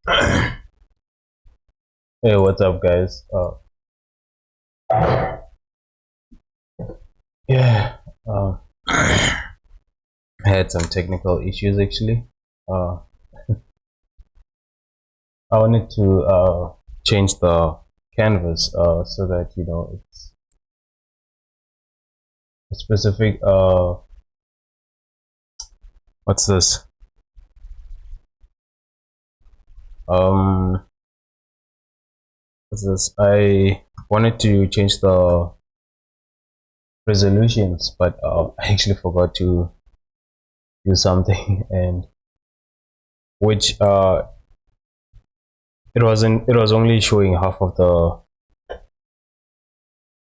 Hey, what's up, guys? Yeah, I had some technical issues actually. Uh, I wanted to change the canvas so that it's a specific. What's this? Um, what's this? I wanted to change the resolutions, but I actually forgot to do something, and which it wasn't. It was only showing half of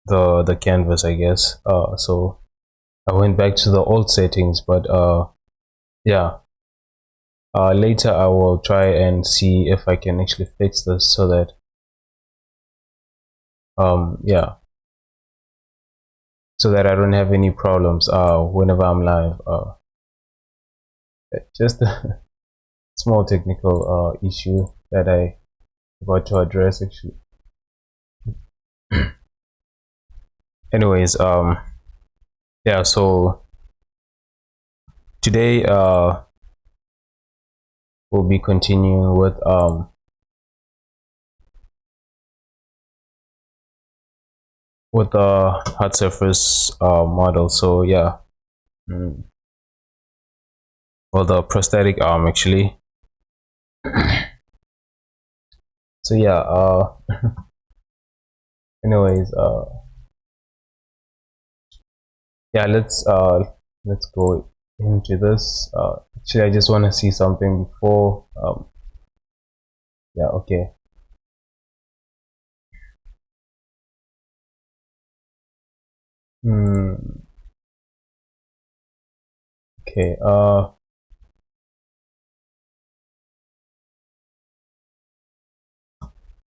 the canvas, I guess. So I went back to the old settings, but yeah. Later I will try and see if I can actually fix this so that yeah, so that I don't have any problems whenever I'm live. Just a small technical issue that I forgot to address actually. Anyways, yeah, so today we'll be continuing with the hard surface model. So yeah, well, the prosthetic arm actually. So yeah, anyways, yeah, let's go into this. Actually, I just want to see something before. Yeah, okay. Hmm. Okay.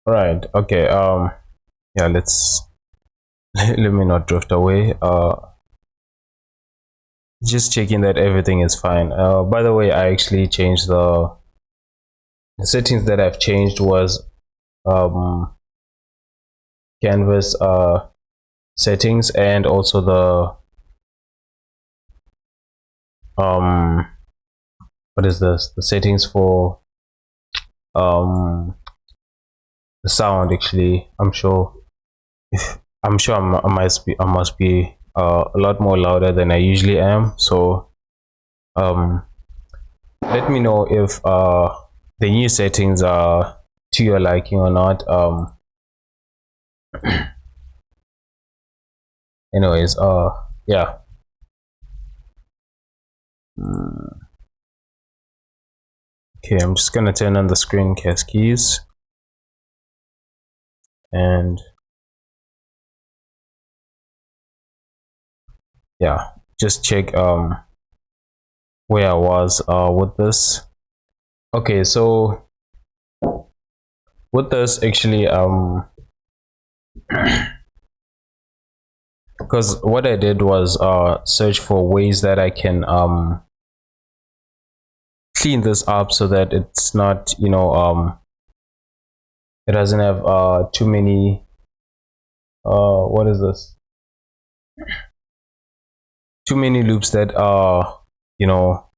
Right. Okay. Yeah. Let's let me not drift away. Just checking that everything is fine. By the way, I actually changed the settings that I've changed was canvas settings, and also the what is this? The settings for the sound. Actually, I'm sure I must be a lot more louder than I usually am. So um let me know if the new settings are to your liking or not. Anyways, yeah. Okay, I'm just gonna turn on the screencast keys, and yeah, just check where I was with this. Okay, so with this actually because what I did was search for ways that I can clean this up so that it's not, it doesn't have too many what is this, too many loops that are,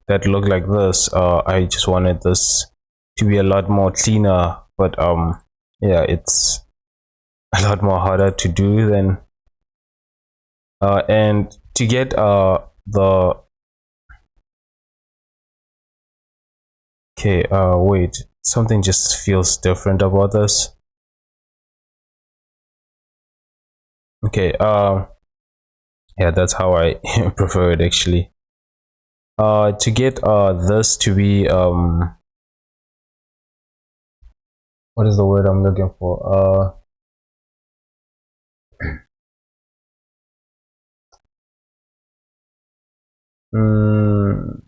that look like this. I just wanted this to be a lot more cleaner, but yeah, it's a lot more harder to do than and to get the okay, wait, something just feels different about this. Okay, yeah, that's how I prefer it actually. To get this to be what is the word I'm looking for? Mm,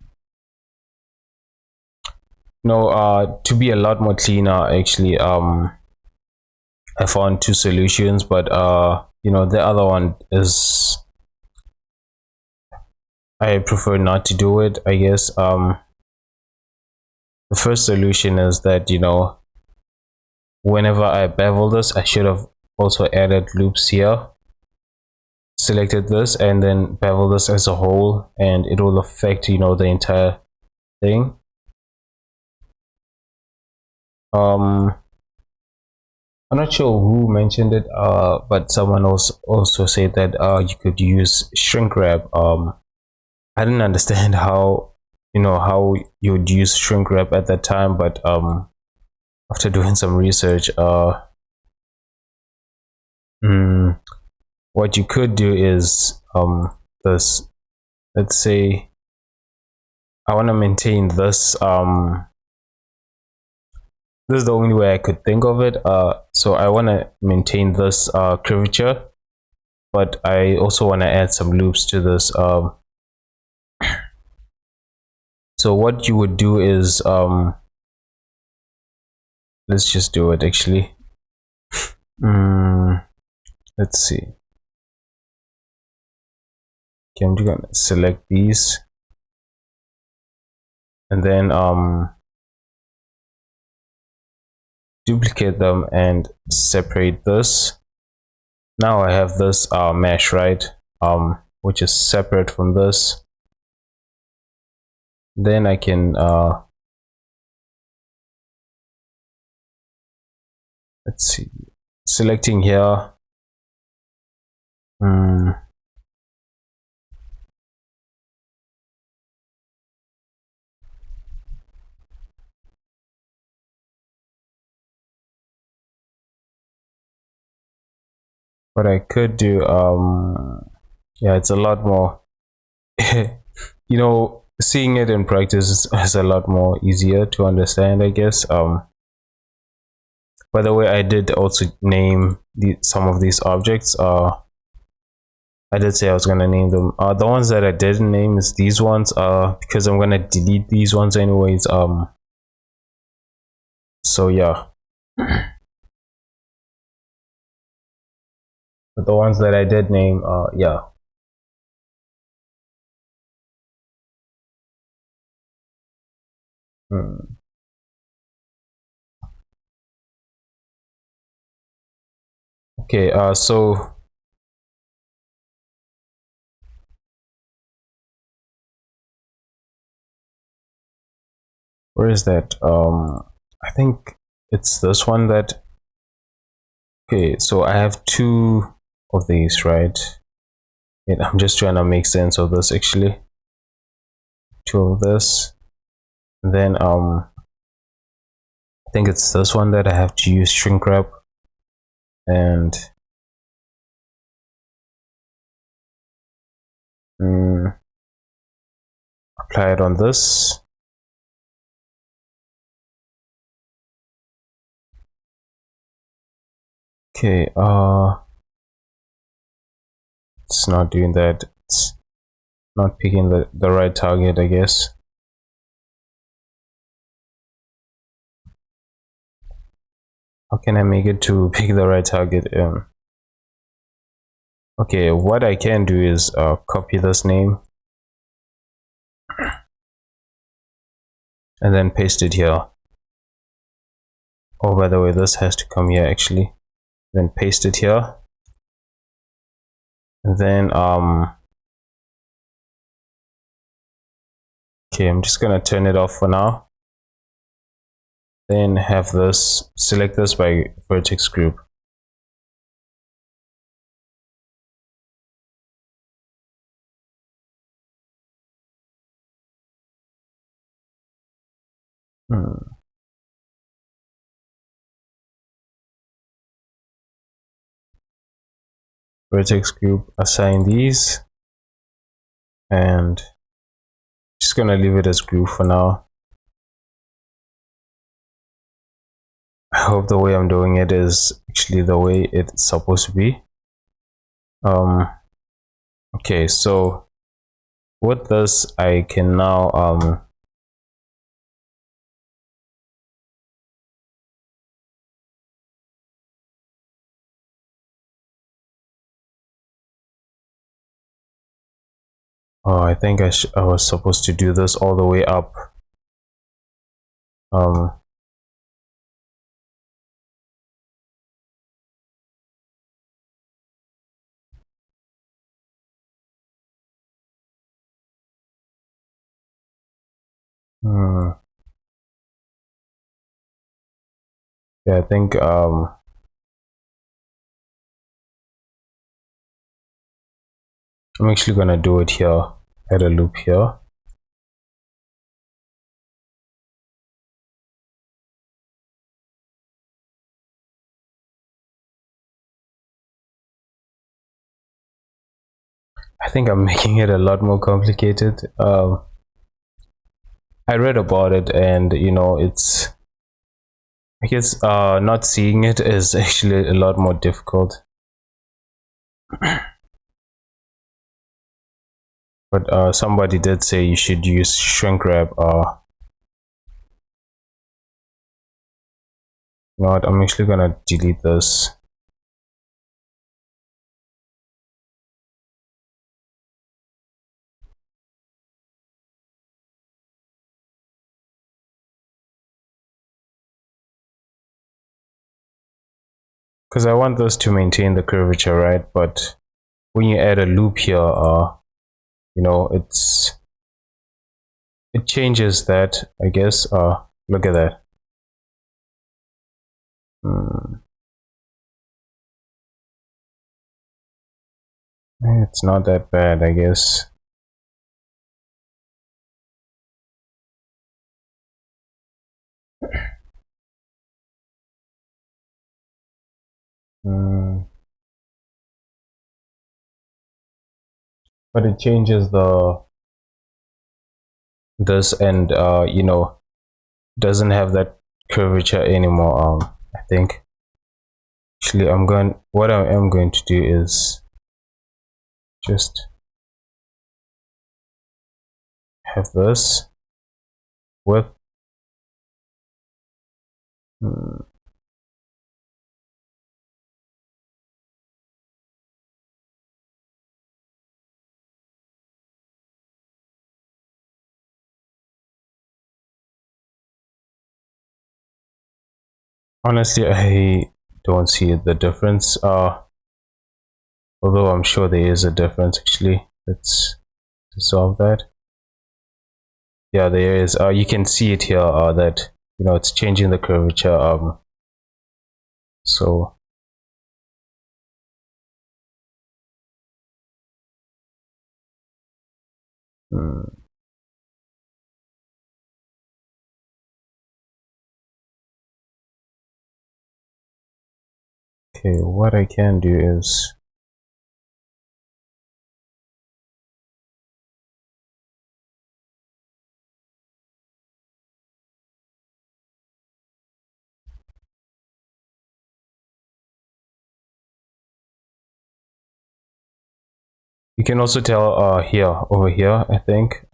no, to be a lot more cleaner actually. I found two solutions, but the other one is, I prefer not to do it, I guess. The first solution is that, you know, whenever I bevel this, I should have also added loops here, selected this, and then bevel this as a whole, and it will affect, you know, the entire thing. I'm not sure who mentioned it, but someone else also said that you could use shrink wrap. I didn't understand how, you know, how you would use shrink wrap at that time, but after doing some research, what you could do is this. Let's say I want to maintain this. This is the only way I could think of it. So I want to maintain this curvature, but I also want to add some loops to this. So what you would do is let's just do it actually. Let's see. Okay, I'm just gonna select these, and then duplicate them and separate this. Now I have this mesh, right, which is separate from this. Then I can let's see, selecting here, what I could do, yeah, it's a lot more you know, seeing it in practice is a lot more easier to understand, I guess. By the way, I did also name some of these objects. I did say I was gonna name them. The ones that I didn't name is these ones, because I'm gonna delete these ones anyways. So yeah. But the ones that I did name, yeah. Okay, so where is that? I think it's this one that. Okay, so I have two of these, right? And I'm just trying to make sense of this actually. Two of this, and then I think it's this one that I have to use shrink wrap and apply it on this. Okay, it's not doing that. It's not picking the right target, I guess. How can I make it to pick the right target? Okay, what I can do is copy this name and then paste it here. Oh, by the way, this has to come here actually. Then paste it here. And then okay, I'm just gonna turn it off for now. Then have this, select this by vertex group. Vertex group, assign these, and just gonna leave it as group for now. I hope the way I'm doing it is actually the way it's supposed to be. Okay, so with this I can now oh, I think I was supposed to do this all the way up. um hmm, yeah, I think I'm actually gonna do it here. Add a loop here. I think I'm making it a lot more complicated. I read about it, and it's, I guess, not seeing it is actually a lot more difficult. But somebody did say you should use shrink wrap. You know what? I'm actually gonna delete this. Because I want this to maintain the curvature, right? But when you add a loop here, it changes that, I guess. Look at that. It's not that bad, I guess. But it changes this, and doesn't have that curvature anymore. I think actually what I am going to do is just have this with honestly, I don't see the difference, although I'm sure there is a difference. Actually, let's solve that. Yeah, there is. You can see it here, that it's changing the curvature. So okay, what I can do is you can also tell over here, I think.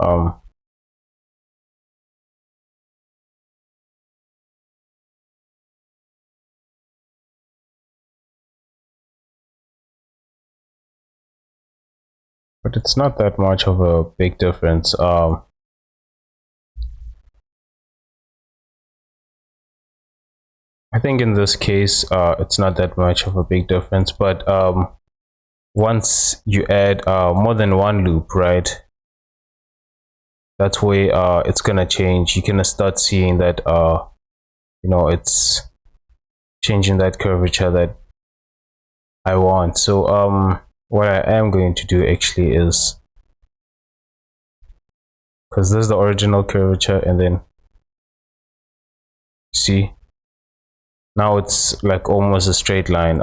But it's not that much of a big difference. I think in this case, it's not that much of a big difference, but once you add more than one loop, right, that's where it's gonna change. You're gonna start seeing that it's changing that curvature that I want. So what I am going to do actually is, because this is the original curvature, and then see, now it's like almost a straight line,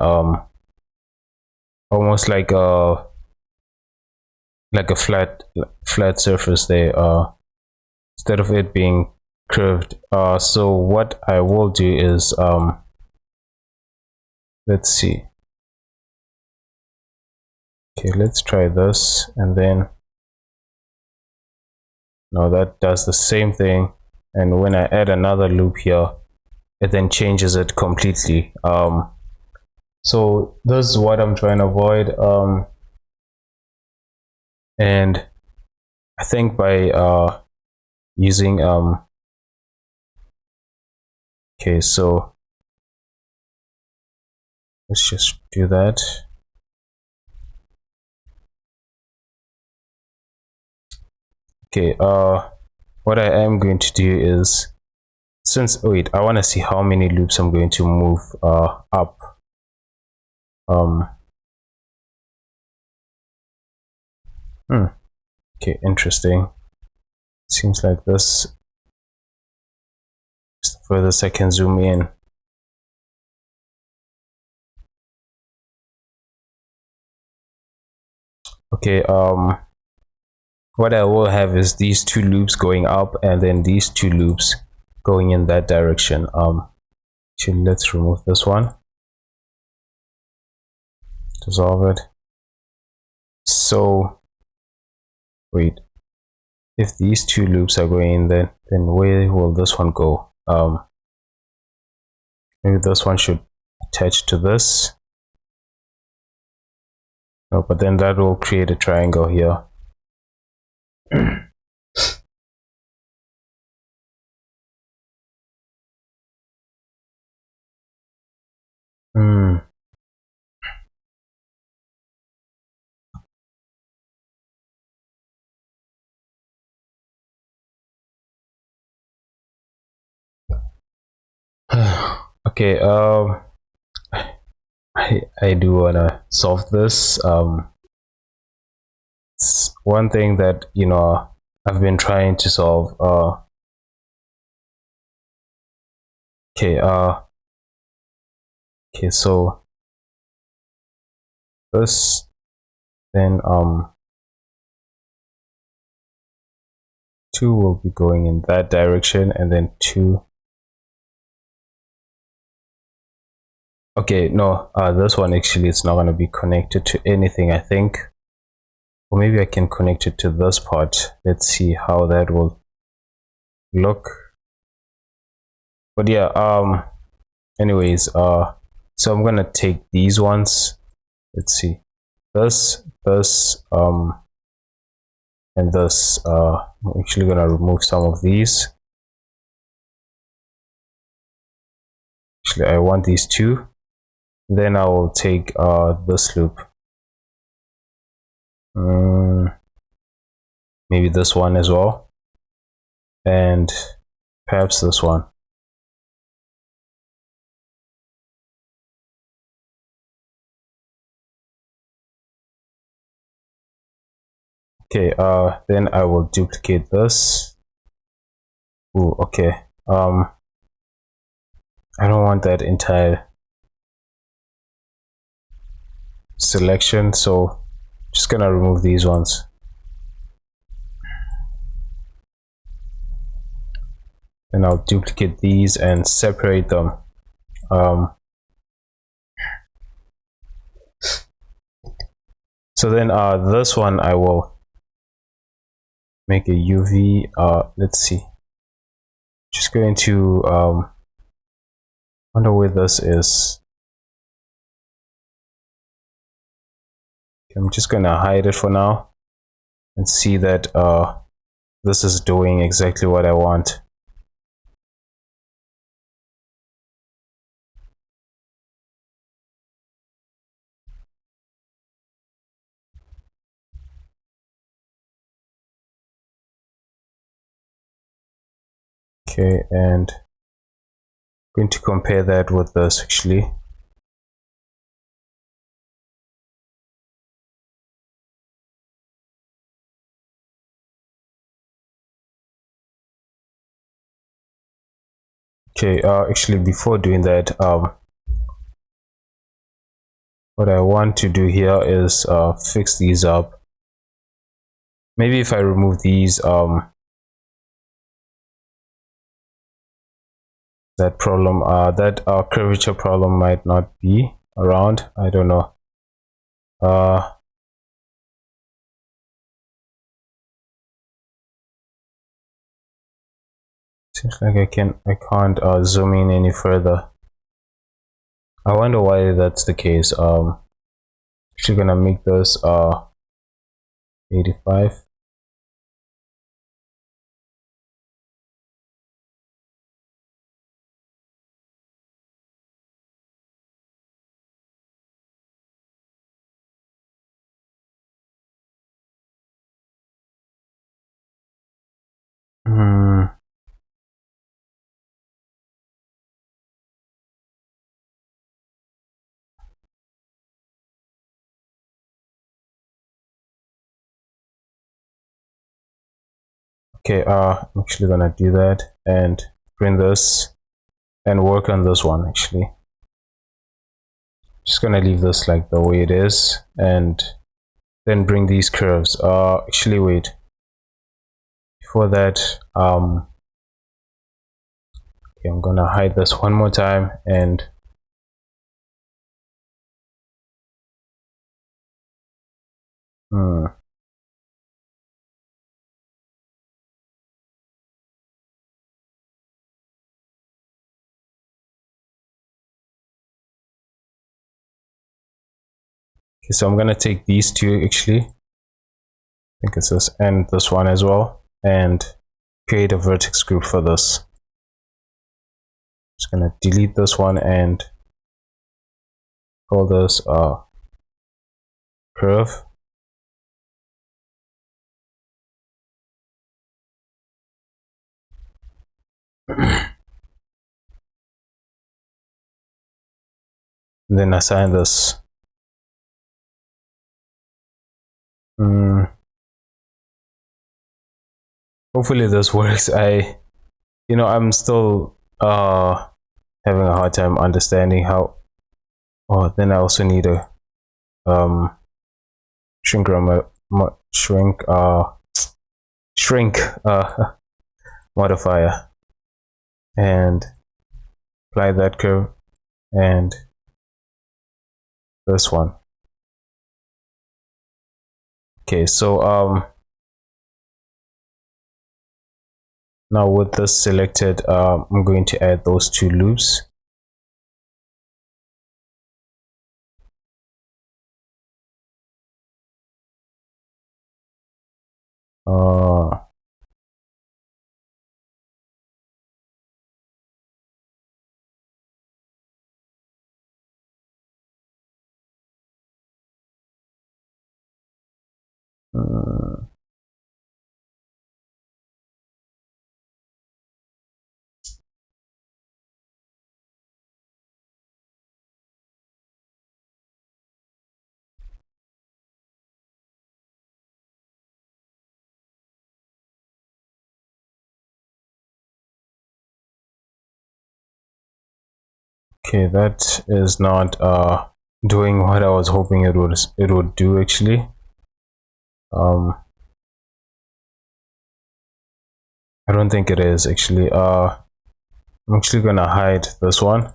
almost like a flat surface there, instead of it being curved. So what I will do is, let's see. Okay, let's try this, and then now that does the same thing, and when I add another loop here, it then changes it completely. So this is what I'm trying to avoid, and I think by using Okay, so let's just do that. Okay, what I am going to do is, since wait, I want to see how many loops I'm going to move up. Okay, interesting. Seems like this is the furthest I can zoom in. Okay, what I will have is these two loops going up and then these two loops going in that direction. Actually, let's remove this one, dissolve it. So wait, if these two loops are going in, then where will this one go? Maybe this one should attach to this. No, but then that will create a triangle here. Okay, I do wanna solve this. It's one thing that I've been trying to solve. Okay, okay, so this, then 2 will be going in that direction, and then 2. Okay, no, this one actually it's not going to be connected to anything, I think. Or maybe I can connect it to this part. Let's see how that will look. But yeah, anyways, so I'm gonna take these ones. Let's see, this, and this. I'm actually gonna remove some of these. Actually, I want these two. Then I will take this loop. Maybe this one as well, and perhaps this one. Okay, then I will duplicate this. Ooh, okay. I don't want that entire selection, so just gonna remove these ones. And I'll duplicate these and separate them. So then this one I will make a UV. Let's see. Just going to wonder where this is. Okay, I'm just gonna hide it for now and see that this is doing exactly what I want. Okay, and I'm going to compare that with this actually. Okay, actually before doing that, what I want to do here is fix these up. Maybe if I remove these, that problem, that curvature problem might not be around. I don't know. Seems like I can't zoom in any further. I wonder why that's the case. Actually gonna make this 85. Okay, I'm actually gonna do that and print this and work on this one. Actually, just gonna leave this like the way it is and then bring these curves. Actually, wait, before that, okay, I'm gonna hide this one more time and okay, so I'm gonna take these two actually. I think it's this and this one as well, and create a vertex group for this. Just gonna delete this one and call this curve. Then assign this. Hopefully this works. I'm still having a hard time understanding how. Oh, then I also need a shrink shrink shrink modifier and apply that curve and this one. Okay, so now with this selected, I'm going to add those two loops. Okay, that is not doing what I was hoping it would do actually. I don't think it is actually. I'm actually gonna hide this one.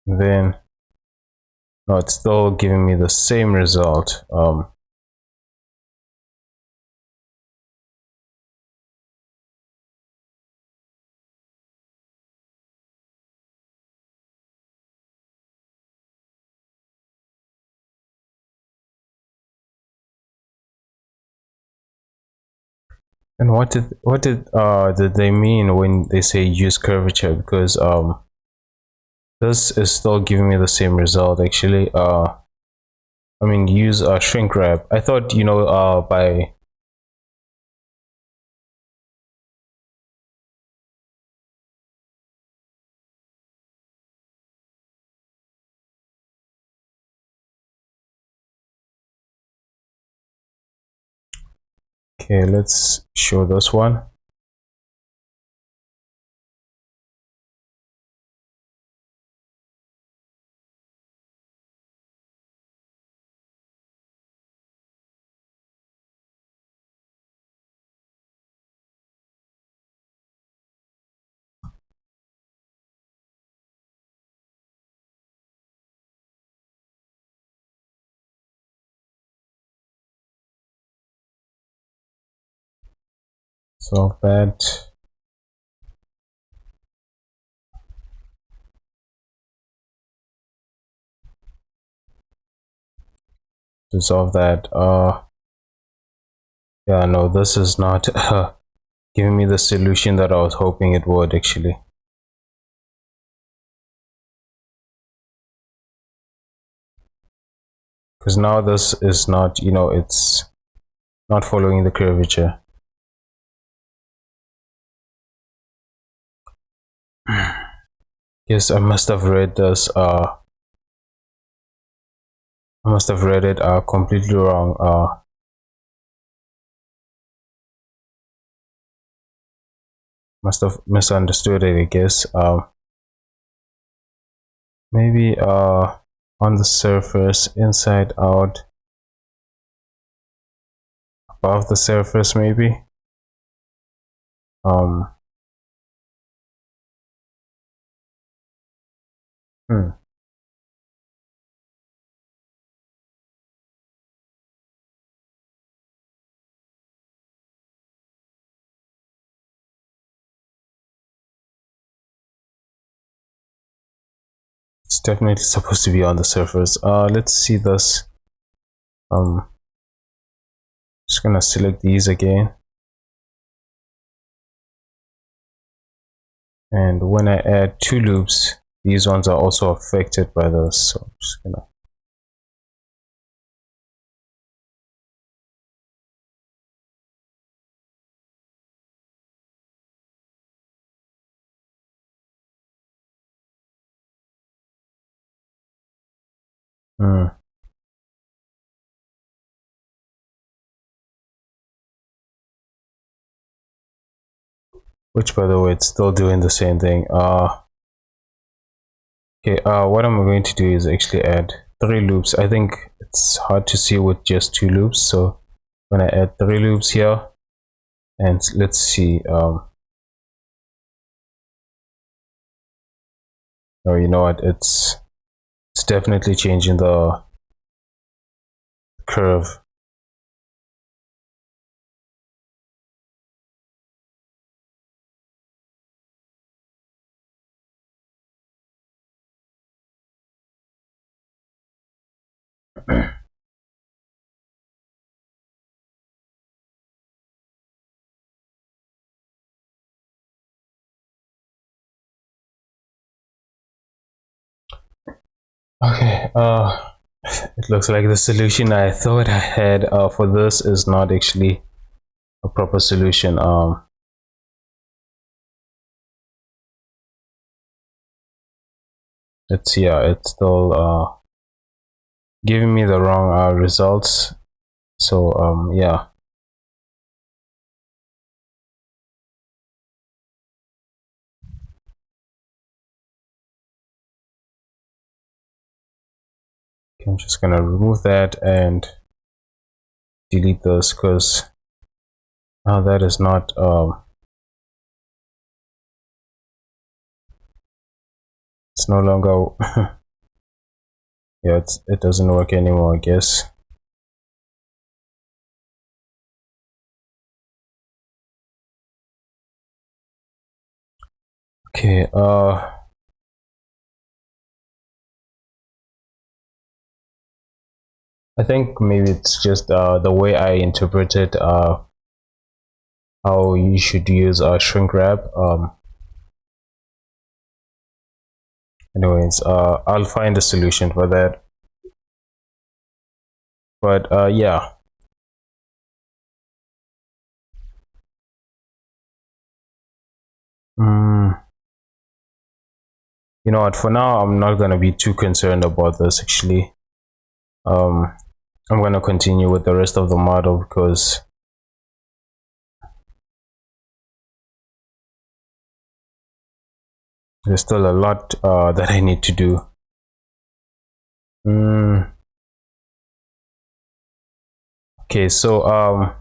Then no, it's still giving me the same result. And what did they mean when they say use curvature? Because this is still giving me the same result actually. I mean use a shrink wrap. I thought by okay, let's show this one. Solve that. Resolve that. Yeah, no, this is not giving me the solution that I was hoping it would actually. Because now this is not, it's not following the curvature. Yes, I must have read this I must have read it completely wrong. Must have misunderstood it, I guess. Maybe on the surface, inside out, above the surface, maybe. Hmm. It's definitely supposed to be on the surface. Let's see this. Just gonna select these again, and when I add two loops, these ones are also affected by this. So I'm just gonna. Which, by the way, it's still doing the same thing. Okay, what I'm going to do is actually add three loops. I think it's hard to see with just two loops, so when I add three loops here, and let's see, oh, you know what, it's definitely changing the curve. Okay, it looks like the solution I thought I had for this is not actually a proper solution. It's, yeah, it's still giving me the wrong results. So yeah. Okay, I'm just gonna remove that and delete this, because now that is not it's no longer yeah, it doesn't work anymore, I guess. Okay, I think maybe it's just the way I interpreted how you should use shrink wrap. Anyways, I'll find a solution for that. But yeah. You know what, for now I'm not gonna be too concerned about this actually. I'm gonna continue with the rest of the model because there's still a lot that I need to do. Okay, so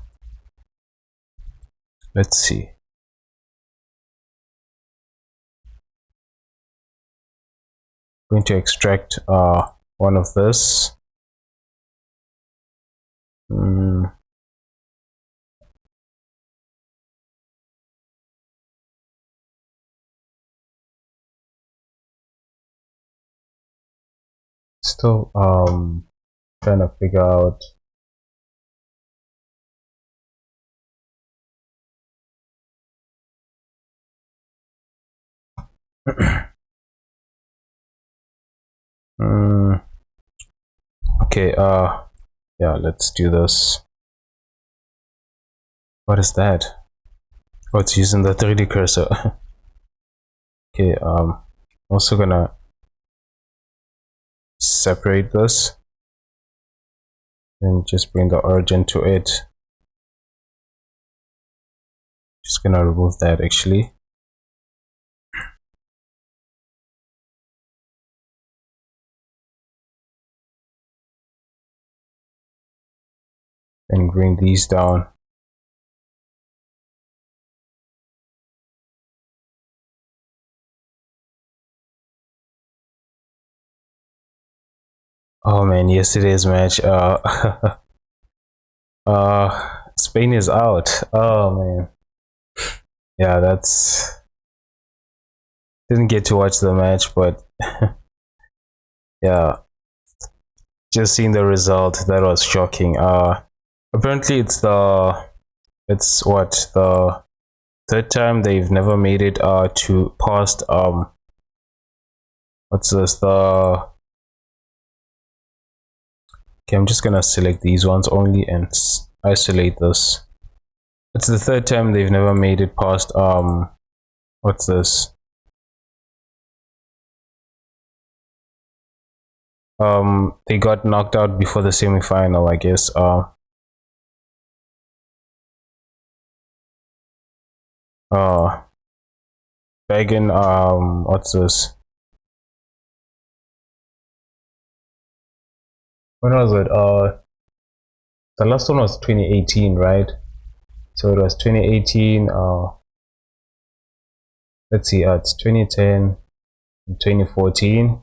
let's see. I'm going to extract one of this. Still trying to figure out okay, yeah, let's do this. What is that? Oh, it's using the 3D cursor. Okay, also gonna separate this and just bring the origin to it. Just gonna remove that actually. and bring these down. Oh man, yesterday's match, Spain is out. Oh man, yeah, that's, didn't get to watch the match, but yeah, just seeing the result, that was shocking. Apparently it's what, the third time they've never made it to past what's this, the, okay, I'm just gonna select these ones only and isolate this. It's the third time they've never made it past what's this, they got knocked out before the semi-final, I guess. Back in what's this, when was it, the last one was 2018, right? So it was 2018, let's see, it's 2010, 2014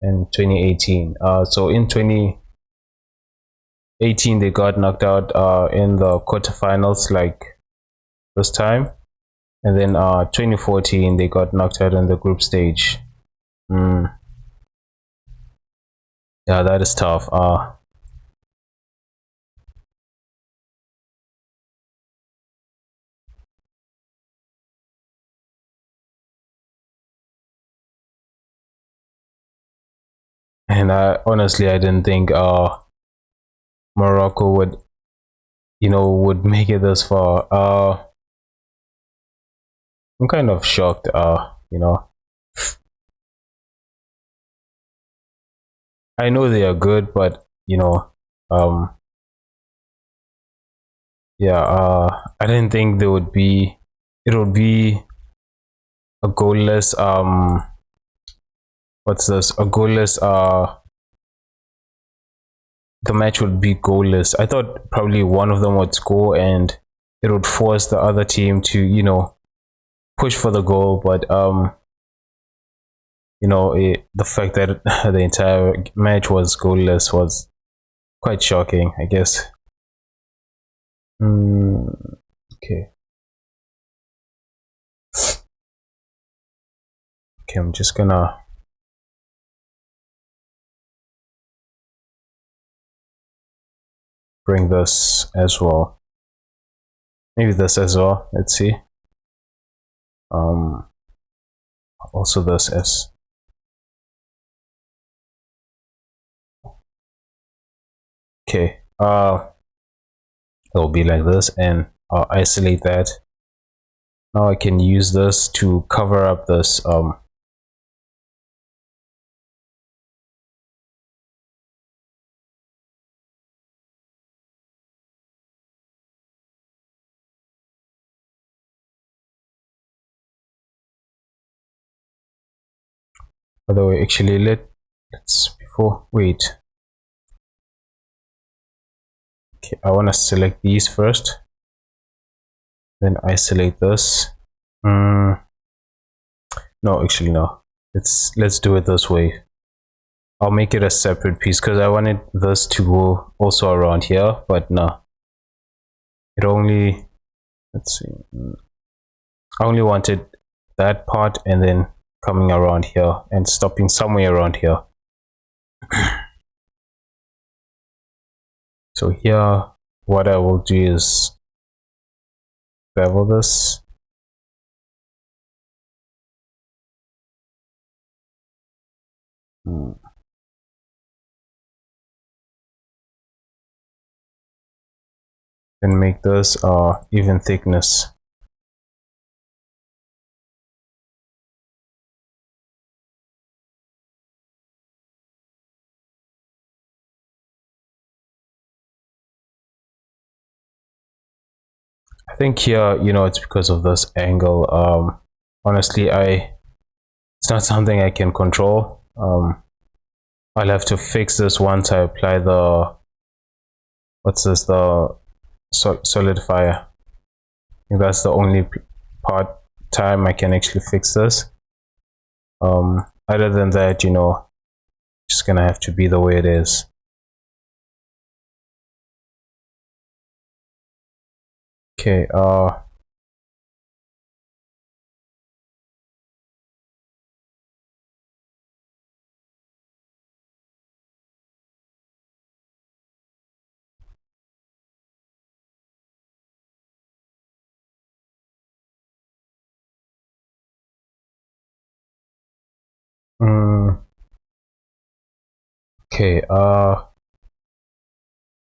and 2018. So in 2018 they got knocked out in the quarterfinals, like this time, and then 2014 they got knocked out in the group stage. Yeah, that is tough. And honestly, I didn't think Morocco would, would make it this far. I'm kind of shocked. I know they are good, but yeah, I didn't think there would be, it would be a goalless, what's this, a goalless, the match would be goalless. I thought probably one of them would score and it would force the other team to, push for the goal, but the fact that the entire match was goalless was quite shocking, I guess. Okay. Okay, I'm just gonna bring this as well. Maybe this as well. Let's see. Also this as. Okay. It'll be like this, and I'll isolate that. Now I can use this to cover up this by the way, actually let's before wait. Okay, I want to select these first, then isolate this. No, actually no. Let's do it this way. I'll make it a separate piece because I wanted this to go also around here, but no. It only, let's see, I only wanted that part and then coming around here and stopping somewhere around here. So here, what I will do is bevel this. Then make this even thickness. I think here, it's because of this angle. Honestly, it's not something I can control. I'll have to fix this once I apply the what's this, the solidifier. I think that's the only part time I can actually fix this. Other than that, you know, just gonna have to be the way it is. Okay, okay,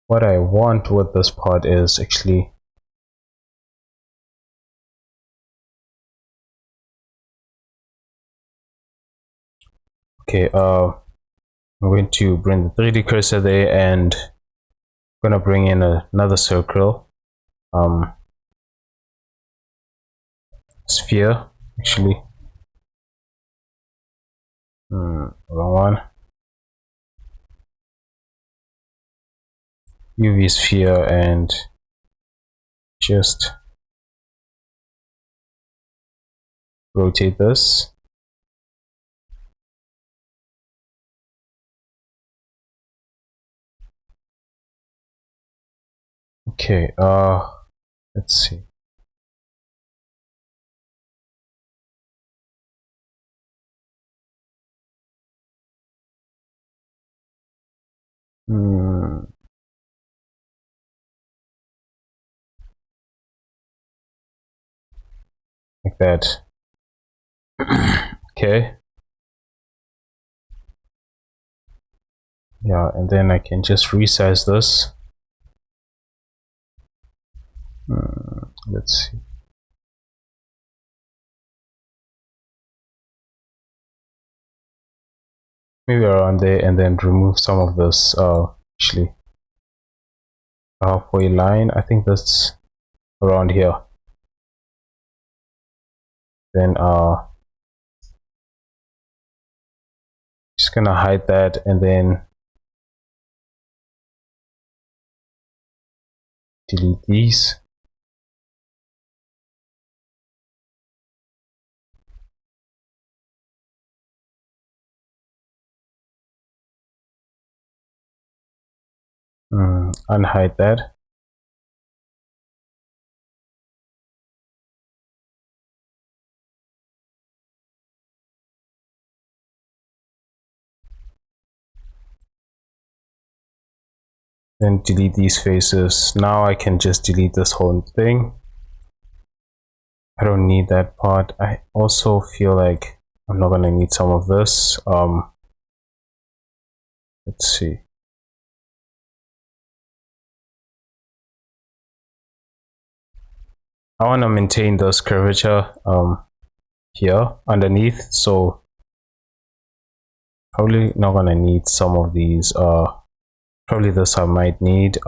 what I want with this part is actually, okay, I'm going to bring the 3D cursor there, and I'm gonna bring in another circle, sphere, actually, wrong one, UV sphere, and just rotate this. Okay, let's see. Like that. Okay. Yeah, and then I can just resize this. Let's see. Maybe around there, and then remove some of this, actually. For a line, I think that's around here. Then, just gonna hide that, and then delete these. Unhide that. Then delete these faces. Now I can just delete this whole thing. I don't need that part. I also feel like I'm not gonna need some of this. Let's see. I want to maintain this curvature here underneath, so probably not gonna need some of these. Probably this I might need.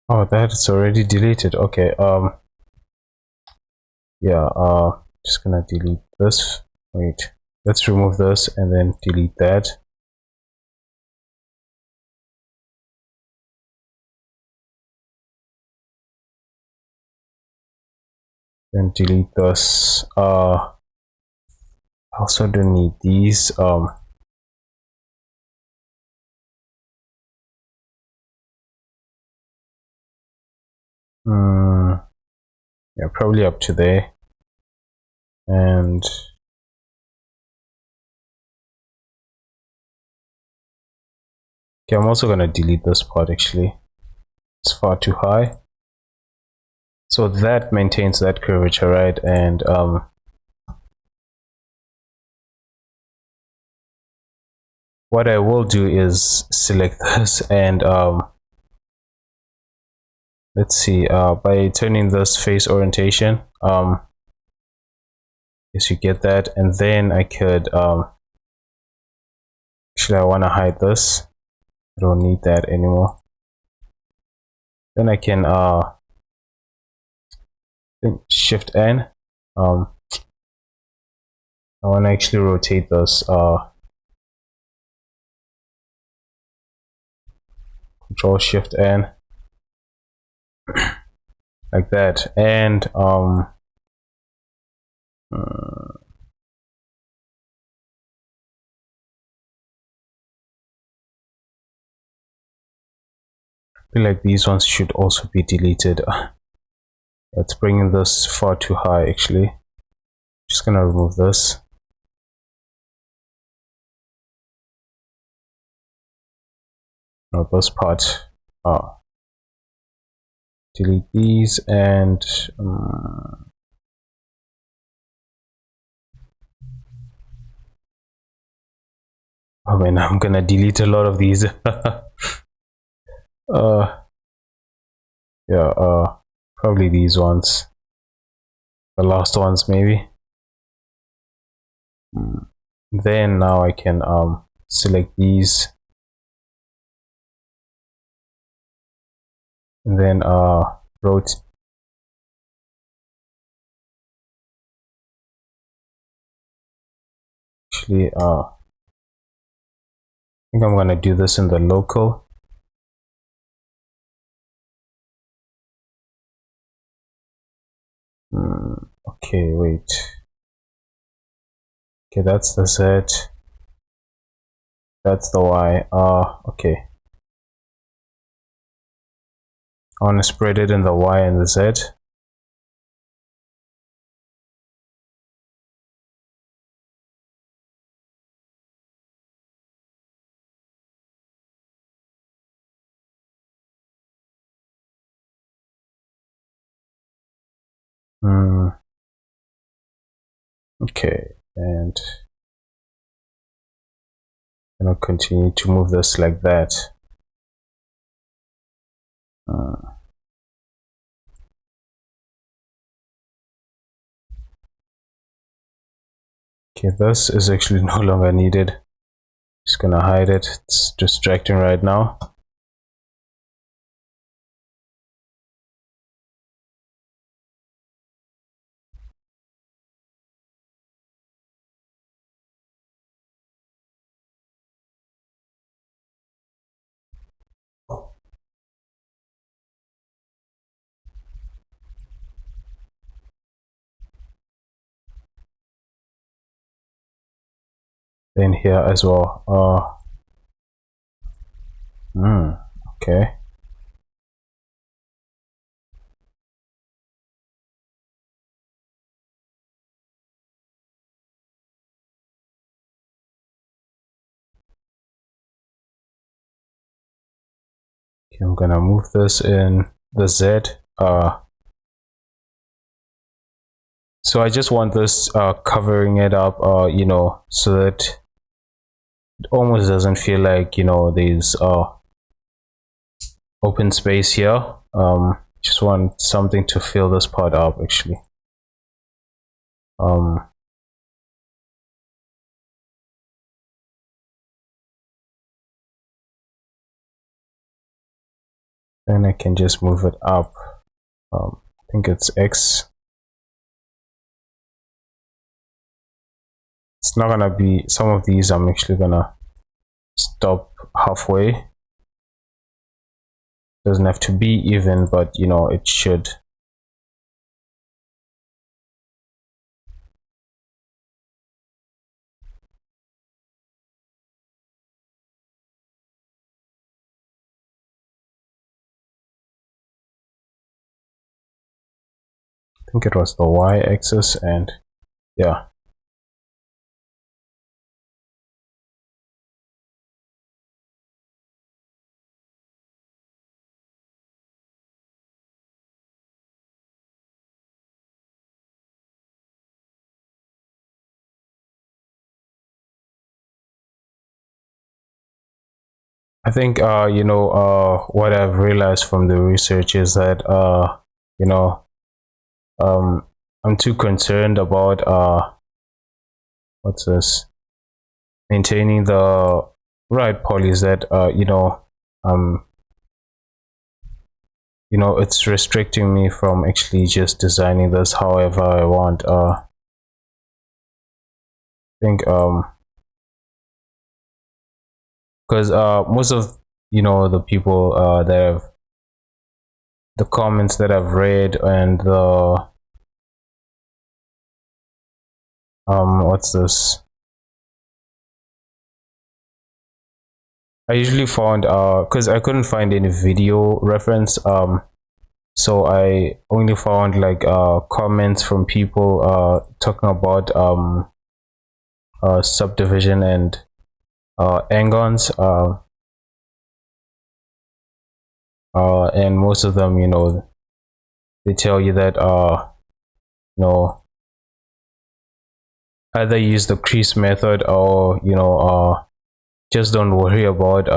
Oh, that is already deleted. Okay. Yeah. Just gonna delete this. Wait. Let's remove this and then delete that. Then delete this. I also don't need these. Yeah, probably up to there. And okay, I'm also gonna delete this part actually. It's far too high. So that maintains that curvature, right? And what I will do is select this and let's see, by turning this face orientation, yes, you get that, and then I could Actually, I want to hide this. I don't need that anymore. Then I can Shift N. I want to actually rotate this. Control Shift N, like that, and I feel like these ones should also be deleted. It's bringing this far too high actually. Just gonna remove this. No, this part. Delete these and I mean, I'm gonna delete a lot of these. Yeah, probably these ones, the last ones maybe. Then now I can select these, and then rotate. Actually, I think I'm gonna do this in the local. Okay, wait. Okay, that's the Z. That's the Y. Okay. I want to spread it in the Y and the Z. Okay, and I'll continue to move this like that. Okay, this is actually no longer needed. Just gonna hide it. It's distracting right now. Then here as well. Okay. Okay, I'm gonna move this in the Z. So I just want this covering it up, you know, so that it almost doesn't feel like, you know, there's open space here. Just want something to fill this part up actually. Then I can just move it up. I think it's X. It's not gonna be, some of these I'm actually gonna stop halfway. Doesn't have to be even, but you know, it should. I think it was the Y axis, and yeah. I think you know, what I've realized from the research is that you know, I'm too concerned about what's this, maintaining the right polys that um it's restricting me from actually just designing this however I want. I think because most of the people that have the comments that I've read, and the what's this, I usually found because I couldn't find any video reference, so I only found like comments from people talking about subdivision and angons, and most of them, they tell you that you know either use the crease method, or just don't worry about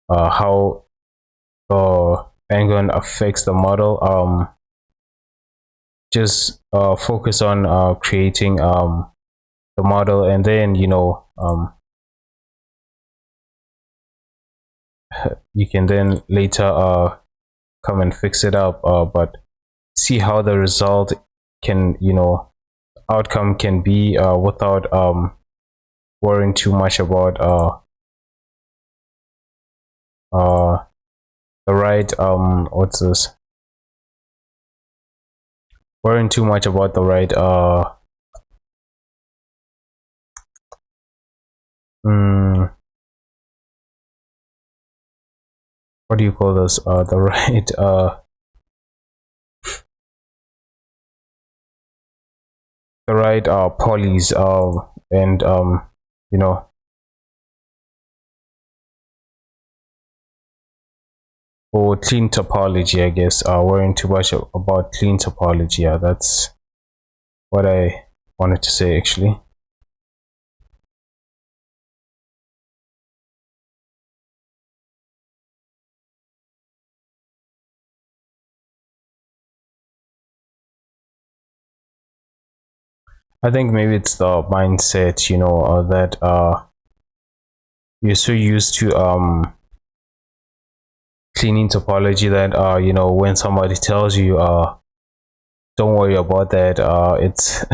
how angon affects the model. Just focus on creating the model, and then you can then later come and fix it up, but see how the result can outcome can be without worrying too much about uh the right what's this, worrying too much about the right mm, what do you call this, the right polys, and you know or clean topology, I guess. Worrying too much about clean topology. Yeah, that's what I wanted to say actually. I think maybe it's the mindset, that you're so used to cleaning topology that when somebody tells you don't worry about that, it's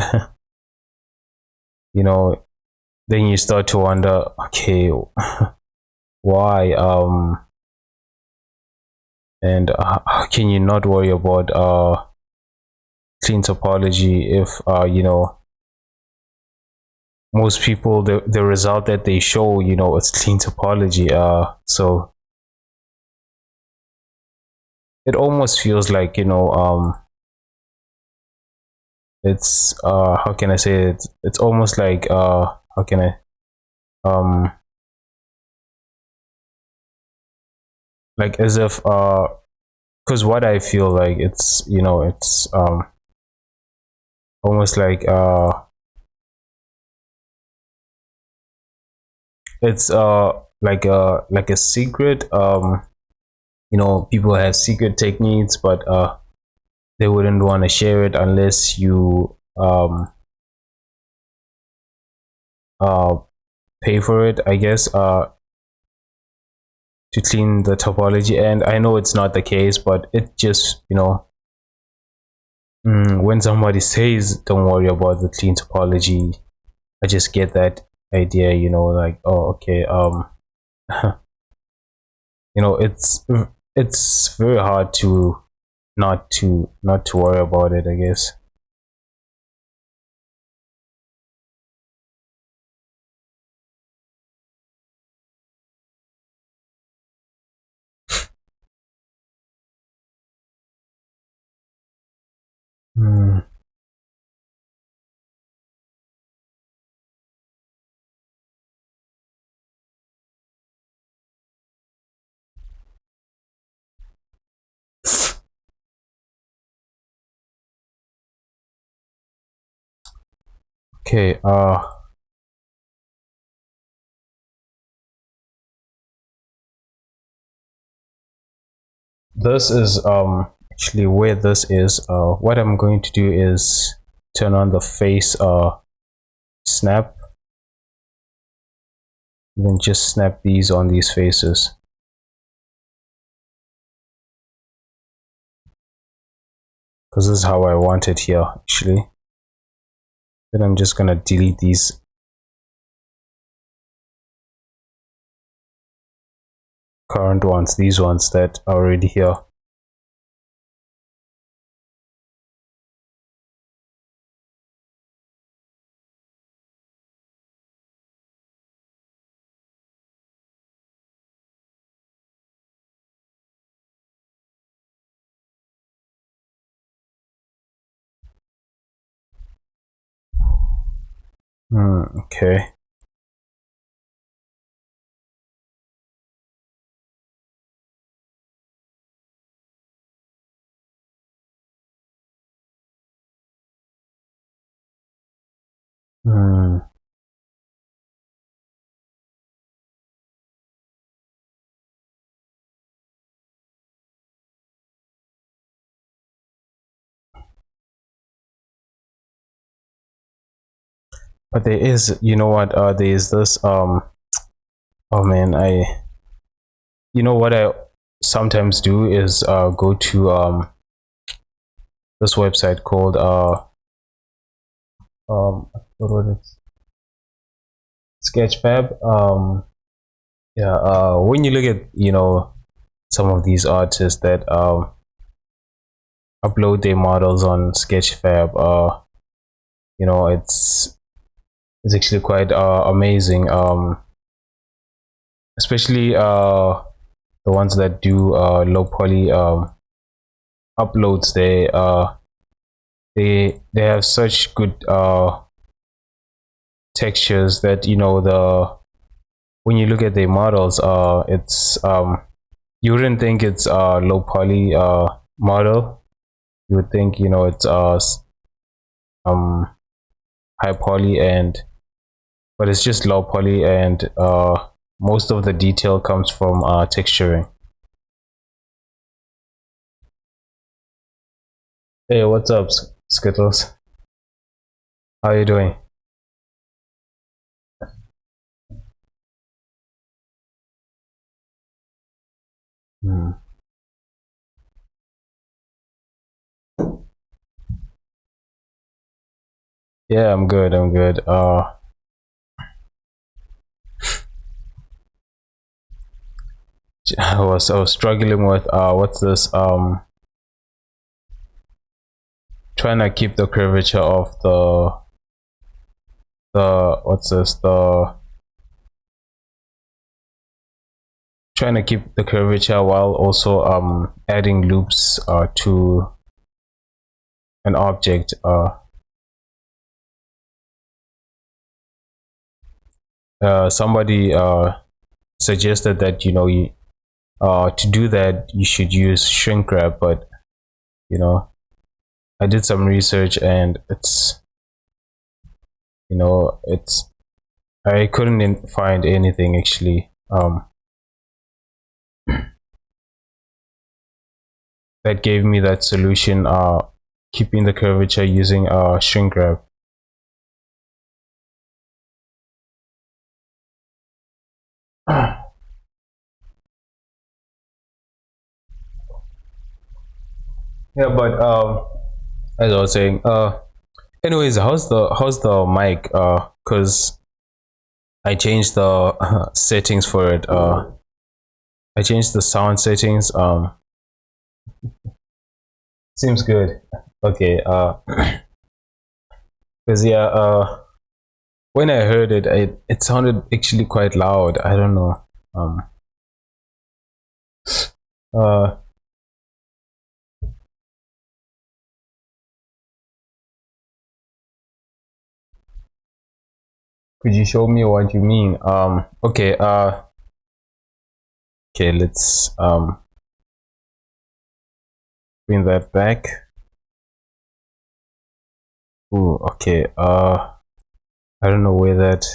then you start to wonder, okay, why, and how can you not worry about clean topology if most people, the result that they show, it's clean topology. So it almost feels like it's how can I say it, it's almost like how can I like as if because what I feel like, it's it's almost like it's like a secret. People have secret techniques, but they wouldn't want to share it unless you uh pay for it, I guess, to clean the topology. And I know it's not the case, but it just when somebody says don't worry about the clean topology, I just get that idea, like, oh, okay, it's very hard to not to worry about it, I guess. Hmm. Okay, this is actually where this is. What I'm going to do is turn on the face snap, then just snap these on these faces. Because this is how I want it here actually. Then I'm just gonna delete these current ones, these ones that are already here. Okay. But there is, you know what, there is this oh man, you know what I sometimes do is go to this website called what was it, Sketchfab. Yeah, when you look at, you know, some of these artists that upload their models on Sketchfab, you know, it's actually quite amazing, especially the ones that do low poly uploads. They have such good textures that, you know, the when you look at their models, it's you wouldn't think it's low poly model. You would think, you know, it's um high poly, and but it's just low poly, and most of the detail comes from texturing. Hey, what's up, Skittles? How are you doing? Hmm. Yeah, I'm good. I'm good. I was struggling with what's this, trying to keep the curvature of the what's this, the trying to keep the curvature while also adding loops to an object. Somebody suggested that, you know, to do that you should use shrink wrap, but you know, I did some research and it's, you know, it's, I couldn't find anything actually that gave me that solution, keeping the curvature using shrink wrap. Yeah, but as I was saying, anyways, how's the mic? Cause I changed the settings for it. I changed the sound settings. Seems good. Okay. Cause yeah. When I heard it, it sounded actually quite loud. I don't know. Um. Uh. Could you show me what you mean? Okay. Okay. Let's bring that back. Ooh. Okay. I don't know where that.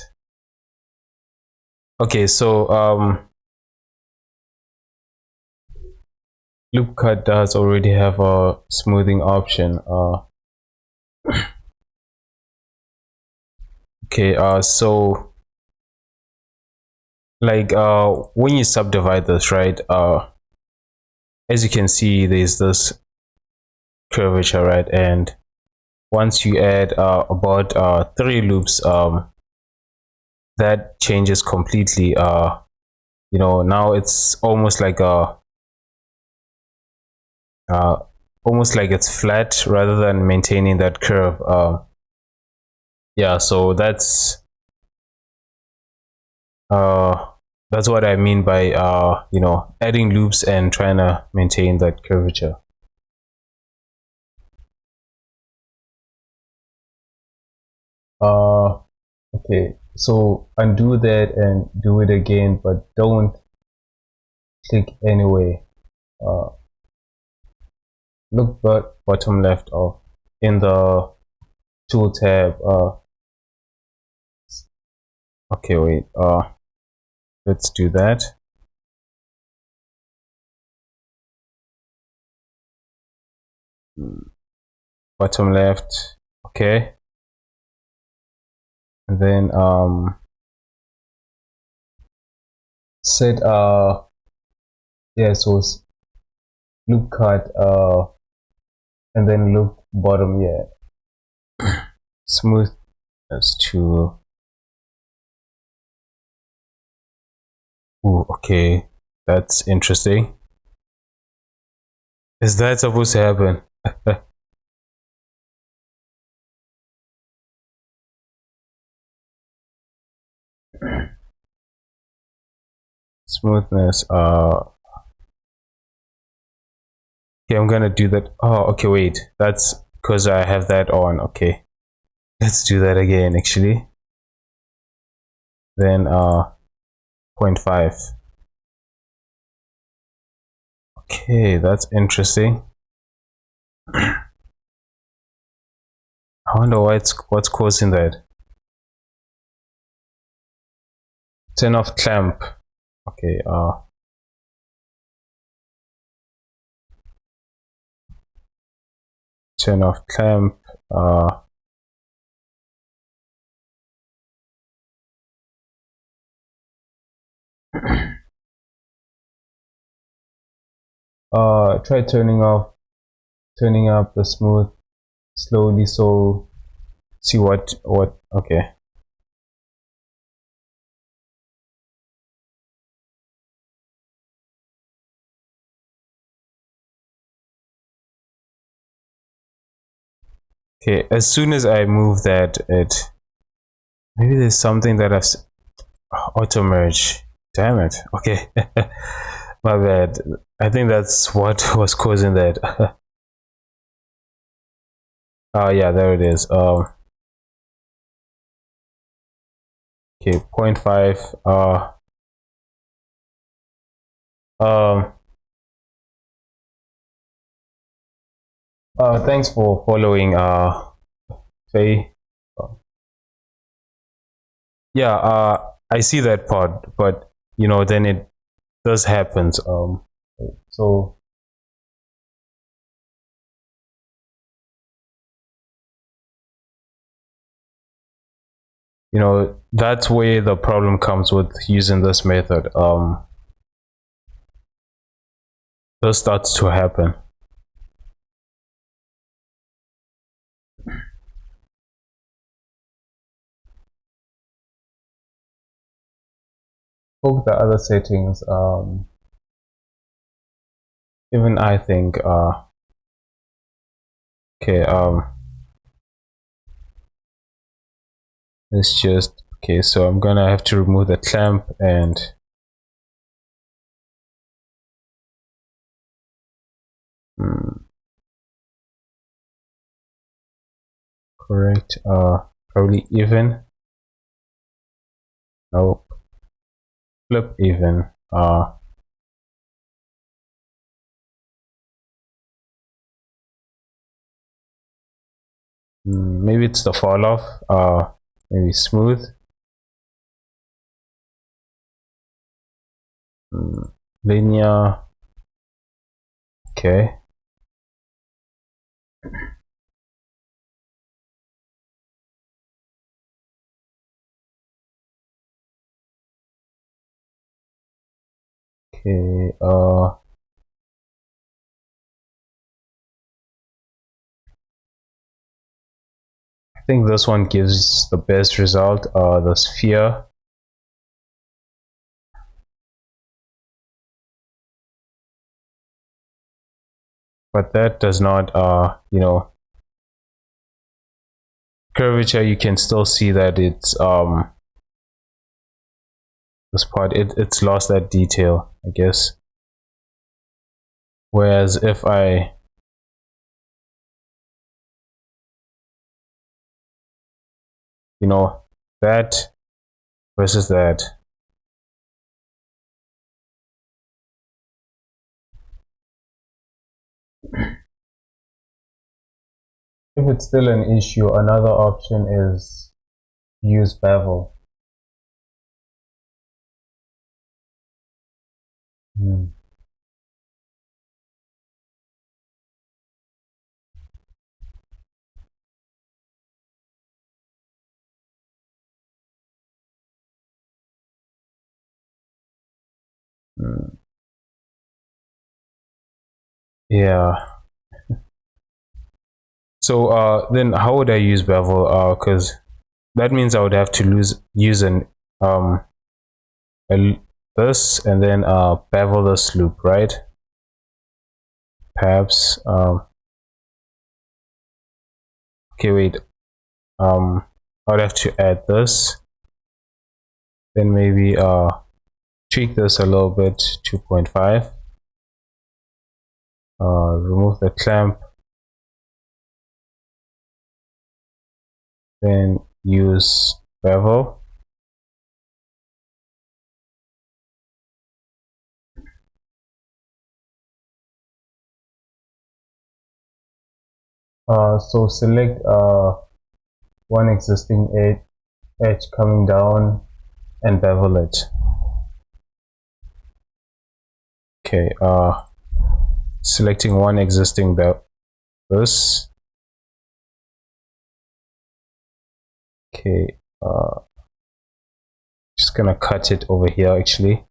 Okay. So loop cut does already have a smoothing option. Okay. So like when you subdivide this, right, as you can see, there's this curvature, right, and once you add about 3 loops, that changes completely. Now it's uh, almost like it's flat rather than maintaining that curve. Yeah, so uh, that's what I mean by adding loops and trying to maintain that curvature. Uh, okay, so undo that and do it again, but don't click anyway. Uh, look bottom left of in the tool tab. Okay, wait. Let's do that. Bottom left. Okay, and then set yeah, so loop cut and then loop bottom. Yeah, smooth as to. Ooh, okay, that's interesting. Is that supposed to happen? Smoothness. Okay, I'm gonna do that. Oh, okay, wait. That's because I have that on. Okay, let's do that again. Actually, then 0.5. Okay, that's interesting. I wonder what's causing that. Turn off clamp. Okay, turn off clamp. Try turning up the smooth slowly, so see what. Okay, okay, as soon as I move that, maybe there's something that I've auto merge. Damn it. Okay. My bad. I think that's what was causing that. Yeah, there it is. Okay, 0.5. Um Thanks for following, Faye. Yeah, I see that part, but then it does happens. So that's where the problem comes with using this method. This starts to happen. Both the other settings, even I think, okay, let's just, okay, so I'm gonna have to remove the clamp and correct, probably even. No, flip even. Maybe it's the fall off. Maybe smooth. Linear. Okay. Okay, I think this one gives the best result, the sphere. But that does not, you know, curvature, you can still see that it's, this part, it's lost that detail, I guess. Whereas if I, you know, that versus that, if it's still an issue, another option is use bevel. Yeah. So then how would I use bevel? Because that means I would have to use an this and then bevel this loop, right? Perhaps okay, wait, I would have to add this, then maybe tweak this a little bit, 2.5, remove the clamp, then use bevel. So select one existing edge coming down and bevel it. Okay, selecting one existing this. Okay, just gonna cut it over here actually.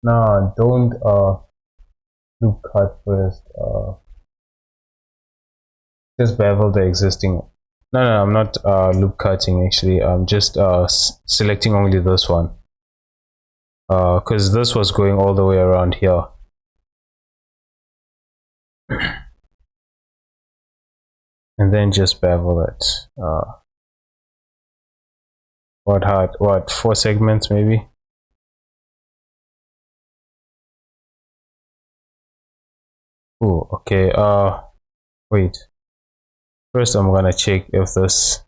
No, don't loop cut first. Just bevel the existing. No, I'm not loop cutting actually. I'm just selecting only this one. Because this was going all the way around here. And then just bevel it. What 4 segments maybe? Oh, okay. Wait. First, I'm gonna check if this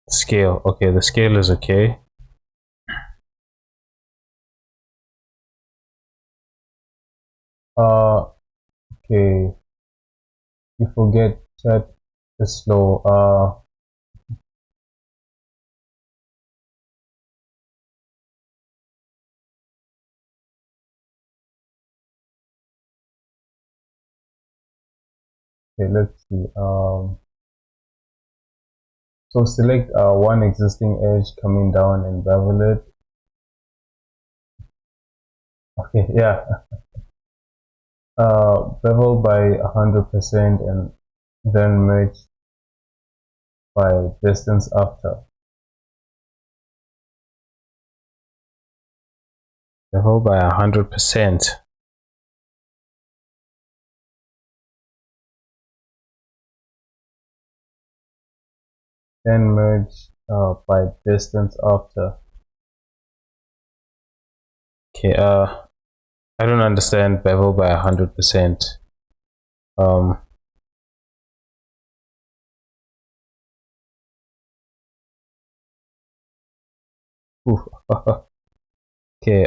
scale. Okay, the scale is okay. Okay. You forget chat is slow. Okay, let's see. So select one existing edge coming down and bevel it. Okay, yeah. Bevel by 100% and then merge by distance after. Bevel by 100%. Then merge by distance after. Okay, I don't understand bevel by 100%. Okay,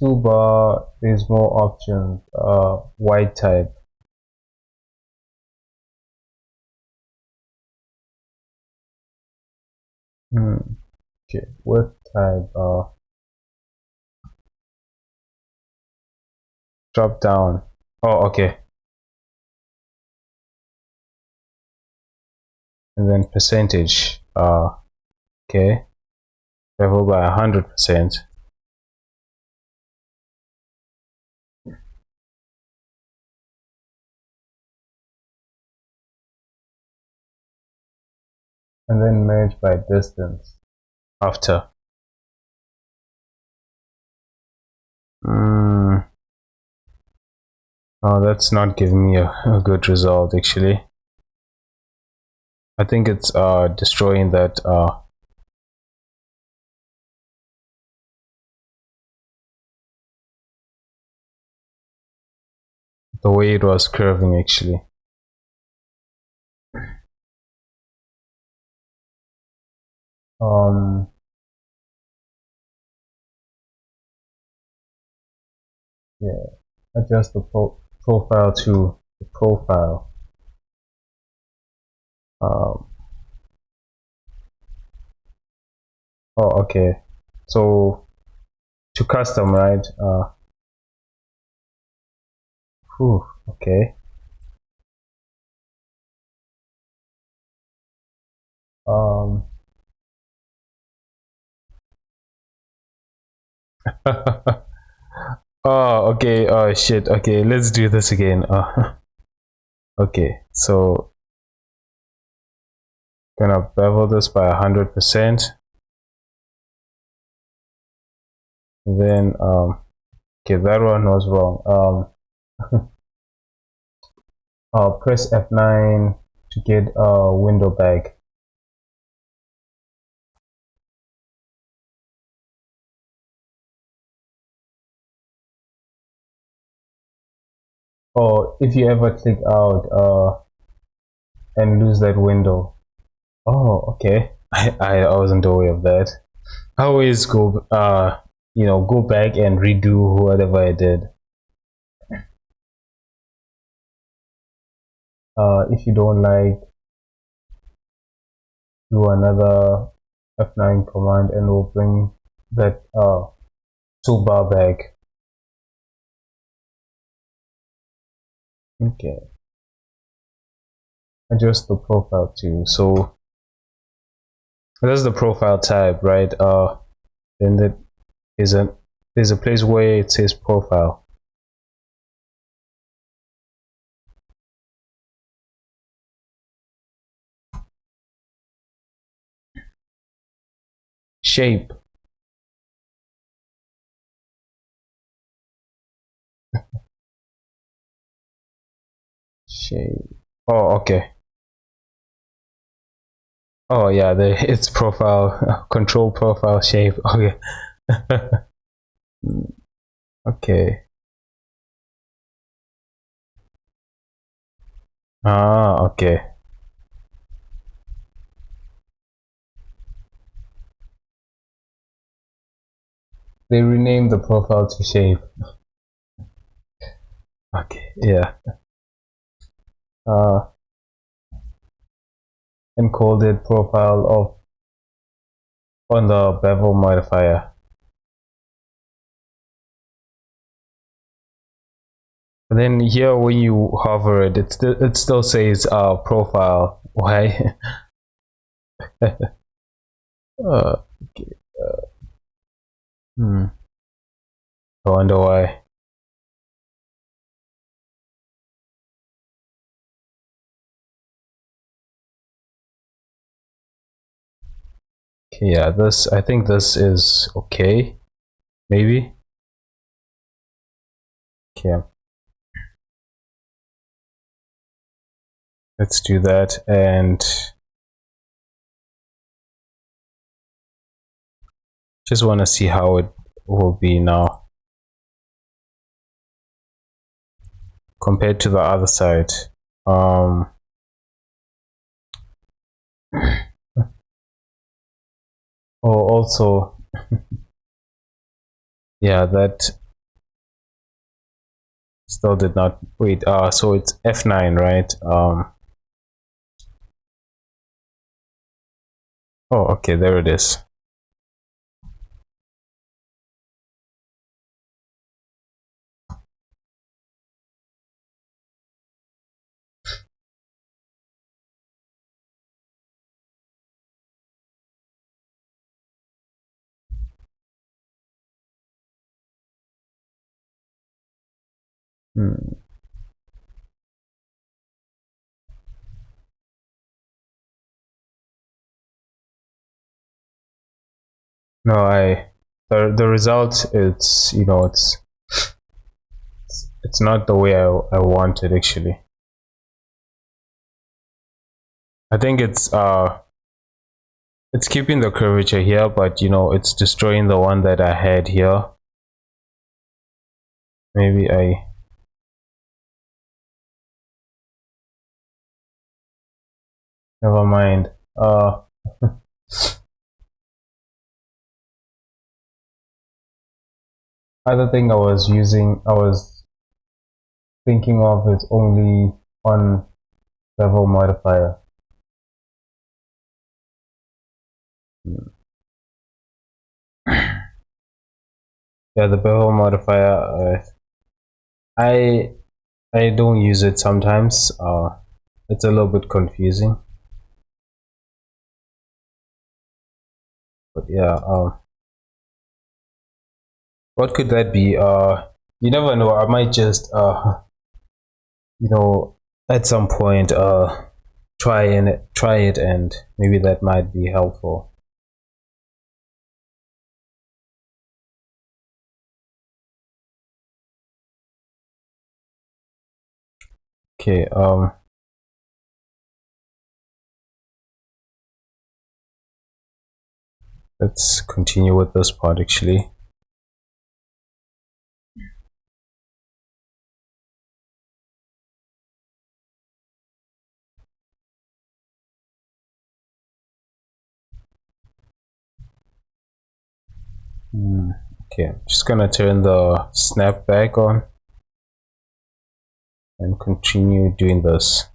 toolbar, there's more options. White type. Okay, width type, drop down. Oh, okay. And then percentage, okay, level by 100%. And then merge by distance after. Oh, that's not giving me a good result actually. I think it's destroying that the way it was curving actually. Yeah, adjust the profile to the profile. Oh, okay. So to custom, right? Okay. Um. Oh, okay. Oh, shit. Okay, let's do this again. Okay. So gonna bevel this by 100%. Then okay, that one was wrong. Press F9 to get a window back. Or if you ever click out and lose that window. Oh, okay. I wasn't aware of that. I always go go back and redo whatever I did. If you don't like, do another F9 command and we'll bring that toolbar back. Okay. Adjust the profile too. So that's the profile tab, right? Then there's a place where it says profile. Shape. Shape. Oh, okay. Oh yeah, it's profile control profile shape. Okay. Okay. Okay. They renamed the profile to shape. Okay, yeah. And called it profile of on the bevel modifier. And then here when you hover it, it still says profile. Why? Okay. I wonder why. Okay, yeah, I think this is okay. Maybe. Okay. Let's do that and just want to see how it will be now compared to the other side. Oh, also, yeah, that still did not wait. So it's F9, right? Oh, okay, there it is. Hmm. No, the result, it's, you know, it's not the way I wanted actually. I think it's keeping the curvature here, but you know, it's destroying the one that I had here. Maybe never mind. Other thing I was thinking of is only on bevel modifier. Yeah, the bevel modifier. I I don't use it sometimes. It's a little bit confusing. But yeah, what could that be? You never know. I might just you know, at some point try it, and maybe that might be helpful. Okay, let's continue with this part actually. Okay, I'm just gonna turn the snap back on and continue doing this.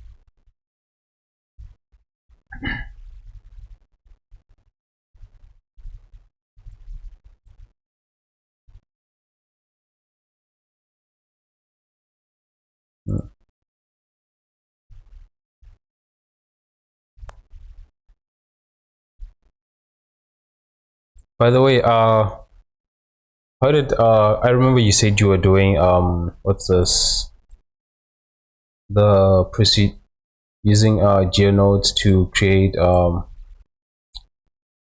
By the way, how did I remember you said you were doing what's this? The proceed using geonodes to create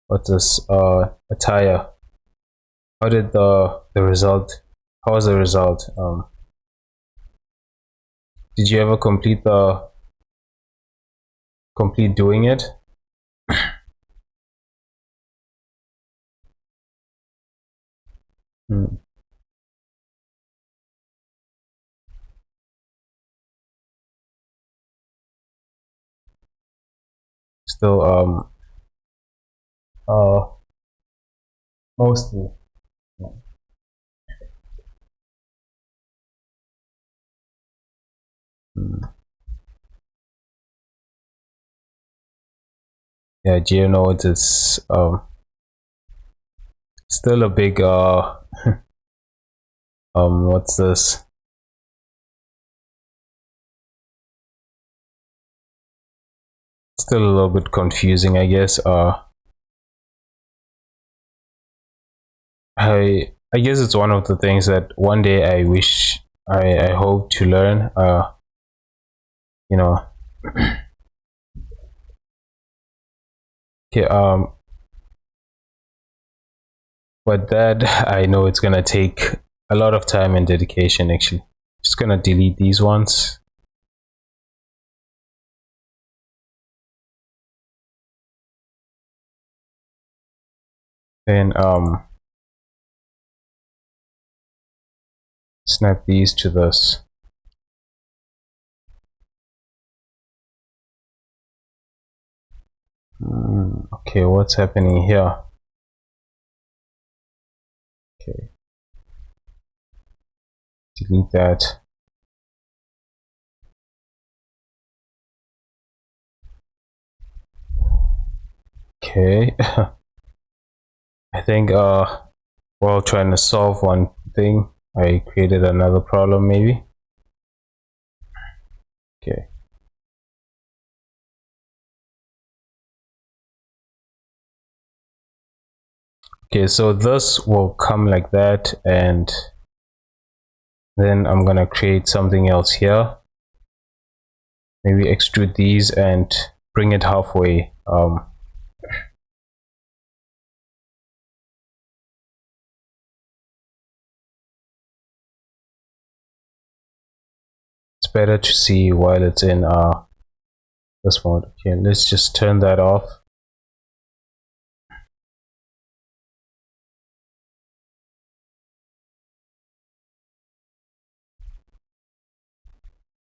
what's this a tire. How did the result? How was the result? Did you ever complete doing it? Hmm. Still uh mostly. Hmm. Yeah, geonodes is still a big what's this? Still a little bit confusing, I guess. I guess it's one of the things that one day I wish I hope to learn. You know. Okay. But that I know it's gonna take a lot of time and dedication. Actually, just gonna delete these ones. Then snap these to this. Okay, what's happening here? Okay, delete that. Okay. I think while trying to solve one thing, I created another problem maybe. Okay. Okay, so this will come like that, and then I'm gonna create something else here. Maybe extrude these and bring it halfway. It's better to see while it's in this mode. Okay, let's just turn that off.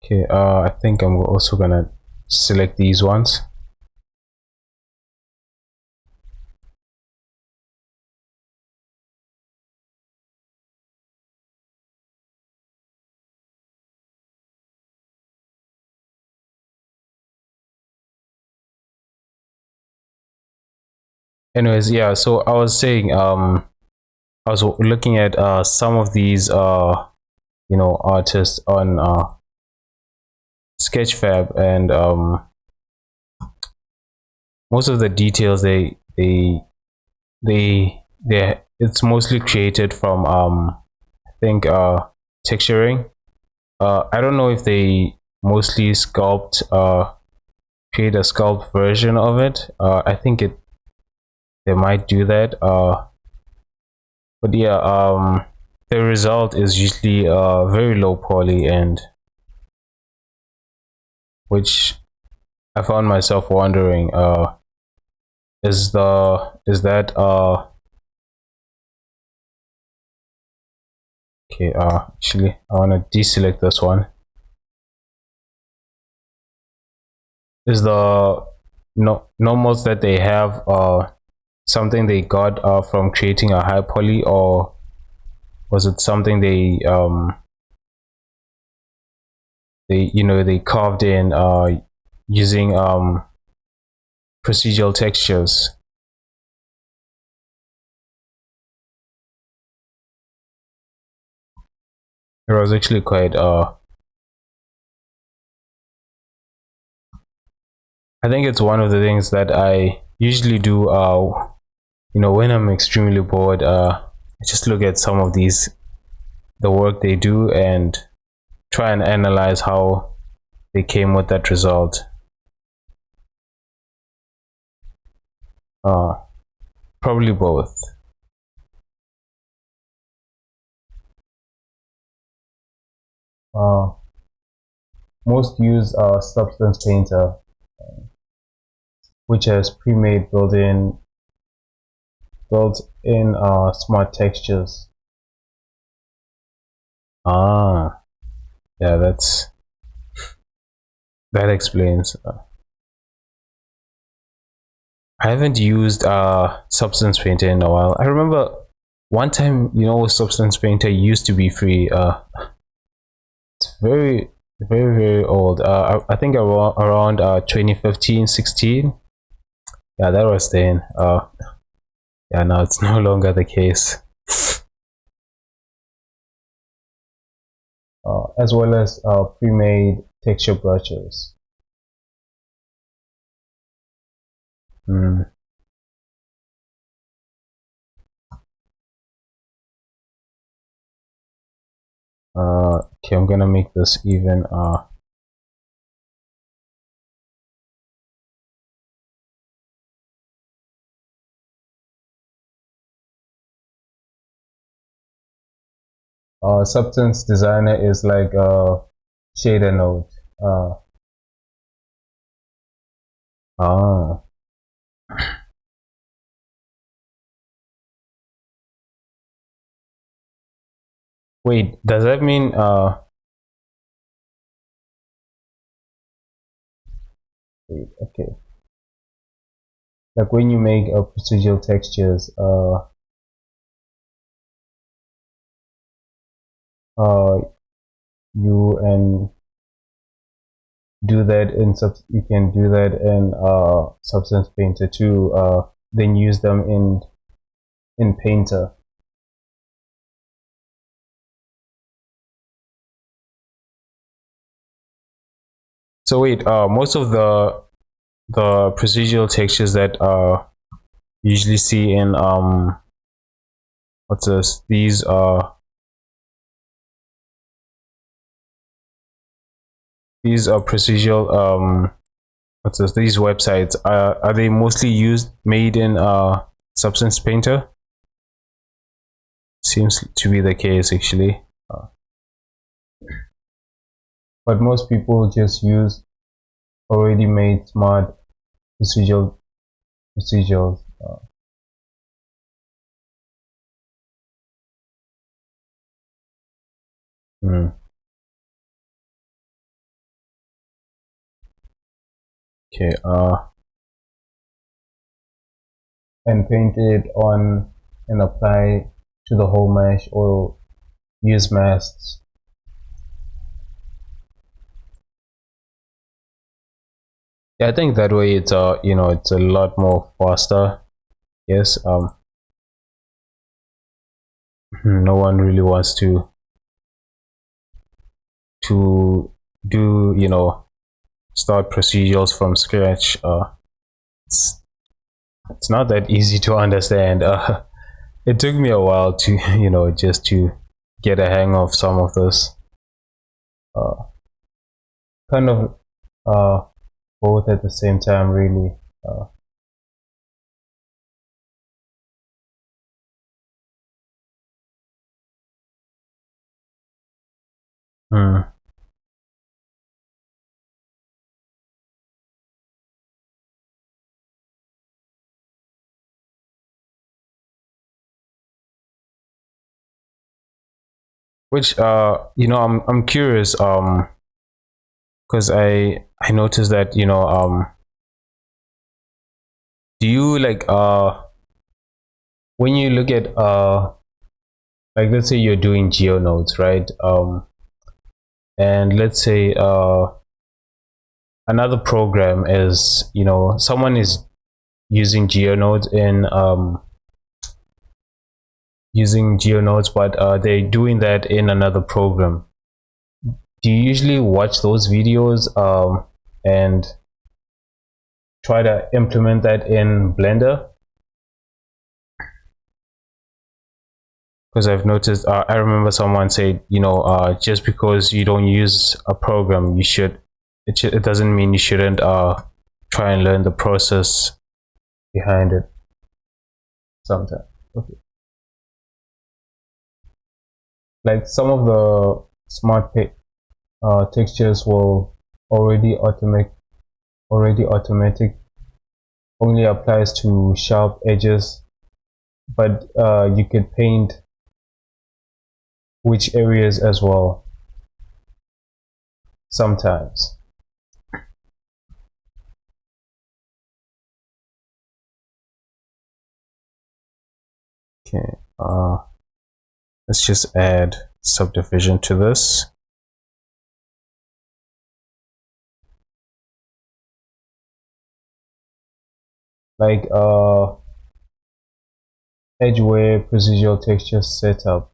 Okay, I think I'm also gonna select these ones. Anyways, yeah, so I was saying I was looking at some of these artists on Sketchfab, and most of the details they it's mostly created from I think texturing. I don't know if they mostly sculpt create a sculpt version of it. I think they might do that. But yeah, the result is usually very low poly, and which I found myself wondering, is that okay, actually I want to deselect this one. Is the normals that they have something they got from creating a high poly, or was it something they carved in using procedural textures? It was actually quite I think it's one of the things that I usually do when I'm extremely bored. I just look at some of the work they do and try and analyze how they came with that result. uh Probably both. uh Most use Substance Painter, which has pre-made built-in smart textures. Ah, yeah, that explains. I haven't used Substance Painter in a while. I remember one time, Substance Painter used to be free. It's very old. I think around 2015, 16. Yeah, that was then. Yeah, now it's no longer the case. As well as pre-made texture brushes. Hmm. Okay, I'm gonna make this even. Substance Designer is like a shader node. Uh, ah, wait, does that mean wait, okay, like when you make a procedural textures, uh, you and do that in you can do that in Substance Painter too. Then use them in Painter. So wait, most of the procedural textures that usually see in what's this? These are procedural what's this? These websites are they mostly made in Substance Painter? Seems to be the case actually. But most people just use already made smart procedures. Hmm. Okay. And paint it on and apply to the whole mesh or use masks. Yeah, I think that way it's it's a lot more faster. Yes. No one really wants to do start procedures from scratch. It's it's not that easy to understand. It took me a while to just to get a hang of some of this. Uh, kind of uh, both at the same time, really. Uh, hmm. Which I'm curious because I noticed that do you like when you look at like let's say you're doing geo nodes, right? And let's say another program is someone is using geo nodes in using geo nodes, but they're doing that in another program. Do you usually watch those videos and try to implement that in Blender? Because I've noticed, I remember someone said, just because you don't use a program, it doesn't mean you shouldn't try and learn the process behind it sometimes. Okay. Like some of the textures will already automatic only applies to sharp edges, but you could paint which areas as well sometimes. Okay, let's just add subdivision to this. Like edgeware procedural texture setup.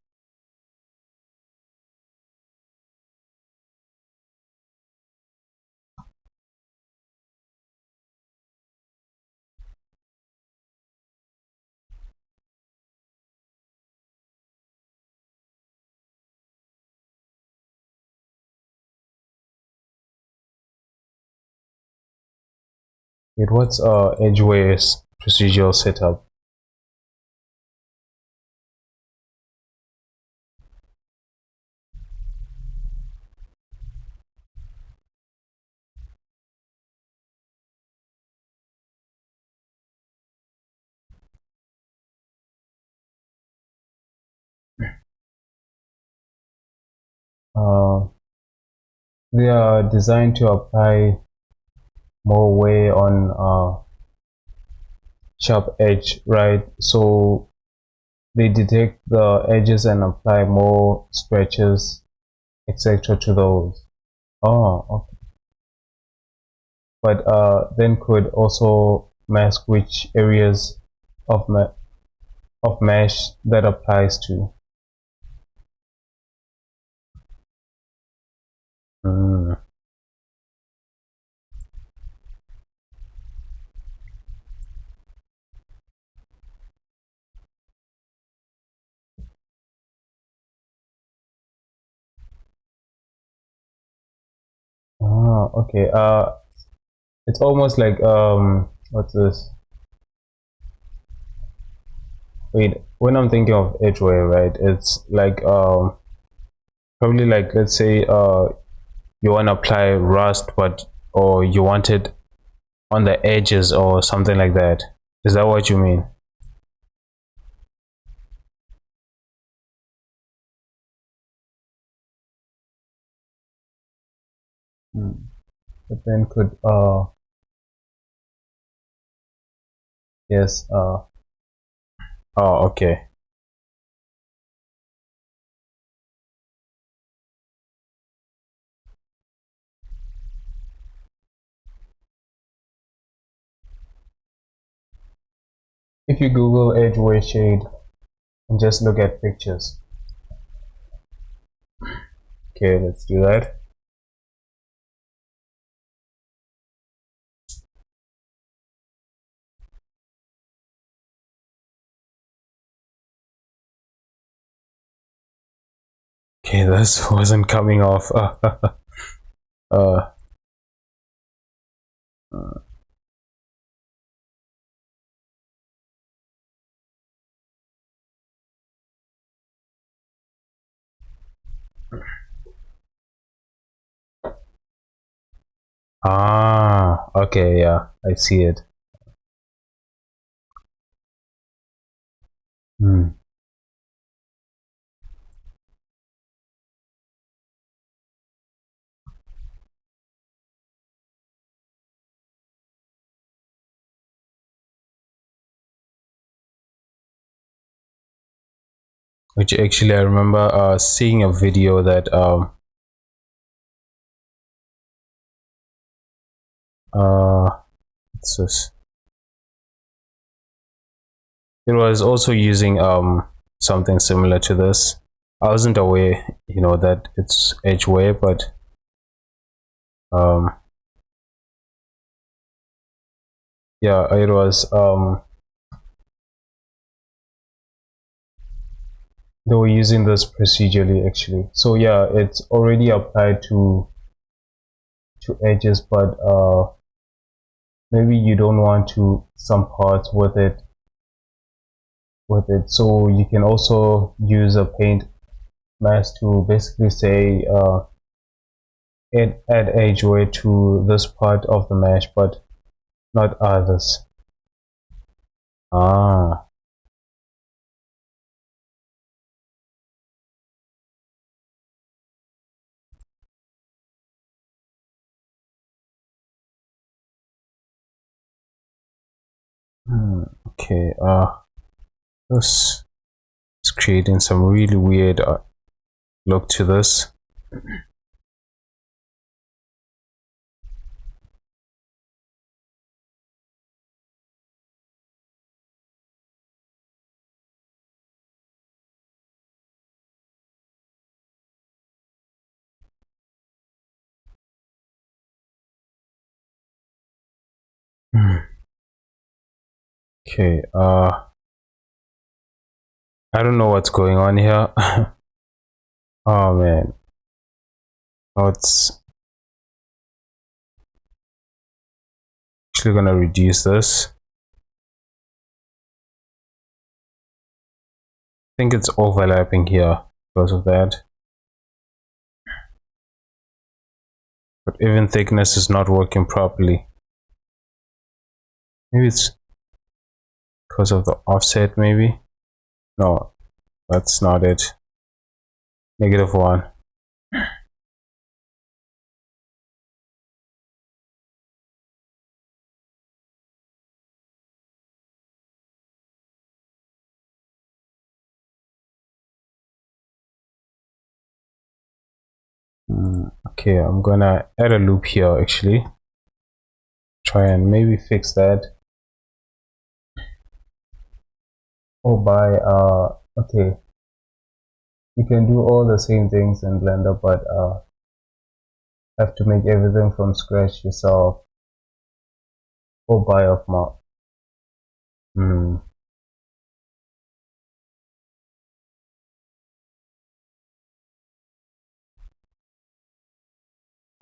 What's edgeware procedural setup? Uh, they are designed to apply more wear on sharp edge, right? So they detect the edges and apply more stretches, etc. to those. Oh, okay. but then could also mask which areas of mesh that applies to. Hmm. Okay. It's almost like what's this? Wait, when I'm thinking of edgeware, right? It's like probably like, let's say you want to apply rust, but or you want it on the edges or something like that. Is that what you mean? Hmm. But then could yes oh, okay. If you Google edgeware shade and just look at pictures. Okay, let's do that. Okay, this wasn't coming off. Uh, okay, yeah, I see it. Hmm. Which actually I remember seeing a video that what's this? It was also using something similar to this. I wasn't aware, that it's edgeware, but um yeah, it was they were using this procedurally actually. So yeah, it's already applied to edges, but maybe you don't want to some parts with it, so you can also use a paint mask to basically say add edgeware to this part of the mesh but not others. Ah. Okay, this is creating some really weird look to this. Okay, I don't know what's going on here. Oh man, it's actually gonna reduce this. I think it's overlapping here because of that, but even thickness is not working properly. Maybe it's because of the offset, maybe. No, that's not it. -1. Okay, I'm gonna add a loop here actually. try and maybe fix that. Or buy okay, you can do all the same things in Blender, but have to make everything from scratch yourself, or buy off mark.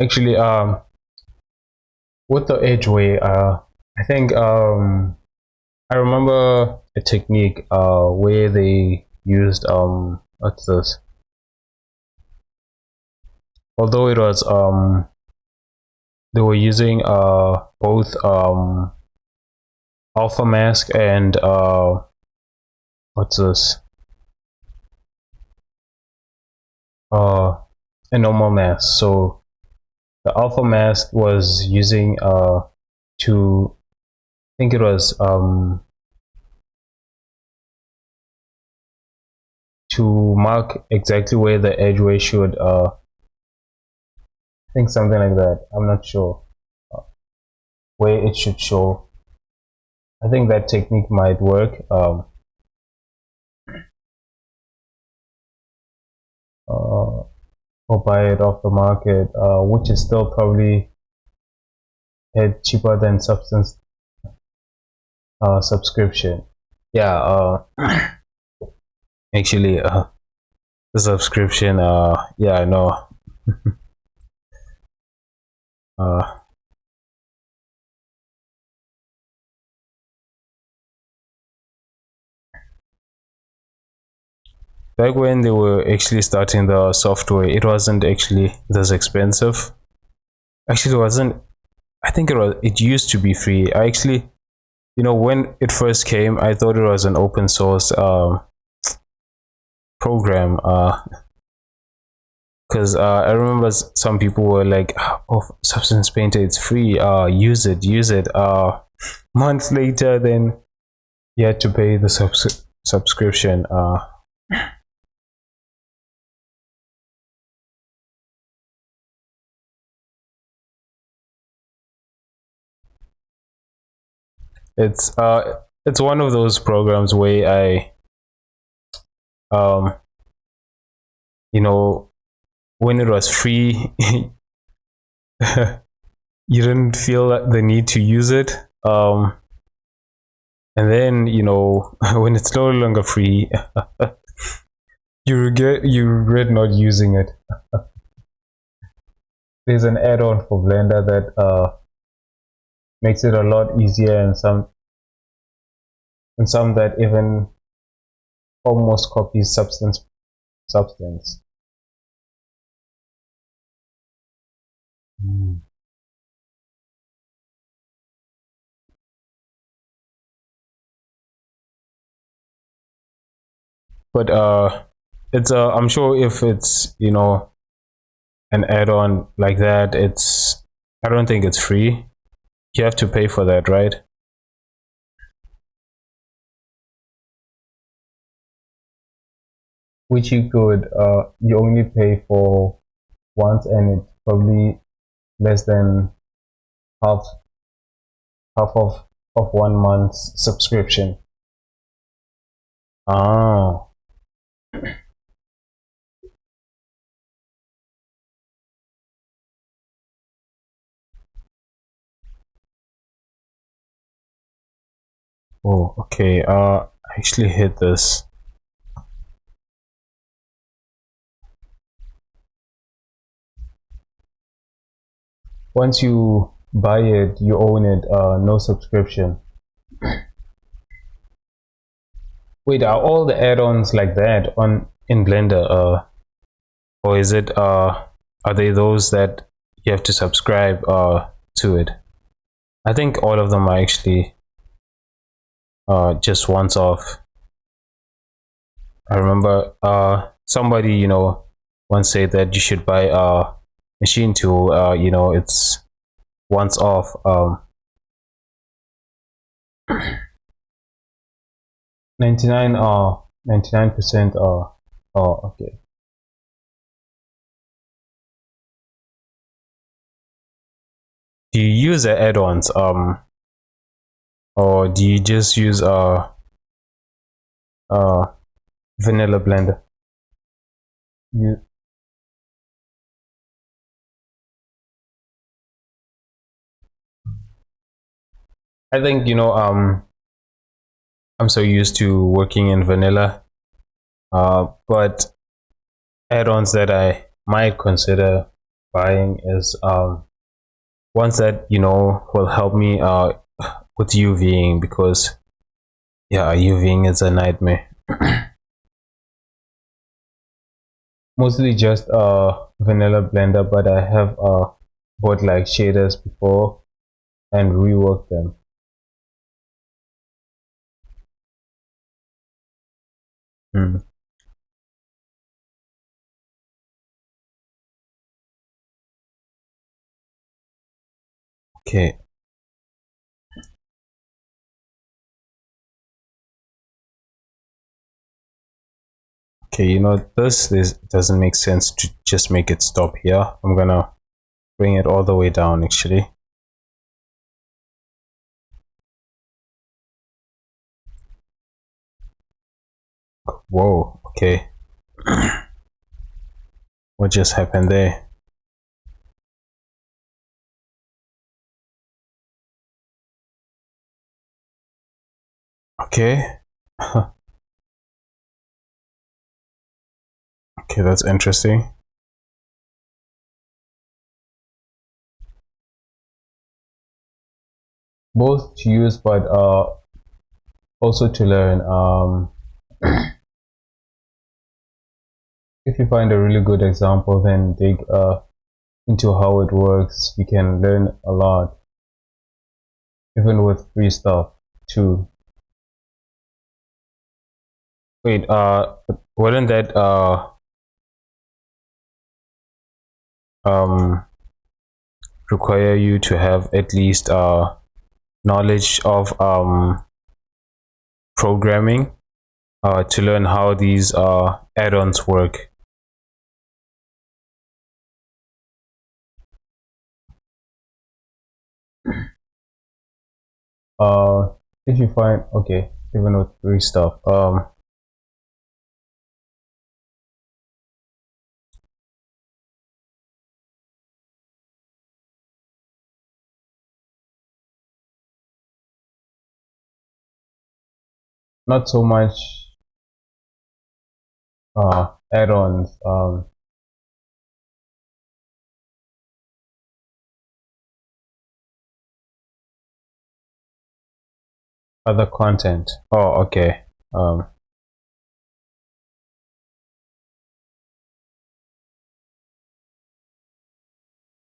Actually, with the edge way, I think I remember a technique where they used what's this? Although it was they were using both alpha mask and what's this? A normal mask. So the alpha mask was using to, I think it was to mark exactly where the edgeway should I think something like that, I'm not sure where it should show. I think that technique might work. Or buy it off the market, which is still probably cheaper than substance subscription. Yeah, actually the subscription, yeah, I know. Back when they were actually starting the software, it wasn't actually this expensive. Actually, it wasn't. I think it used to be free. I actually, when it first came, I thought it was an open source program, because I remember some people were like, oh, Substance Painter, it's free, use it. Months later, then you had to pay the subscription. It's one of those programs where um when it was free, you didn't feel the need to use it, and then when it's no longer free, you regret not using it. There's an add-on for Blender that makes it a lot easier, and some that even almost copies substance. But it's I'm sure if it's an add-on like that, I don't think it's free. You have to pay for that, right? Which you only pay for once, and it's probably less than half of 1 month's subscription. Oh. Oh, okay. I actually hit this. Once you buy it, you own it. No subscription. Wait, are all the add-ons like that in Blender? Or is it are they those that you have to subscribe to it? I think all of them are actually just once off. I remember somebody once said that you should buy a machine tool. It's once off. 99% oh, okay. do you use the add-ons or do you just use uh vanilla blender? You I think I'm so used to working in vanilla, but add-ons that I might consider buying is ones that will help me with UVing, because yeah, UVing is a nightmare. Mostly just vanilla blender, but I have bought like shaders before and reworked them. Hmm. Okay. Okay, this doesn't make sense to just make it stop here. I'm gonna bring it all the way down actually. Whoa, okay. What just happened there? Okay. Okay, that's interesting. Both to use, but also to learn. If you find a really good example, then dig into how it works. You can learn a lot, even with free stuff too. Wait, wouldn't that um require you to have at least knowledge of programming to learn how these add-ons work? uh if you find, okay, even with free stuff, not so much add-ons, other content. Oh, okay.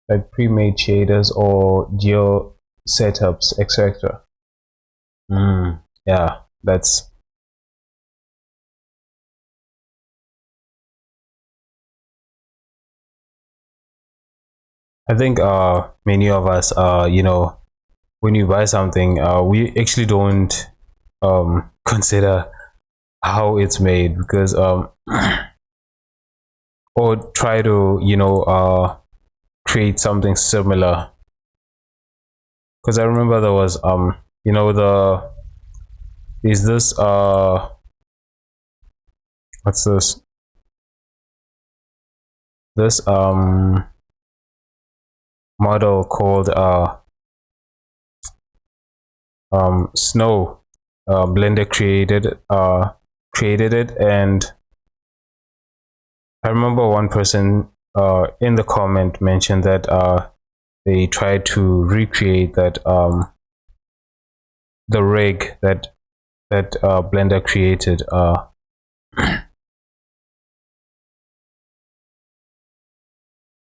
Like pre-made shaders or geo setups, etc. Yeah, that's, I think many of us when you buy something, we actually don't consider how it's made, because or try to create something similar. Because I remember there was is this what's this model called Snow. Blender created it, and I remember one person in the comment mentioned that they tried to recreate that the rig that Blender created.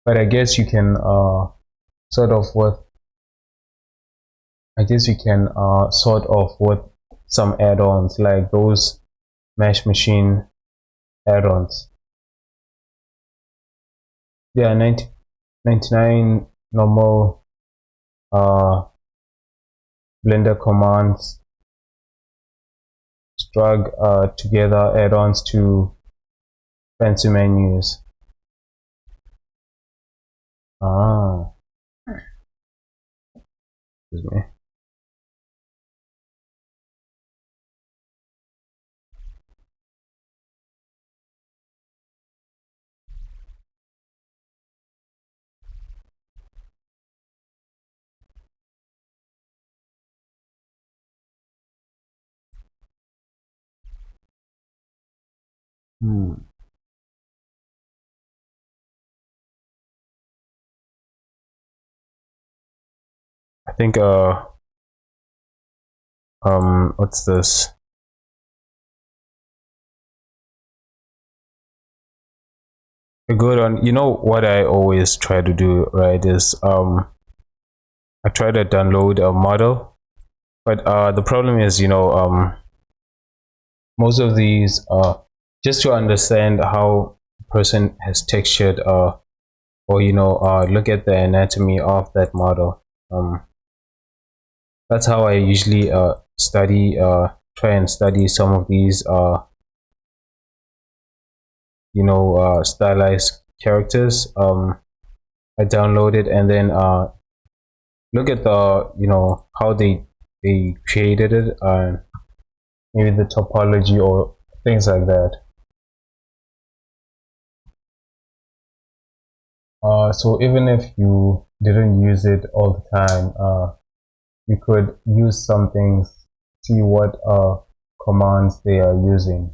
But I guess you can sort of with I guess you can sort of with some add-ons like those mesh machine add-ons. Yeah, 99 normal Blender commands strung together add-ons to fancy menus. Ah, Excuse me. I think what's this? A good one. You know what I always try to do, right, is I try to download a model, but the problem is, most of these just to understand how a person has textured or look at the anatomy of that model. That's how I usually study try and study some of these stylized characters. I download it and then look at the how they created it, maybe the topology or things like that. So even if you didn't use it all the time, you could use some things, see what commands they are using.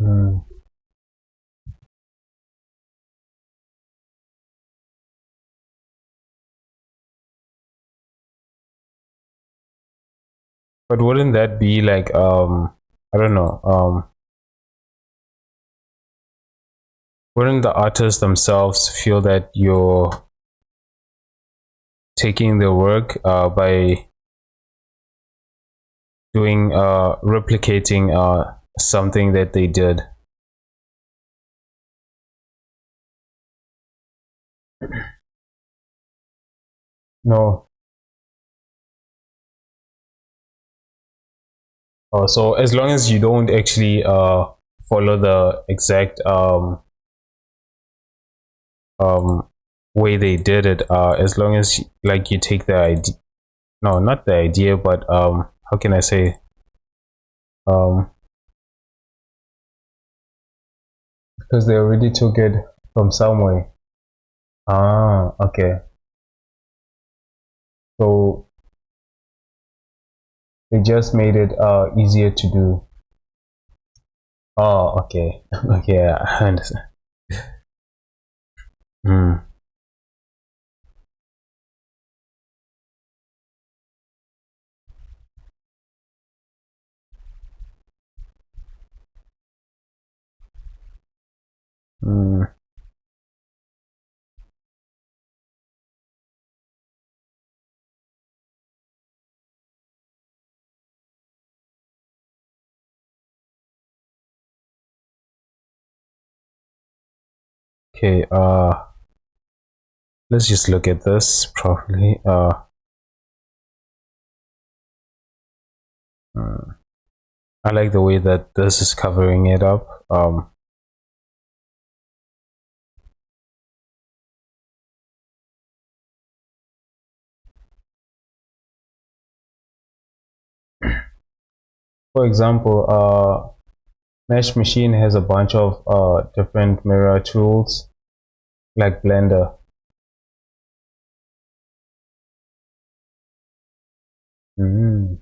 Mm. But wouldn't that be like I don't know, wouldn't the artists themselves feel that you're taking their work by doing replicating something that they did? No. So as long as you don't actually follow the exact um, way they did it, as long as like you take the idea, no, not the idea, but how can I say, um, because they already took it from somewhere. Ah, okay. So they just made it easier to do. Oh, okay. Okay, I understand. Mm, mm. Okay, let's just look at this properly. Mm. I like the way that this is covering it up. For example, Mesh Machine has a bunch of different mirror tools like Blender. Mm.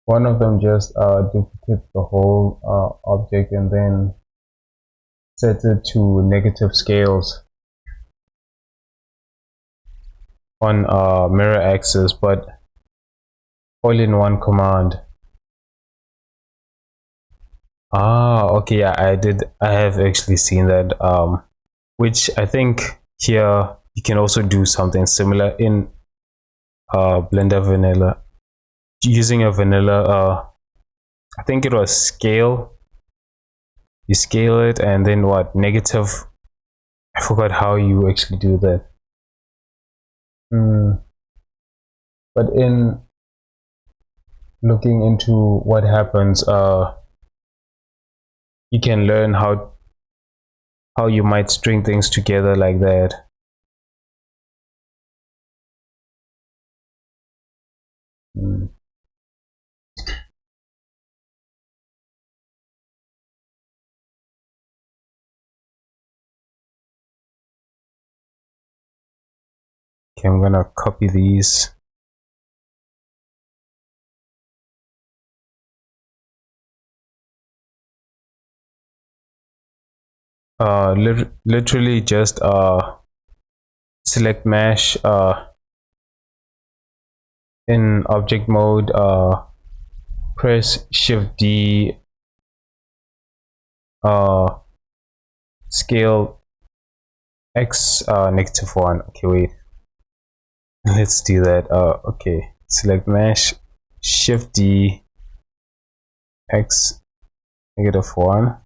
One of them just duplicates the whole object and then sets it to negative scales on mirror axis, but all in one command. Ah, okay, yeah, I have actually seen that, which I think here you can also do something similar in Blender Vanilla, using a vanilla, I think it was scale. you scale it, and then what, negative, I forgot how you actually do that. But in looking into what happens, you can learn how you might string things together like that. Okay, I'm gonna copy these. Literally just select mesh in object mode, press shift D, scale x -1. Okay, wait, let's do that. Okay, select mesh, shift D, x -1.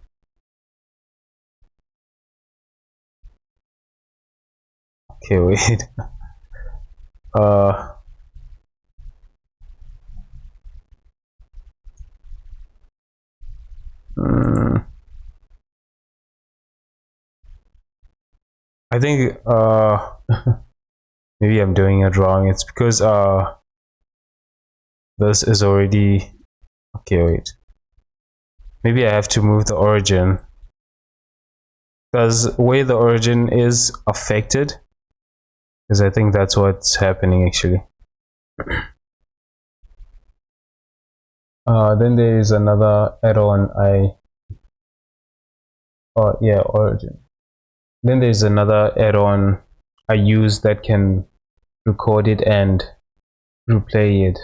Okay, wait. uh I think maybe I'm doing it wrong. It's because this is already, okay, wait, maybe I have to move the origin, because where the origin is affected, because I think that's what's happening actually. Then there is another add-on yeah, origin. Then there's another add-on I use that can record it and replay it.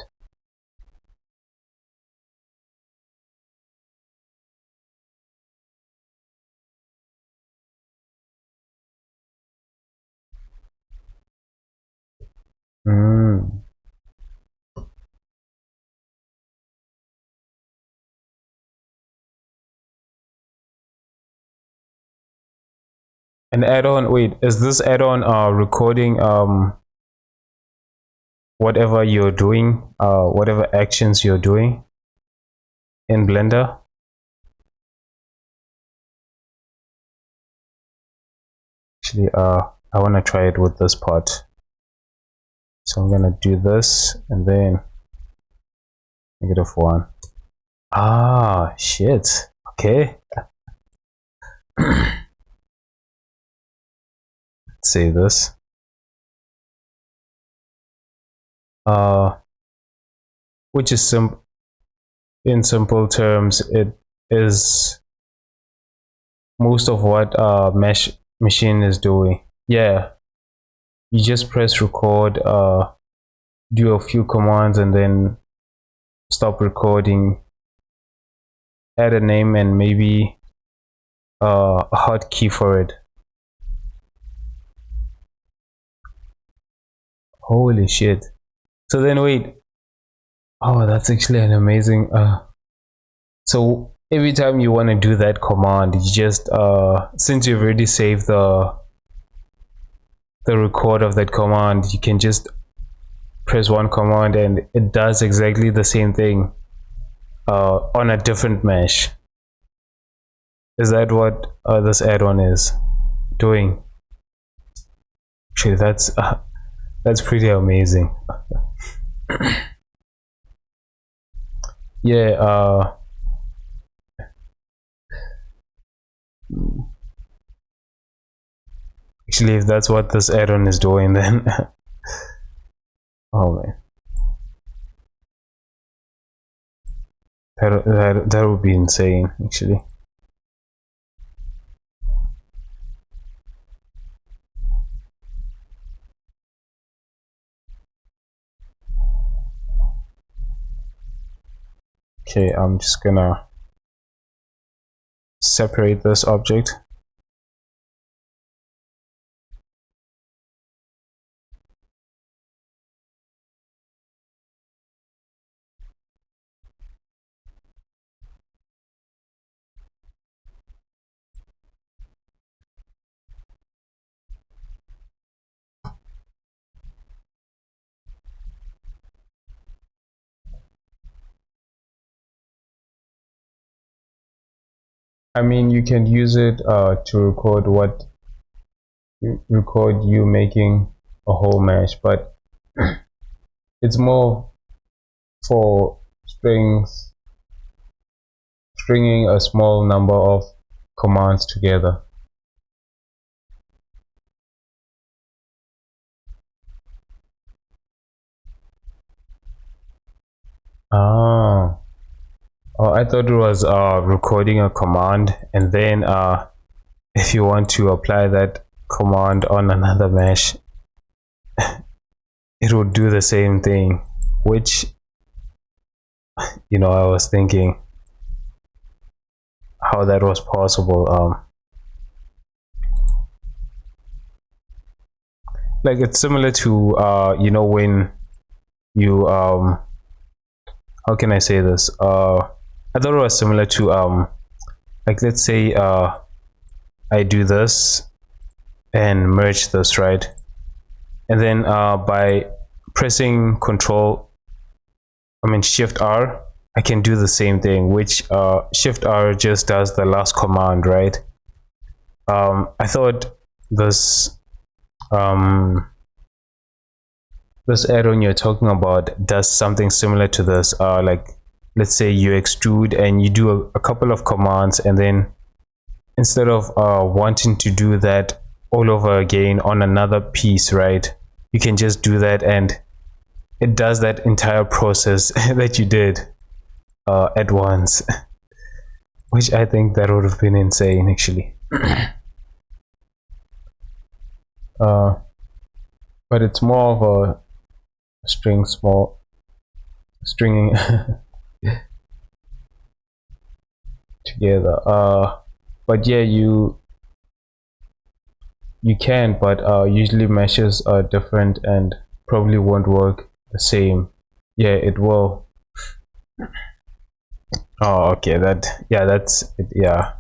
An add-on, wait, is this add-on recording whatever you're doing, whatever actions you're doing in Blender? Actually, I want to try it with this part. So I'm gonna do this and then -1. Ah, shit. Okay. Let's save this. Which is in simple terms, it is most of what mesh machine is doing. Yeah, you just press record, do a few commands, and then stop recording, add a name and maybe a hotkey for it. Holy shit. So then wait, oh, that's actually an amazing so every time you want to do that command, you just since you've already saved the record of that command, you can just press one command and it does exactly the same thing on a different mesh. Is that what this add-on is doing? Actually, that's pretty amazing. Yeah, actually, if that's what this add-on is doing, then oh man, that would be insane actually. Okay, I'm just gonna separate this object. I mean, you can use it to record you making a whole mesh, but it's more for stringing a small number of commands together. Ah, oh, I thought it was recording a command, and then if you want to apply that command on another mesh, it would do the same thing, which, I was thinking how that was possible. Like, it's similar to when you how can I say this? I thought it was similar to like, let's say I do this and merge this, right? And then by pressing Shift R, I can do the same thing, which Shift R just does the last command, right? I thought this this add-on you're talking about does something similar to this. Like, let's say you extrude and you do a couple of commands, and then instead of wanting to do that all over again on another piece, right, you can just do that and it does that entire process that you did at once, which I think that would have been insane, actually. But it's more of a stringing together. But yeah, you can, but usually meshes are different and probably won't work the same. Yeah, it will. Oh, okay, that's it. Yeah,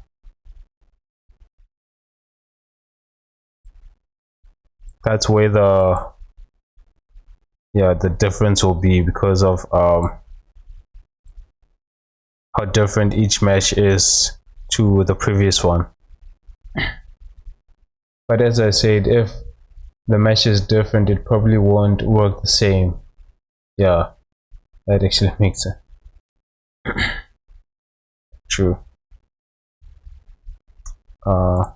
that's where the difference will be, because of how different each mesh is to the previous one. But as I said, if the mesh is different, it probably won't work the same. Yeah, that actually makes sense. True. uh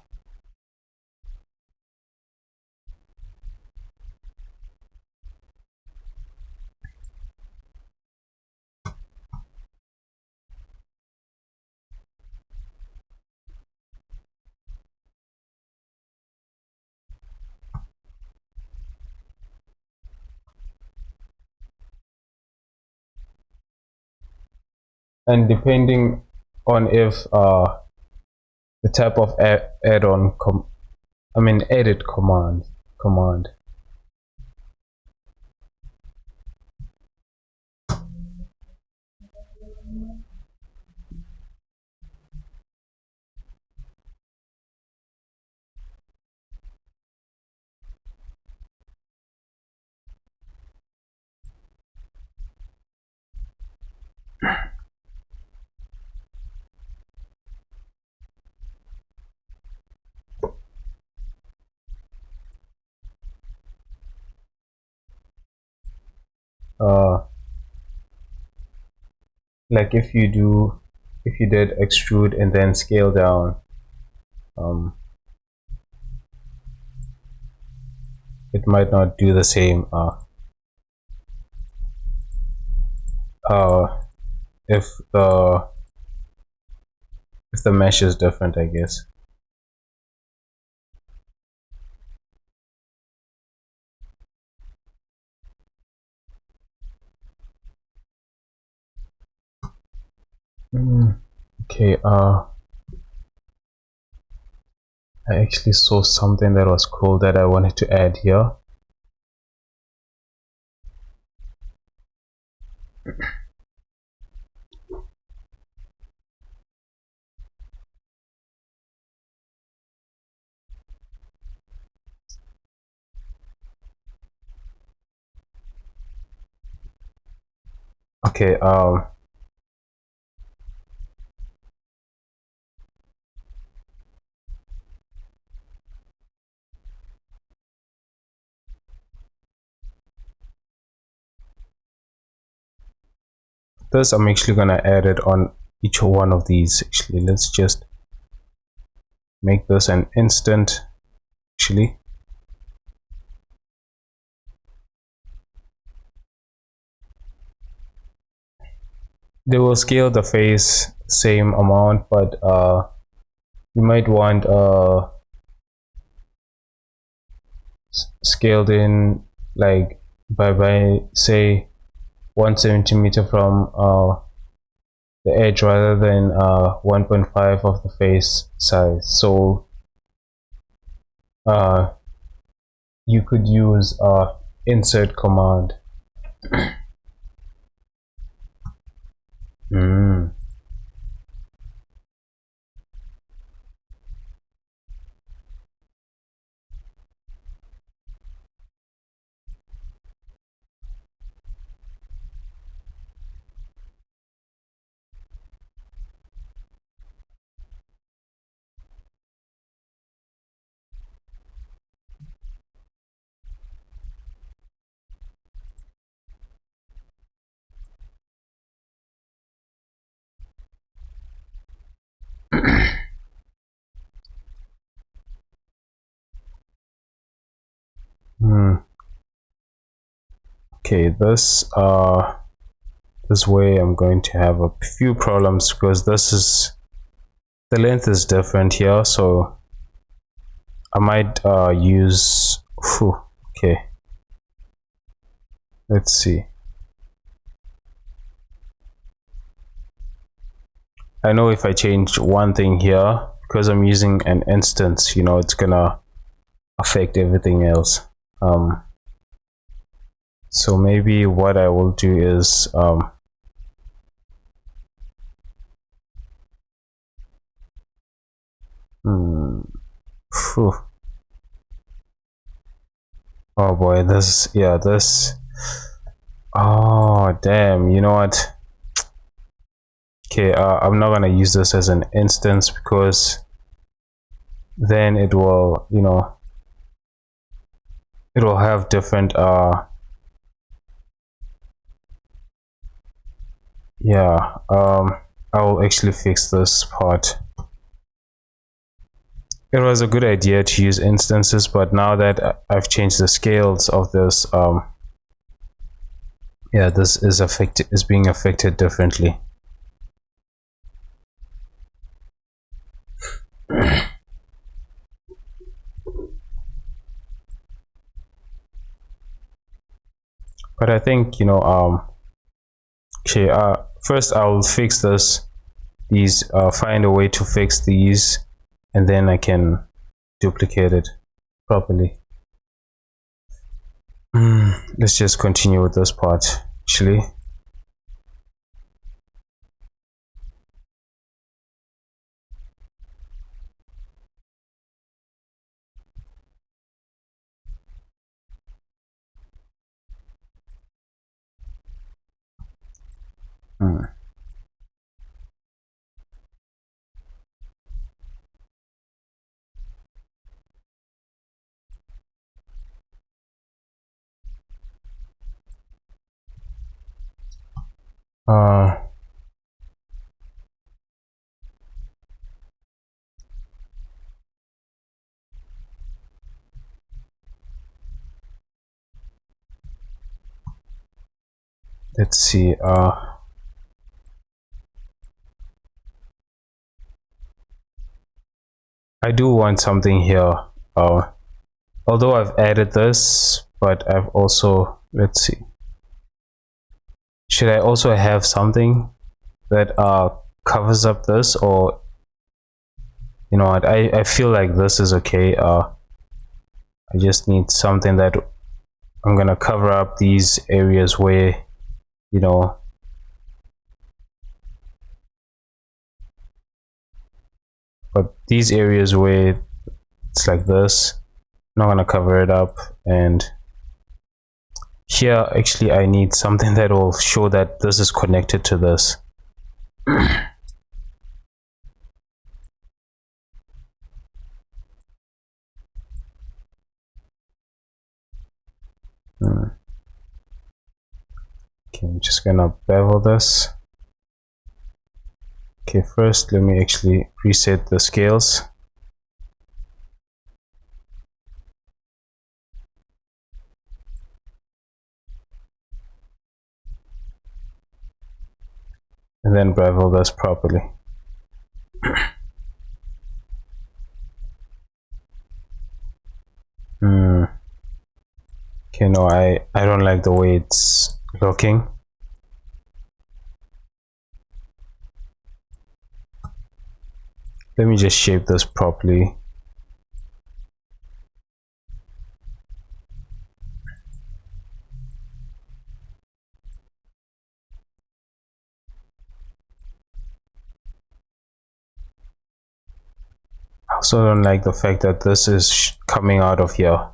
and depending on if the type of add-on edit command. uh like, if you did extrude and then scale down, um it might not do the same uh if the mesh is different, I guess. Okay, I actually saw something that was cool that I wanted to add here. Okay, this, I'm actually gonna add it on each one of these. Actually, let's just make this an instant. Actually, they will scale the face same amount, but you might want scaled in like by say 1 centimeter from the edge rather than 1.5 of the face size. So you could use insert command. Okay, this way I'm going to have a few problems because the length is different here, so I might use okay, let's see. I know if I change one thing here, because I'm using an instance, it's gonna affect everything else. So maybe what I will do is oh boy, this oh damn, you know what? Okay, I'm not gonna use this as an instance because then it will, it will have different yeah, I'll actually fix this part. It was a good idea to use instances, but now that I've changed the scales of this, yeah, this is being affected differently. But I think, okay, first I'll fix these, find a way to fix these, and then I can duplicate it properly. Let's just continue with this part, actually. Let's see, I do want something here, although I've added this, but I've also, let's see, should I also have something that covers up this, or you know what, I feel like this is okay. I just need something that I'm gonna cover up these areas where, but these areas where it's like this, I'm not gonna cover it up. And here actually I need something that will show that this is connected to this. Okay, I'm just gonna bevel this. Okay, first let me actually reset the scales. And then bevel this properly. Okay, no, I don't like the way it's looking. Let me just shape this properly. I also don't like the fact that this is coming out of here.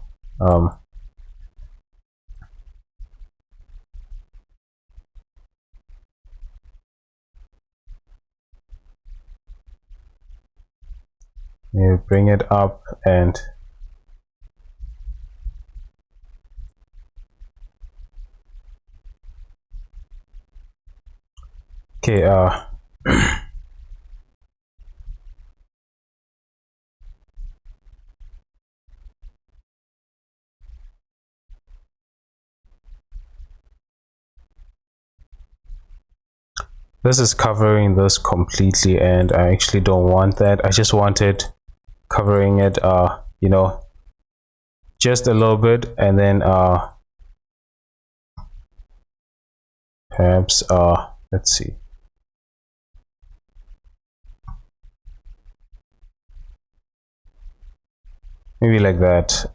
You bring it up and okay, this is covering this completely, and I actually don't want that. I just wanted covering it, you know, just a little bit, and then perhaps let's see. Maybe like that.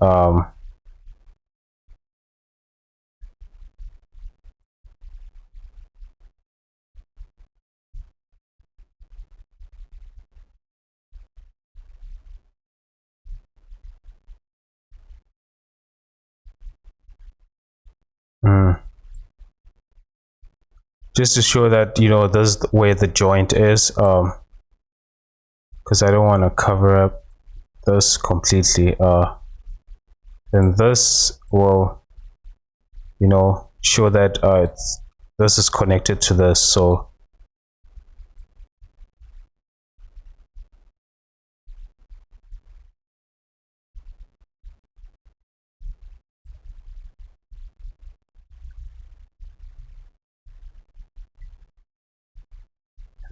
Just to show that, you know, this is where the joint is, because I don't want to cover up this completely. Then this will, you know, show that this is connected to this. So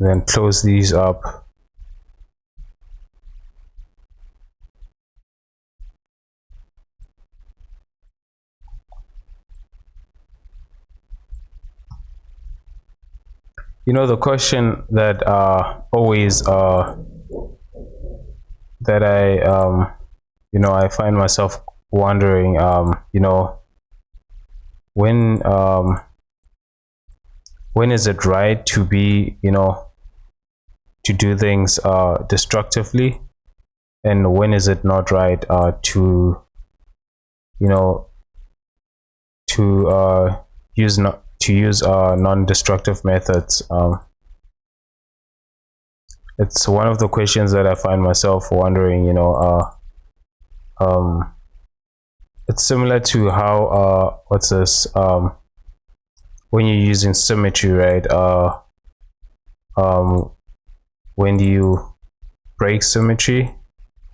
then close these up. You know, the question that always that I you know, I find myself wondering, you know, when is it right to be, you know, to do things destructively, and when is it not right to, you know, to use non-destructive methods. It's one of the questions that I find myself wondering, you know. It's similar to how what's this, when you're using symmetry, right? When do you break symmetry,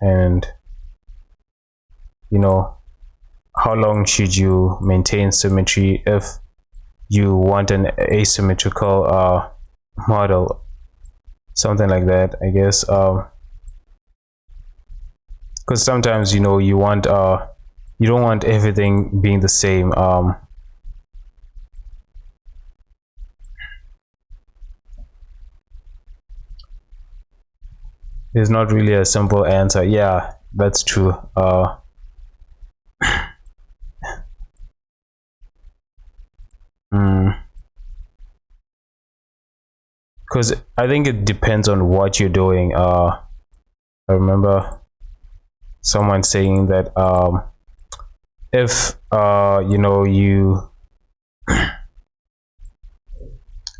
and, you know, how long should you maintain symmetry if you want an asymmetrical model, something like that, I guess. Because sometimes, you know, you want you don't want everything being the same. There's not really a simple answer. Yeah, that's true. Because I think it depends on what you're doing. I remember someone saying that if you know, you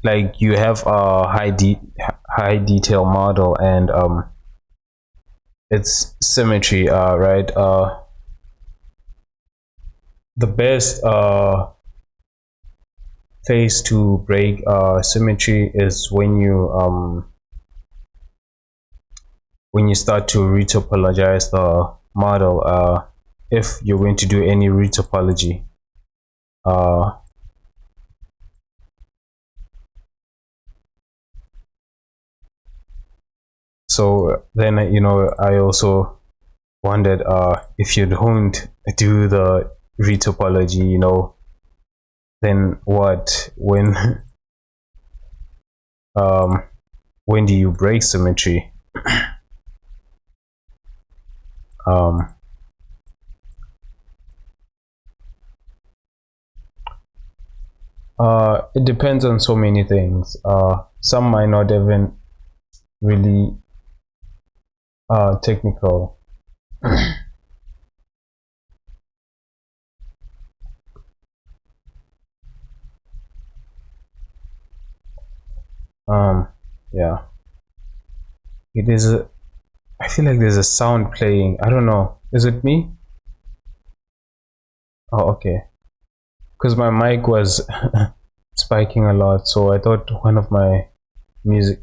like, you have a high detail model, and it's symmetry, right? The best phase to break symmetry is when you when you start to retopologize the model, if you're going to do any retopology, so then I also wondered if you don't do the retopology, then what, when do you break symmetry? It depends on so many things. Some might not even really technical. Yeah, it is I feel like there's a sound playing. I don't know, is it me? Oh, okay, because my mic was spiking a lot, so I thought one of my music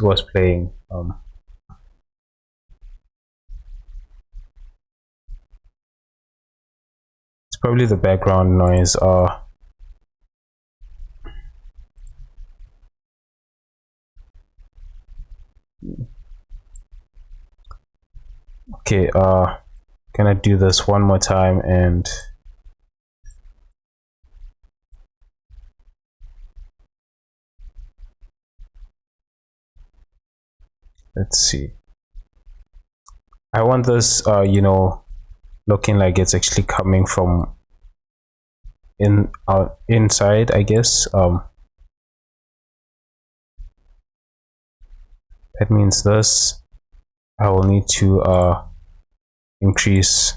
was playing. It's probably the background noise. Okay, gonna do this one more time, and let's see. I want this looking like it's actually coming from inside, I guess. That means this I will need to increase.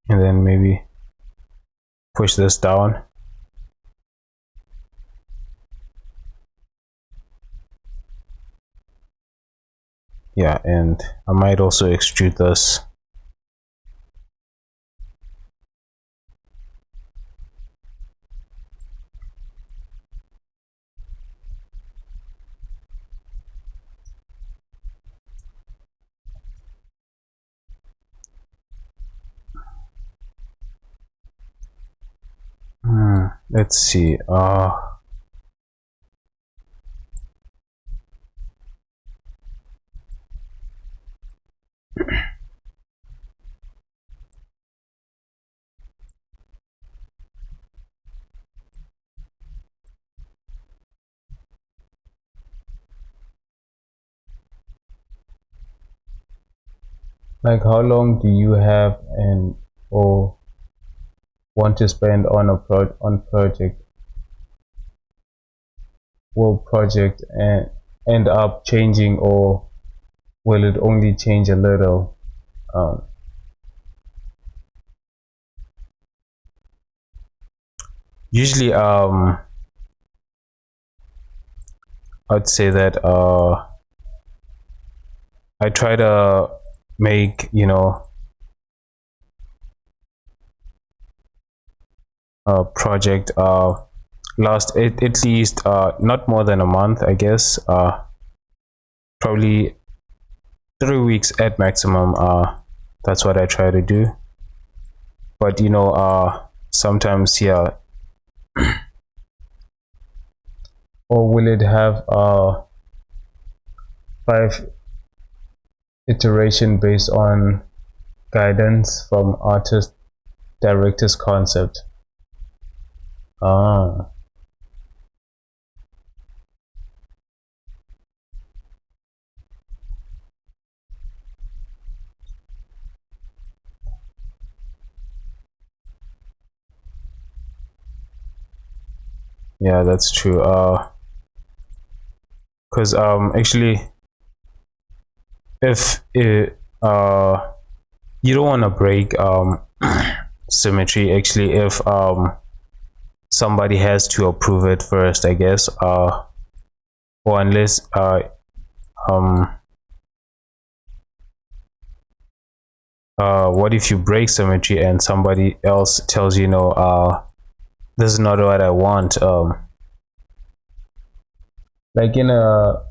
And then maybe push this down. Yeah, and I might also extrude this. Let's see. Like, how long do you have or want to spend on project? Will project end up changing, or will it only change a little? Usually, I'd say that I try to make a project last at least not more than a month, I guess. Probably 3 weeks at maximum. That's what I try to do. But sometimes, yeah. Or will it have 5 iteration based on guidance from artist director's concept? Yeah, that's true. Because actually, if it, you don't want to break symmetry, actually, if somebody has to approve it first, I guess, or unless what if you break symmetry and somebody else tells you, no, this is not what I want. Like in a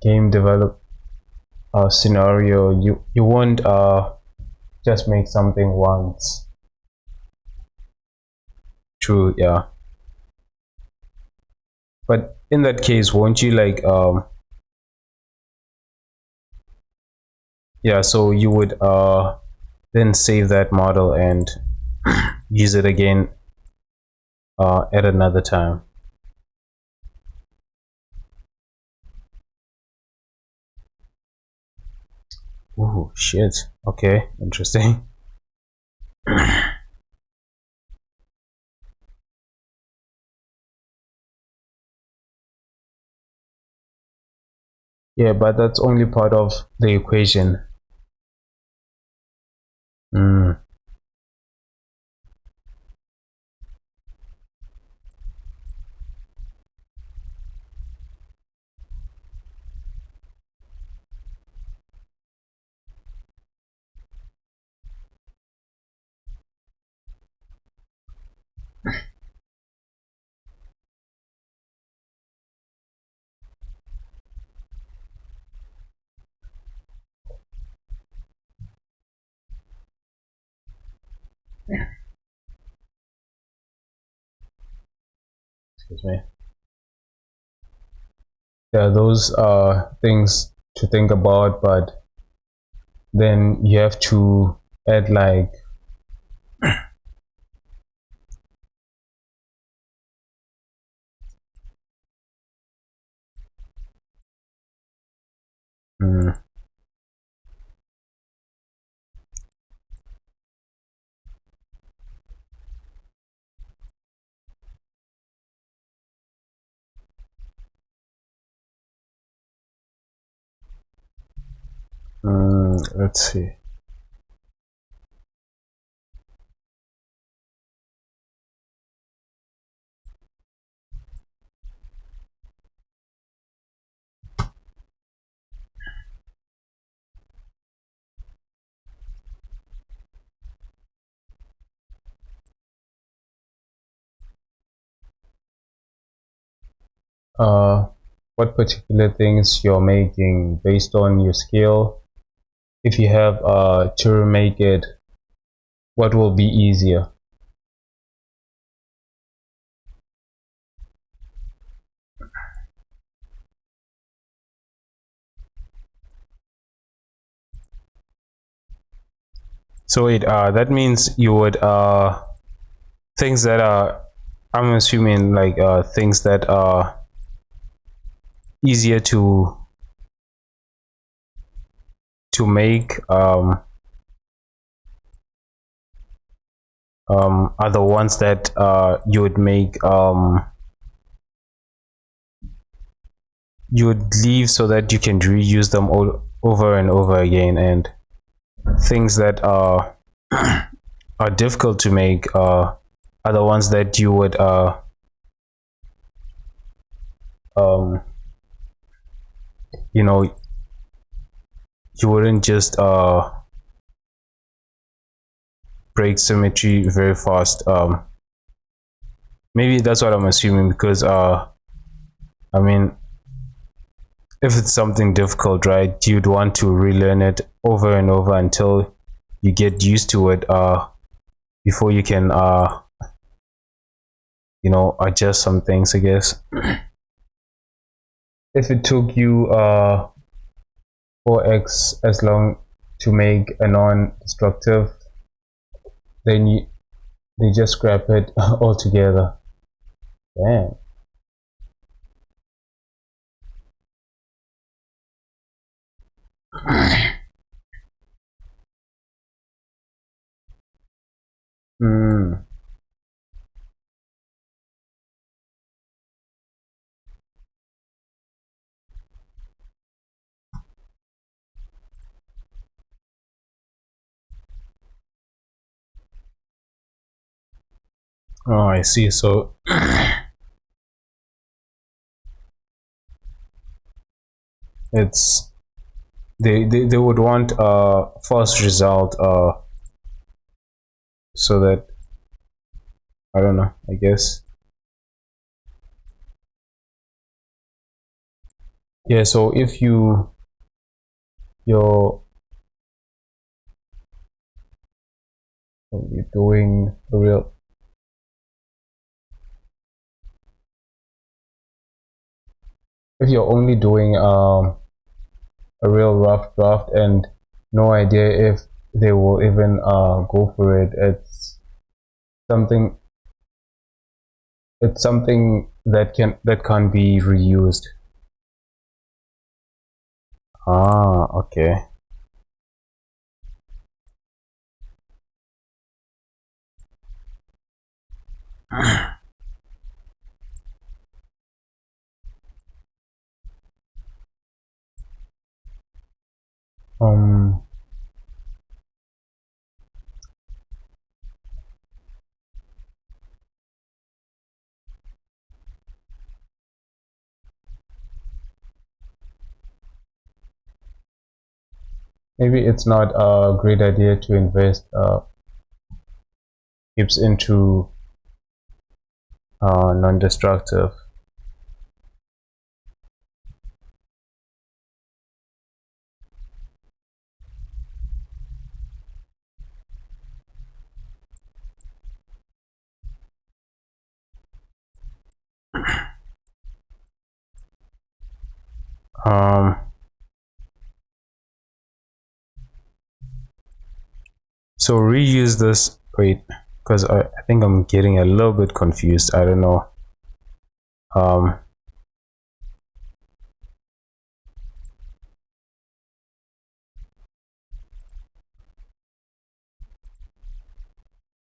game develop scenario, you won't just make something once. True, yeah. But in that case, won't you like yeah, so you would then save that model and use it again at another time. Ooh, shit. Okay, interesting. Yeah, but that's only part of the equation. Mm, excuse me. Yeah, those are things to think about, but then you have to add like mm, let's see. Uh, what particular things you're making based on your skill. If you have to remake it, what will be easier? So wait, that means you would things that are, I'm assuming like things that are easier to make are the ones that you would make you would leave so that you can reuse them all over and over again, and things that are difficult to make are the ones that you would um, you know, you wouldn't just break symmetry very fast. Maybe that's what I'm assuming, because I mean, if it's something difficult, right, you'd want to relearn it over and over until you get used to it before you can you know, adjust some things, I guess. If it took you 4x as long to make a non-destructive, then they just scrap it altogether. Damn. Mm. Oh, I see. So it's they would want first result, so that, I don't know, I guess. Yeah, so if you're doing a real, if you're only doing a real rough draft and no idea if they will even go for it, something it's something that can't be reused. Ah, okay. um Maybe it's not a great idea to invest tips into non-destructive. um so reuse this, wait, because I think I'm getting a little bit confused, I don't know. um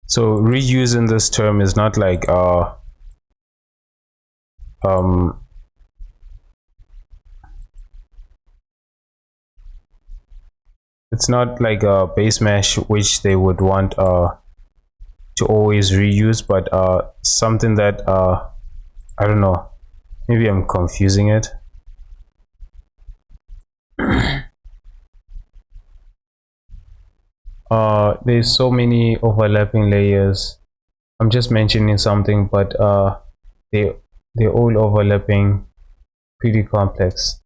so reuse in this term is not like um it's not like a base mesh which they would want to always reuse, but something that I don't know, maybe I'm confusing it. There's so many overlapping layers. I'm just mentioning something, but they they're all overlapping, pretty complex.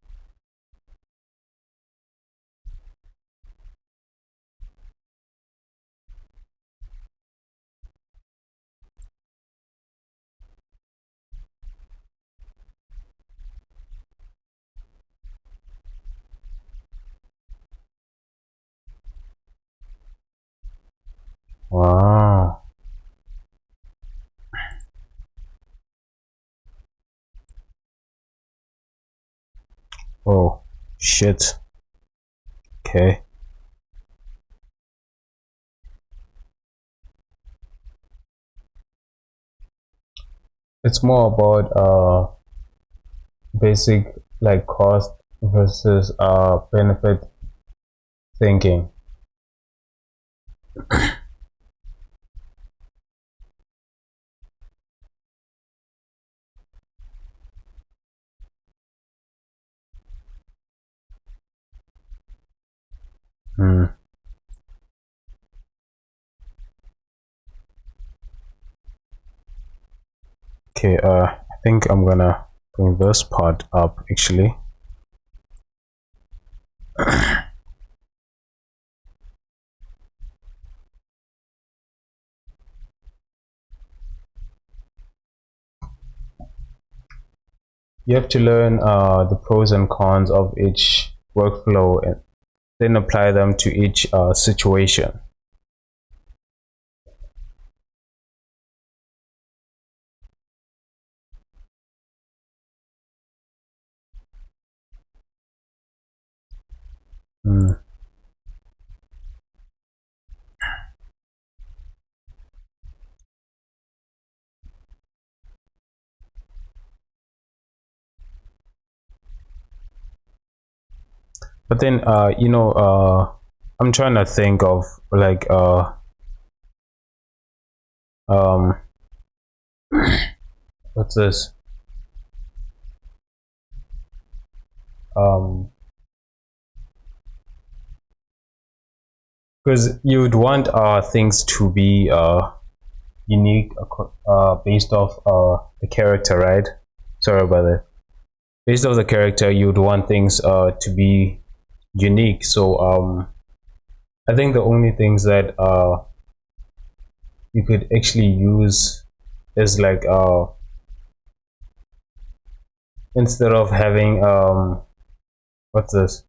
Wow. Oh shit. Okay. It's more about basic, like, cost versus benefit thinking. Hmm. Okay, I think I'm gonna bring this part up actually. You have to learn the pros and cons of each workflow and then apply them to each situation. Hmm. But then I'm trying to think of, like, um what's this, um because you would want things to be unique, based off the character, right? Sorry about that. Based off the character, you would want things to be unique. So I think the only things that you could actually use is like instead of having what's this,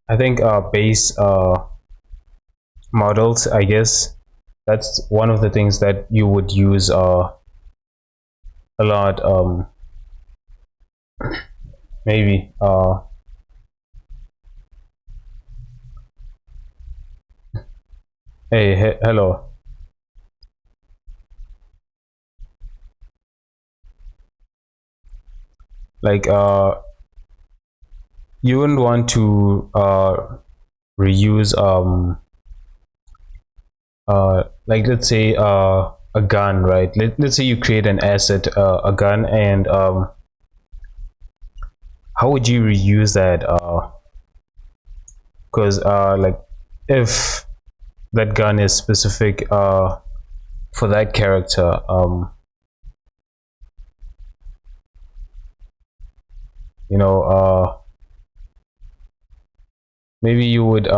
I think base models, I guess that's one of the things that you would use a lot. Maybe hey, hello. Like you wouldn't want to reuse like let's say a gun, right? Let's say you create an asset, a gun, and how would you reuse that? Because like if that gun is specific for that character, you know, maybe you would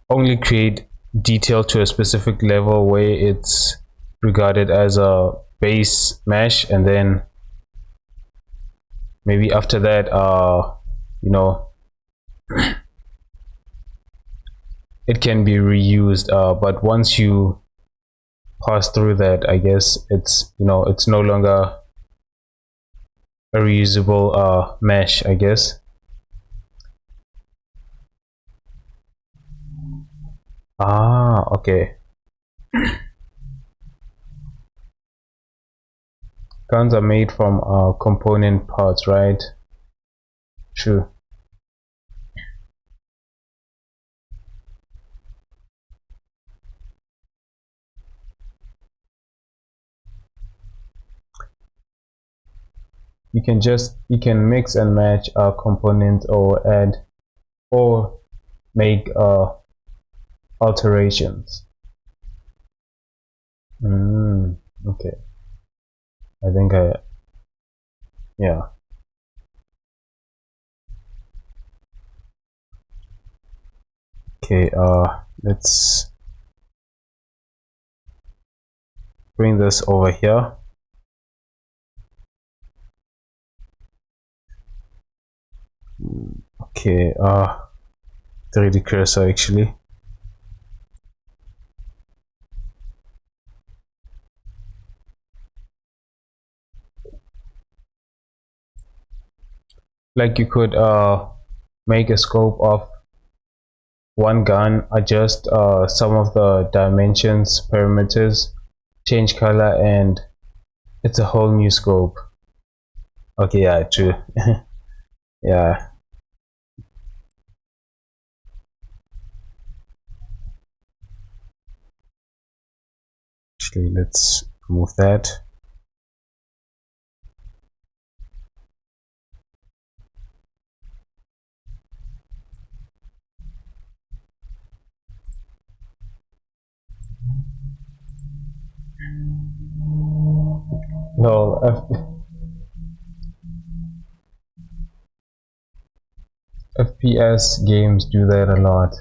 only create detail to a specific level where it's regarded as a base mesh, and then maybe after that you know, it can be reused, but once you pass through that, I guess it's, you know, it's no longer a reusable mesh, I guess. Okay. Guns are made from component parts, right? True. You can mix and match components, or add or make alterations. Okay, I think yeah. Okay, let's bring this over here. Okay, 3D cursor actually. Like you could make a scope of one gun, adjust some of the dimensions, parameters, change color, and it's a whole new scope. Okay, yeah, true. Yeah. Actually, let's remove that. Well, FPS games do that a lot.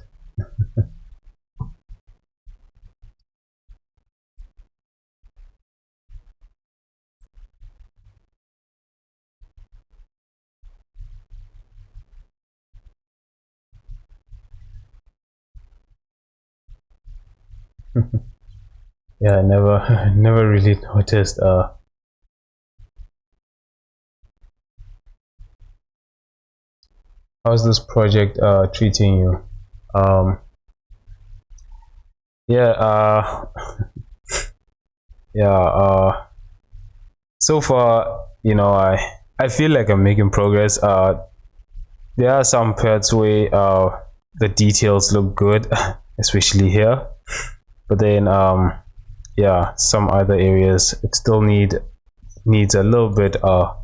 Yeah, I never never really noticed. How's this project treating you? Um, yeah, yeah. So far, you know, I feel like I'm making progress. There are some parts where the details look good, especially here. But then, yeah, some other areas it still needs a little bit of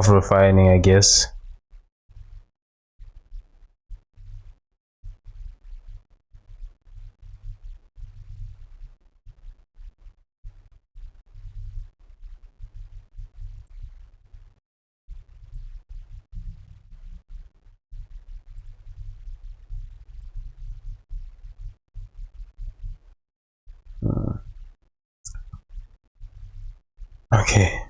refining, I guess. Okay.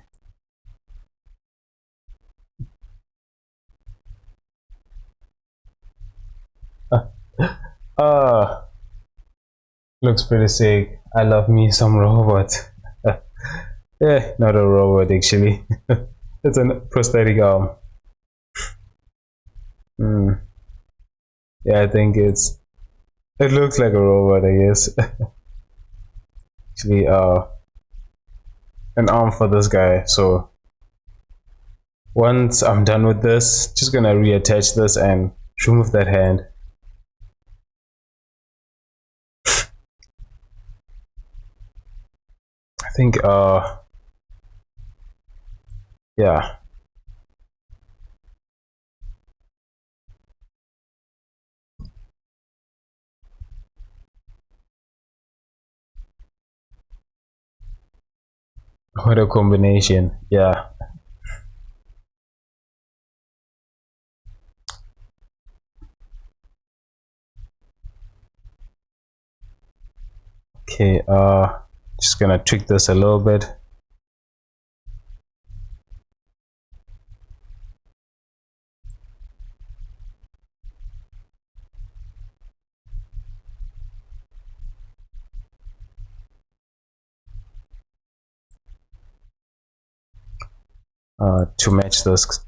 uh Looks pretty sick. I love me some robot. Yeah, not a robot actually. It's a prosthetic arm. Yeah, I think it looks like a robot, I guess. Actually, an arm for this guy. So once I'm done with this, just gonna reattach this and remove that hand. I think yeah. What a combination. Yeah. Okay, just gonna tweak this a little bit. To match this.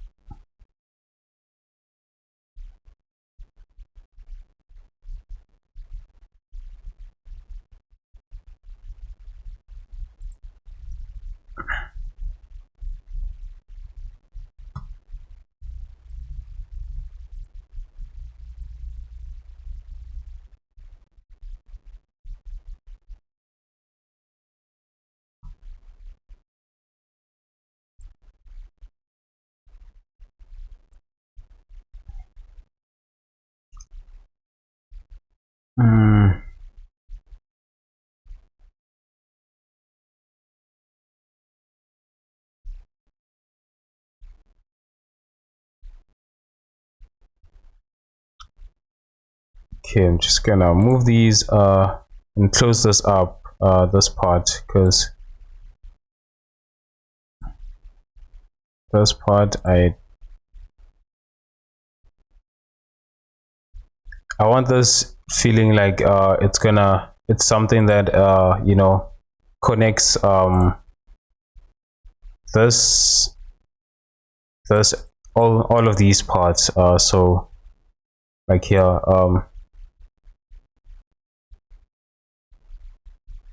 Okay, I'm just gonna move these and close this up, this part, because this part I want this feeling like it's something that you know, connects this this all of these parts, so like here,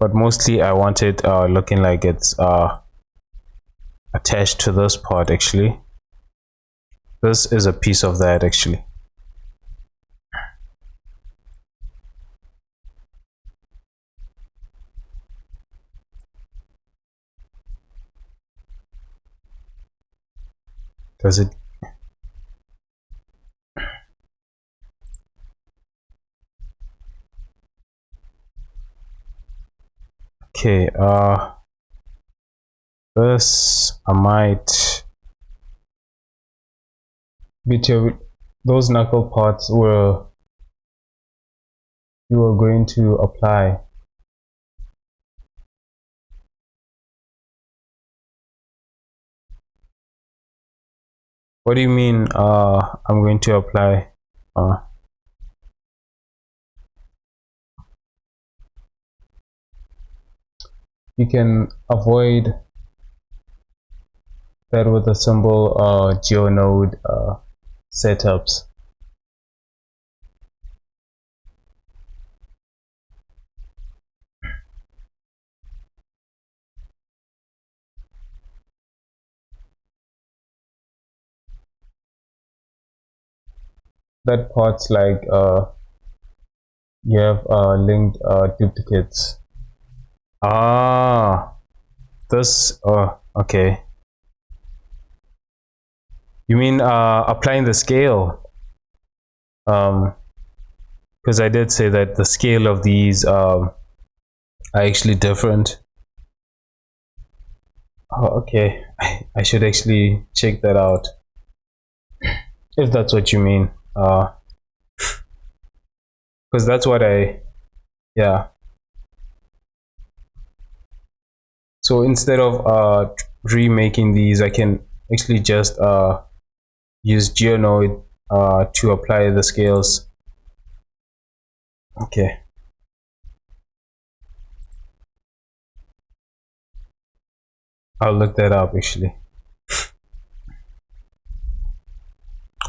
but mostly I want it looking like it's attached to this part. Actually, this is a piece of that actually. Does it? Okay, this I might between those knuckle parts where you are going to apply. What do you mean I'm going to apply? You can avoid that with a simple geonode setups. That part's like you have linked duplicates. This okay. You mean applying the scale? Because I did say that the scale of these are actually different. Oh, okay. I should actually check that out if that's what you mean. Because that's what yeah. So instead of remaking these, I can actually just use GeoNode to apply the scales. Okay, I'll look that up actually.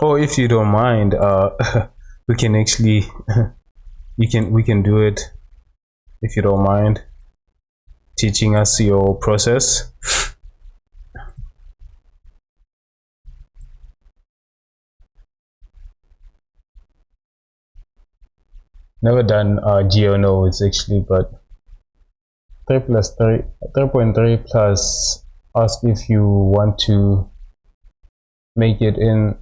Oh, if you don't mind, we can actually we can do it if you don't mind teaching us your process. Never done GeoNodes actually, but 3 plus 3, 3.3 plus ask if you want to make it in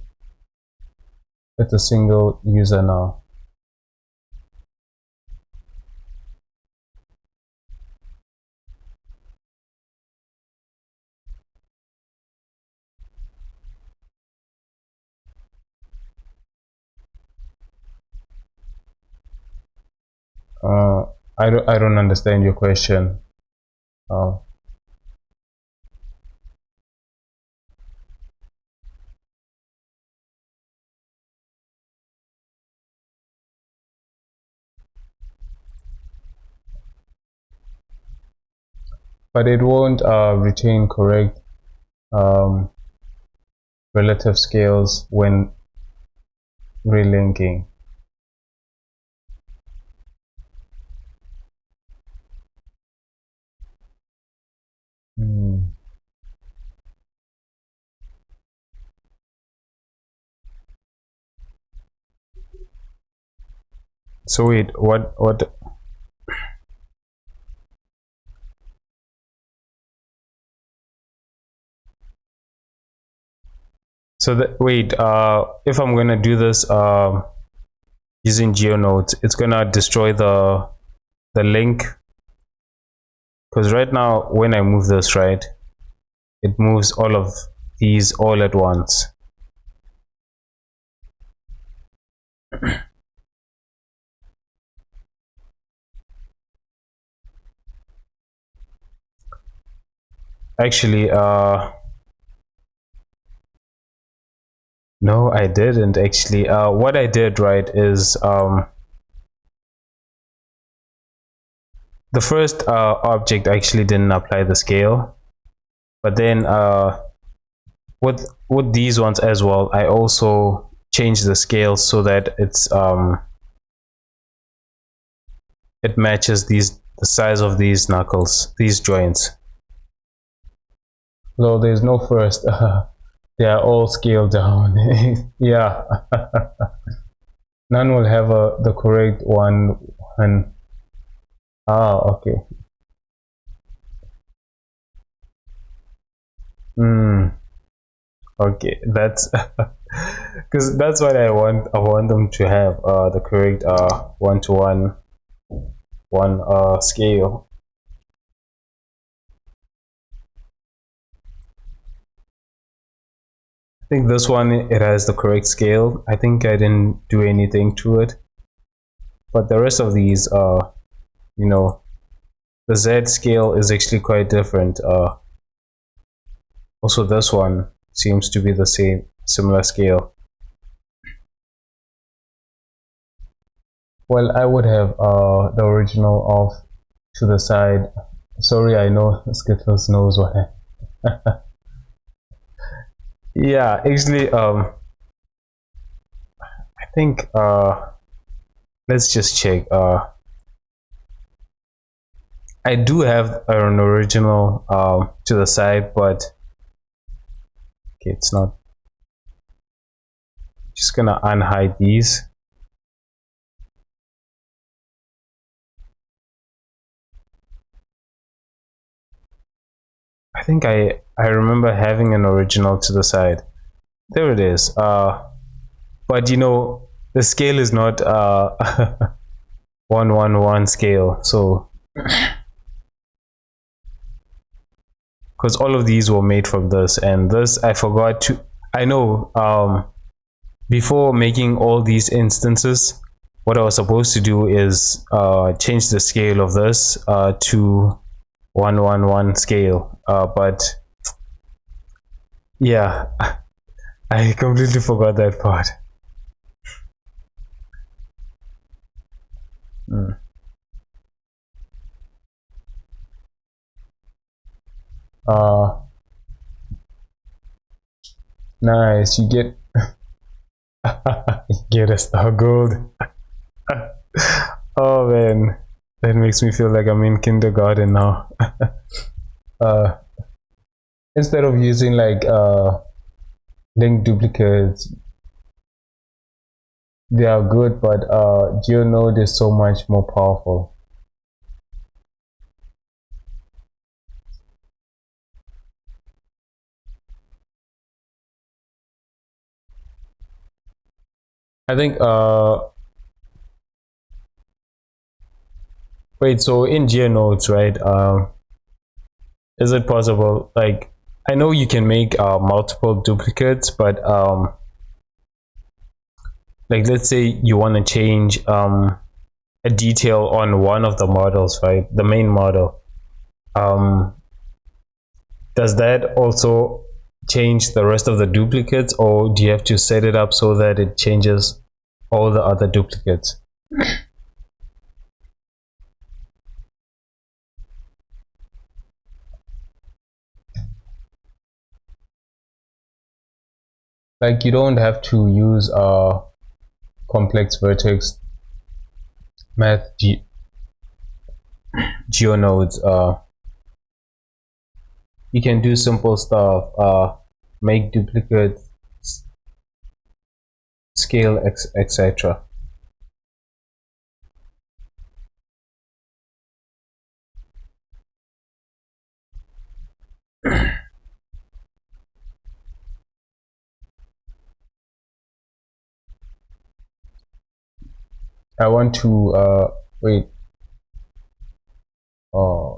with a single user now. I don't understand your question. Uh, but it won't retain correct um, relative scales when relinking. So wait, what? So that wait, if I'm gonna do this using GeoNodes, it's gonna destroy the link, because right now when I move this, right, it moves all of these all at once. Actually, no, I didn't actually. What I did, right, is the first object actually didn't apply the scale, but then with these ones as well, I also changed the scale so that it matches the size of these knuckles, these joints. No, there's no first. They are all scaled down. Yeah. None will have the correct one. And okay. Okay, that's because that's what I want. I want them to have the correct 1-to-1 scale. I think this one, it has the correct scale. I think I didn't do anything to it, but the rest of these you know, the Z scale is actually quite different. Also this one seems to be the similar scale. Well, I would have the original off to the side. Sorry, I know Skittles knows what I yeah, actually I think let's just check. I do have an original to the side, but okay, it's not. Just gonna unhide these. I think I remember having an original to the side. There it is. But you know, the scale is not 1-1-1 scale, so because all of these were made from this, and this I forgot to. I know before making all these instances, what I was supposed to do is change the scale of this to 1-1-1 scale, but Yeah, I completely forgot that part. Mm. Uh, nice. You get you get a star gold. Oh man, that makes me feel like I'm in kindergarten now. uh, Instead of using like link duplicates, they are good, but GeoNode is so much more powerful. I think wait, so in GeoNodes, right? Is it possible, like, I know you can make multiple duplicates, but like, let's say you want to change a detail on one of the models, right? The main model. Um, does that also change the rest of the duplicates, or do you have to set it up so that it changes all the other duplicates? Like, you don't have to use complex vertex math geonodes. You can do simple stuff, make duplicates, scale, etc. I want to wait, uh,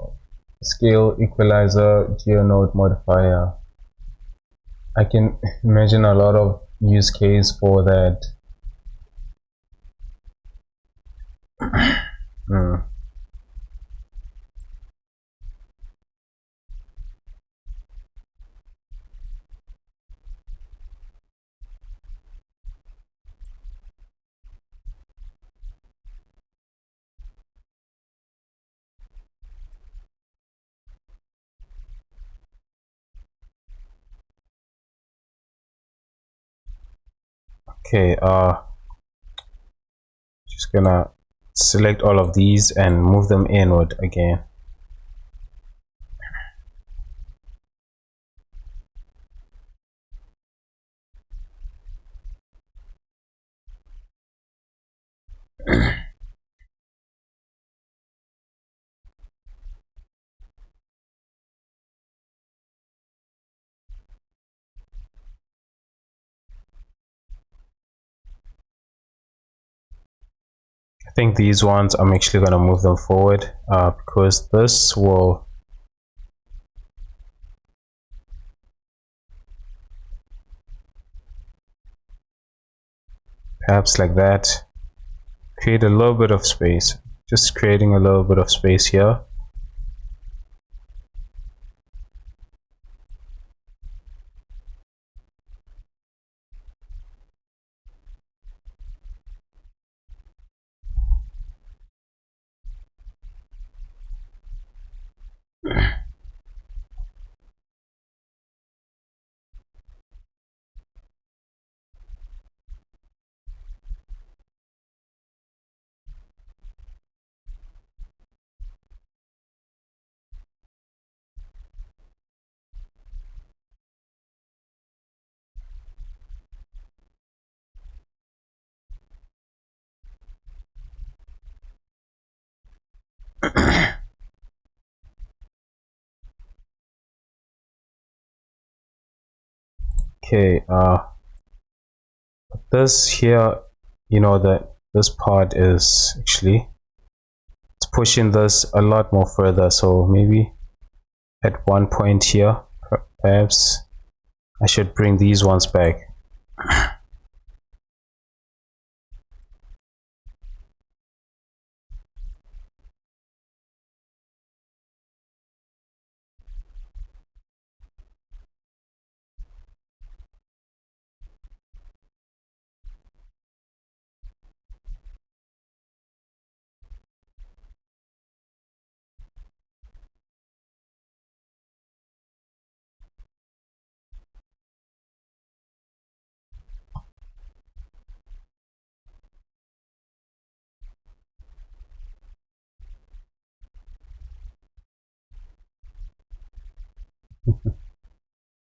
scale equalizer geonode modifier. I can imagine a lot of use case for that. Mm. Okay, just gonna select all of these and move them inward again. I think these ones I'm actually gonna move them forward because this will perhaps like that create a little bit of space. Just creating a little bit of space here. Okay, this here, you know, that this part is actually, it's pushing this a lot more further, so maybe at one point here perhaps I should bring these ones back.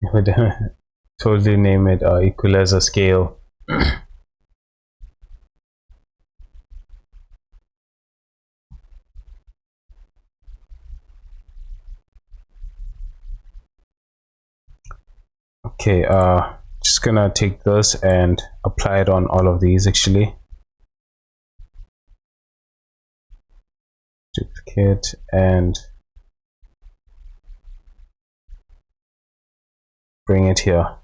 You would totally name it equalizer scale. Okay, just gonna take this and apply it on all of these actually. Duplicate and bring it here.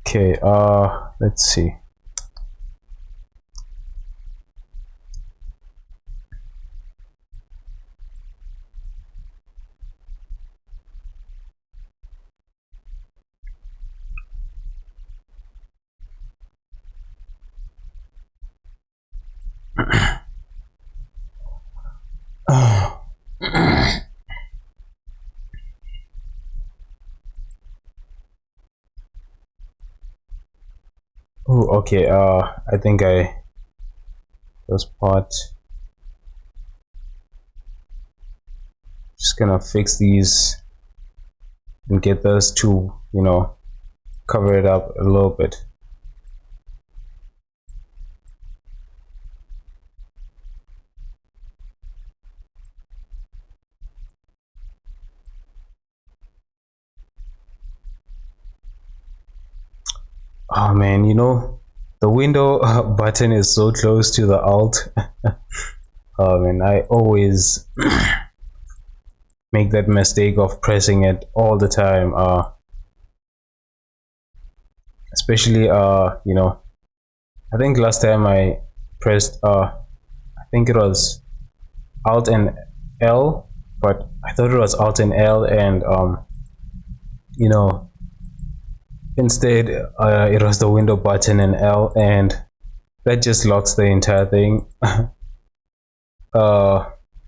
Okay, let's see. Oh, okay, I think those parts, just gonna fix these and get those to, you know, cover it up a little bit. Oh man, you know, the window button is so close to the alt. Oh man, I always make that mistake of pressing it all the time. Especially you know, I think last time I pressed I think it was alt and L, but I thought it was alt and L, and you know, instead it was the window button and L, and that just locks the entire thing.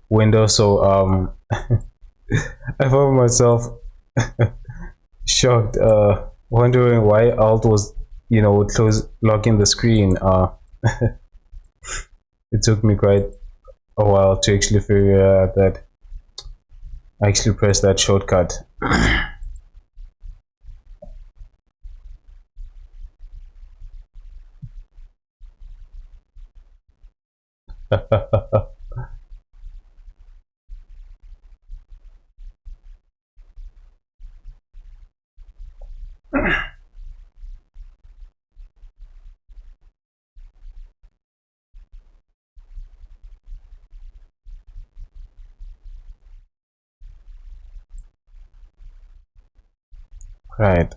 Window. So I found myself shocked, wondering why alt was, you know, locking the screen. It took me quite a while to actually figure out that I actually pressed that shortcut. Right.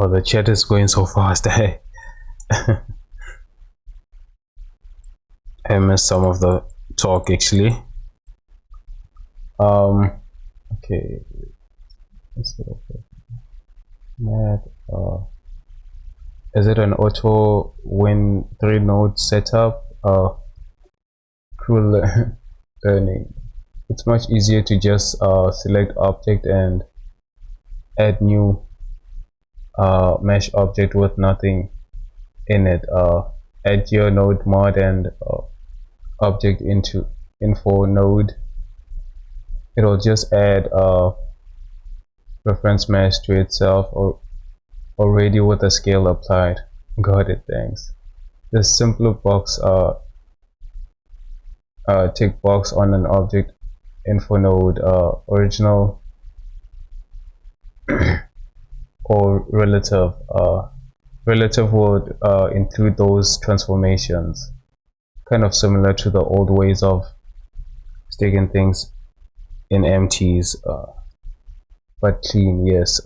Oh, the chat is going so fast. I missed some of the talk actually. Okay. Matt, is it an auto win 3 node setup? Cool. Learning. It's much easier to just select object and add new mesh object with nothing in it. Add your node mod and object into info node. It'll just add reference mesh to itself or already with a scale applied. Got it, thanks. The simpler box tick box on an object info node, original or relative. Relative would include those transformations, kind of similar to the old ways of sticking things in empties. but clean. Yes.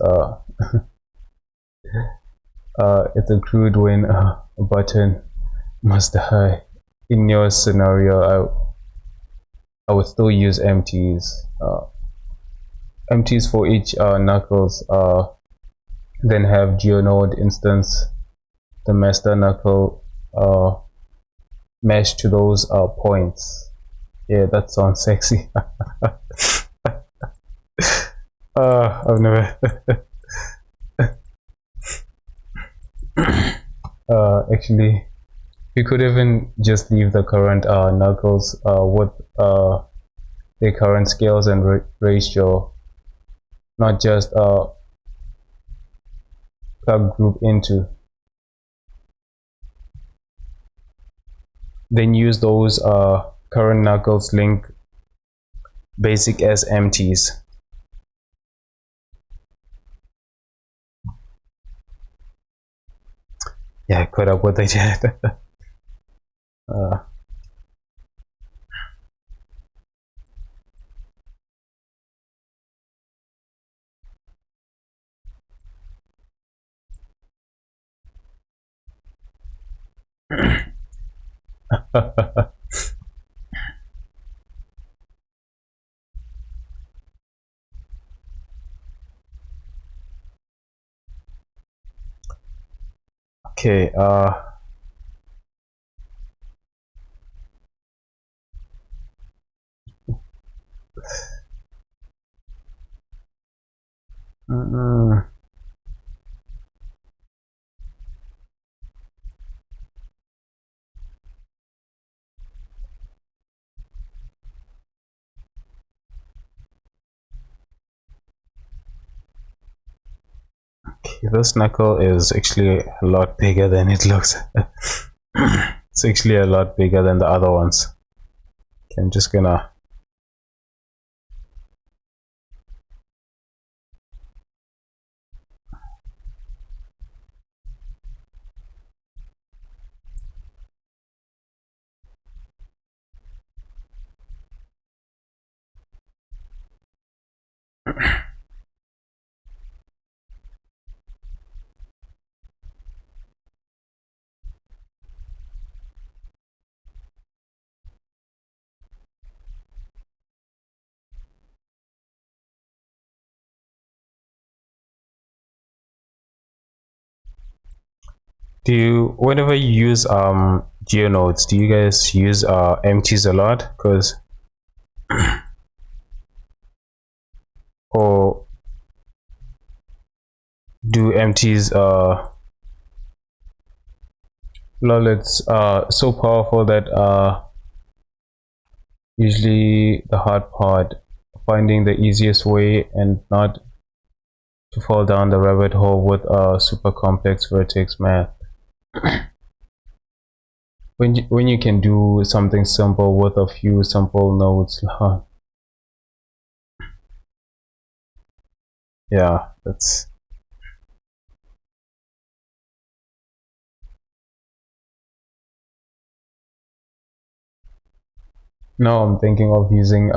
It's a crude when a button must die. In your scenario, I would still use empties. Empties for each knuckles. Then have geonode instance the master knuckle mesh to those points. Yeah, that sounds sexy. I've never actually. You could even just leave the current knuckles with their current scales and ratio, not just plug group into. Then use those current knuckles link basic as empties. Yeah, I caught up what I did. uh, okay. Mm, okay, this knuckle is actually a lot bigger than it looks. It's actually a lot bigger than the other ones. Okay, I'm just gonna. Do you, whenever you use geonodes, do you guys use empties a lot? Because or do empties lol, it's so powerful that usually the hard part, finding the easiest way and not to fall down the rabbit hole with super complex vertex math. When you can do something simple with a few simple nodes. Yeah, that's. Now I'm thinking of using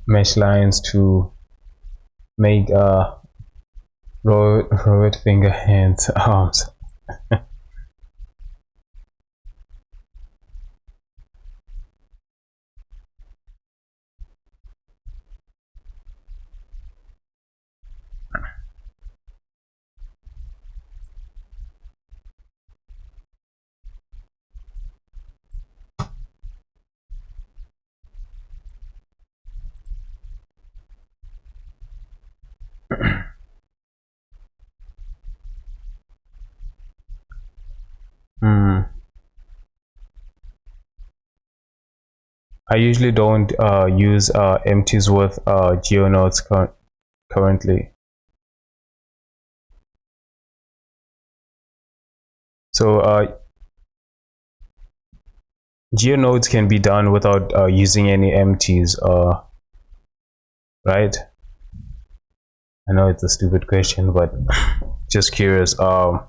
mesh lines to make robot finger hands arms. Hmm. I usually don't use empties with geonodes currently. So geonodes can be done without using any empties, right? I know it's a stupid question, but just curious. Uh,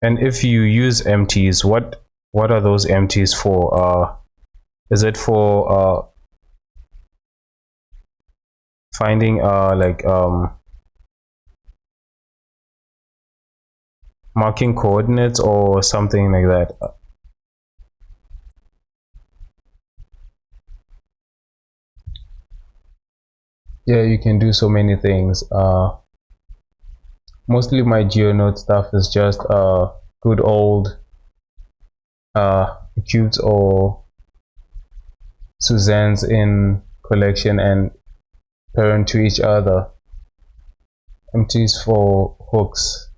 And if you use empties, what are those empties for? Is it for finding like marking coordinates or something like that? Yeah, you can do so many things. Mostly my GeoNode stuff is just good old cubes or Suzanne's in collection and parent to each other. Empties for hooks.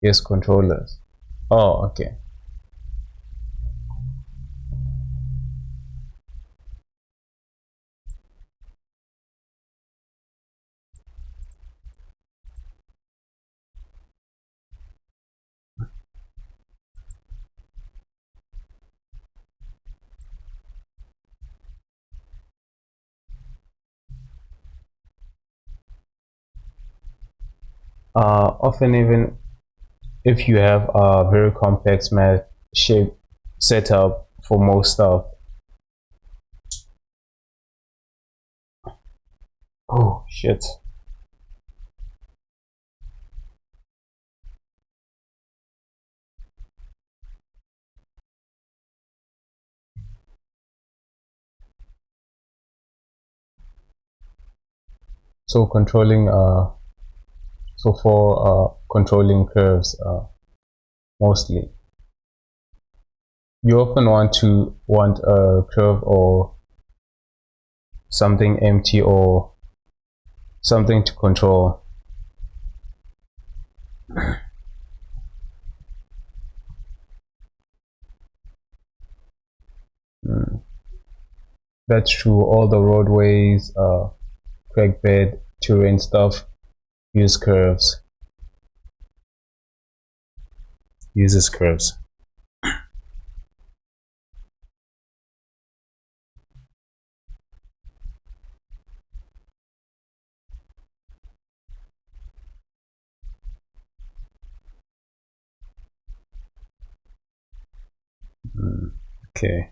Yes, controllers. Oh, okay. Often even if you have a very complex math shape setup for most stuff. Oh shit. So controlling so for controlling curves mostly. You often want a curve or something empty or something to control. Mm. That's true. All the roadways, crack bed, terrain stuff use curves. Uses curves. Mm. Okay.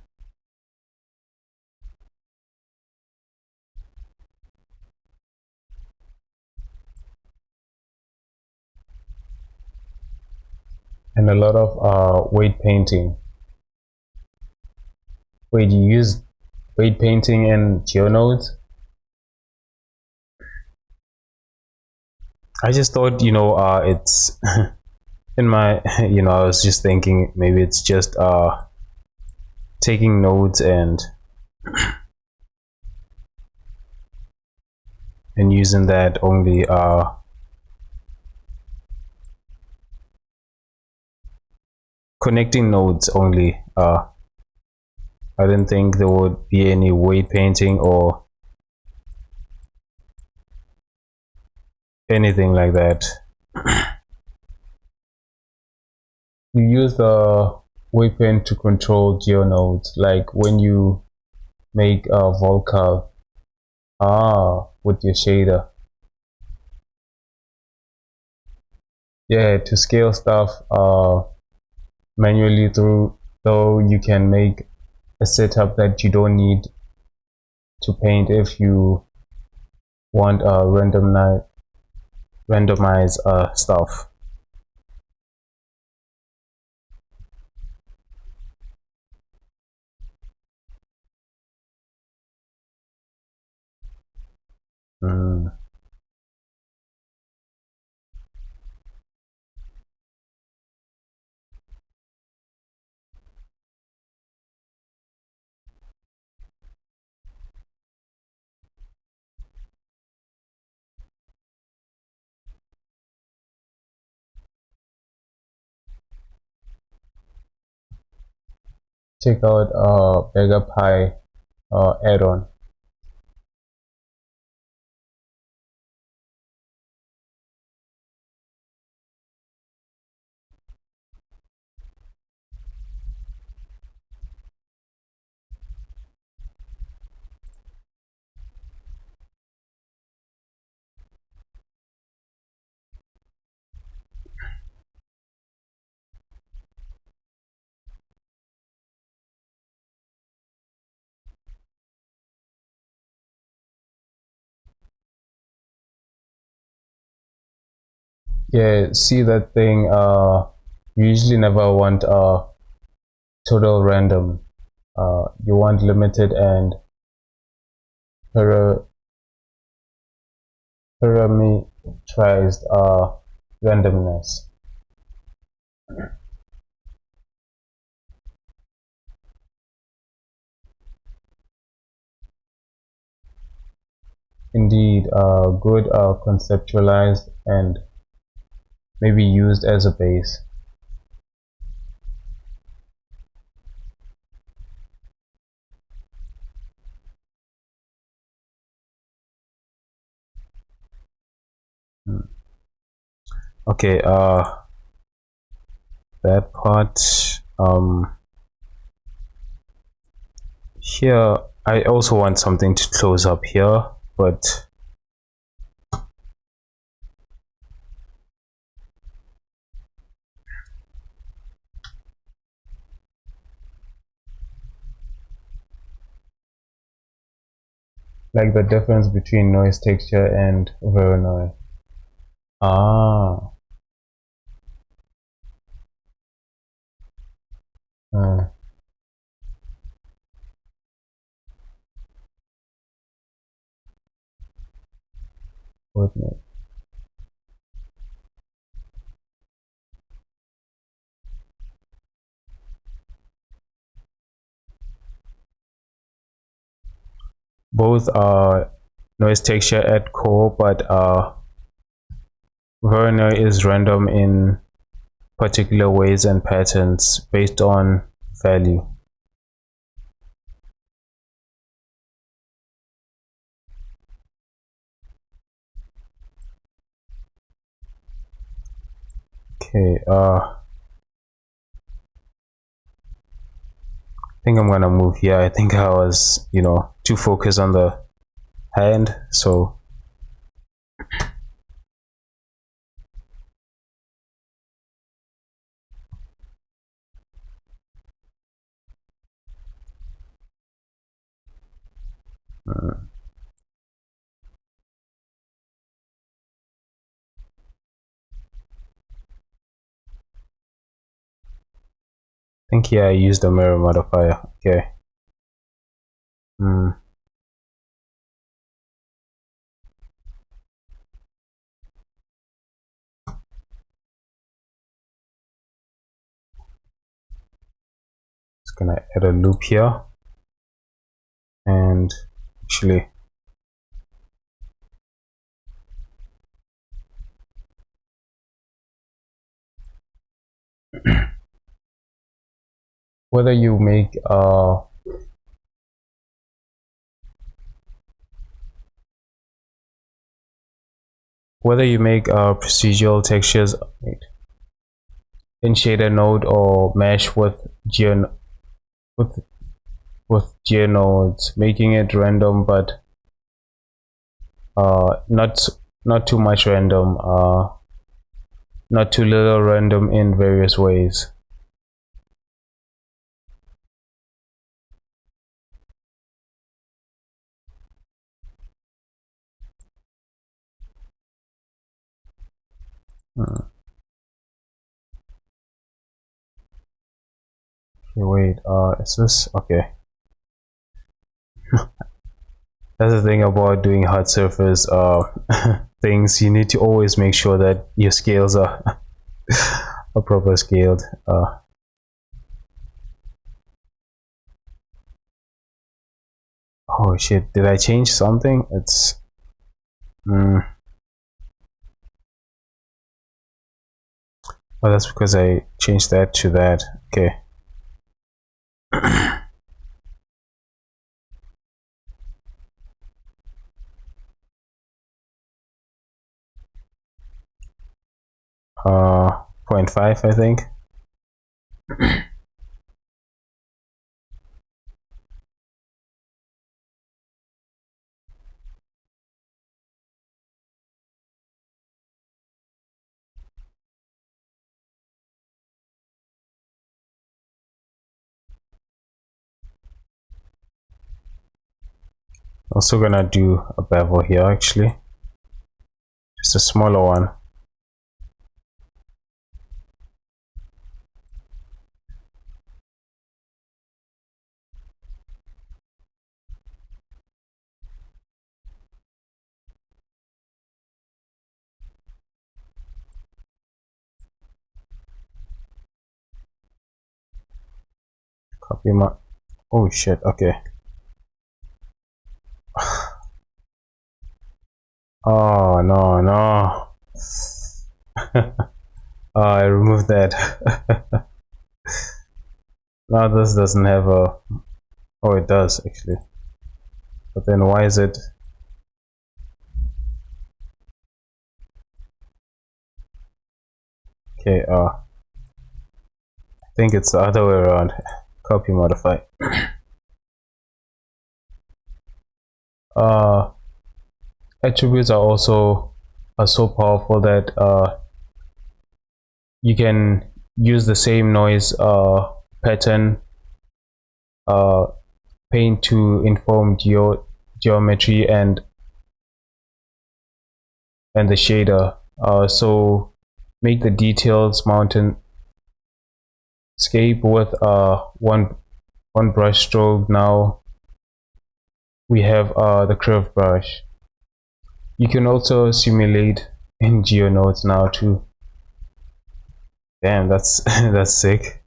And a lot of weight painting. Wait, you use weight painting in GeoNodes? I just thought, it's in my, I was just thinking maybe it's just taking nodes and using that only connecting nodes only. I didn't think there would be any weight painting or anything like that. You use the weight paint to control GeoNodes, like when you make a volcal with your shader. Yeah, to scale stuff manually through, though you can make a setup that you don't need to paint if you want randomize stuff. Mm. Check out Beggar Pie add-on. Yeah, see that thing, you usually never want total random. You want limited and para parameterized randomness. Indeed, good, conceptualized and maybe used as a base. Okay, that part. Here I also want something to close up here, but like the difference between noise texture and Voronoi. Ah, uh, coordinate. Both are noise texture at core, but Voronoi is random in particular ways and patterns based on value. Okay, I think I'm gonna move here. I think I was, too focused on the hand, so I think here I used the mirror modifier. Okay. Just gonna add a loop here, and actually whether you make procedural textures in shader node or mesh with with nodes, making it random, but not too much random, not too little random in various ways. Okay, wait, is this okay? That's the thing about doing hard surface things. You need to always make sure that your scales are are proper scaled. Oh shit, did I change something? It's oh, that's because I changed that to that. Okay. 0.5, I think. Also gonna do a bevel here, actually, just a smaller one. Copy my, oh shit, okay. Oh no, no. Oh, I removed that. Now this doesn't have a, oh it does actually, but then why is it, okay, I think it's the other way around. Copy modify. Attributes are also so powerful that you can use the same noise pattern paint to inform geometry and the shader. So make the details mountain scape with one brush stroke. Now we have the curve brush. You can also simulate in GeoNodes now too. Damn, that's that's sick.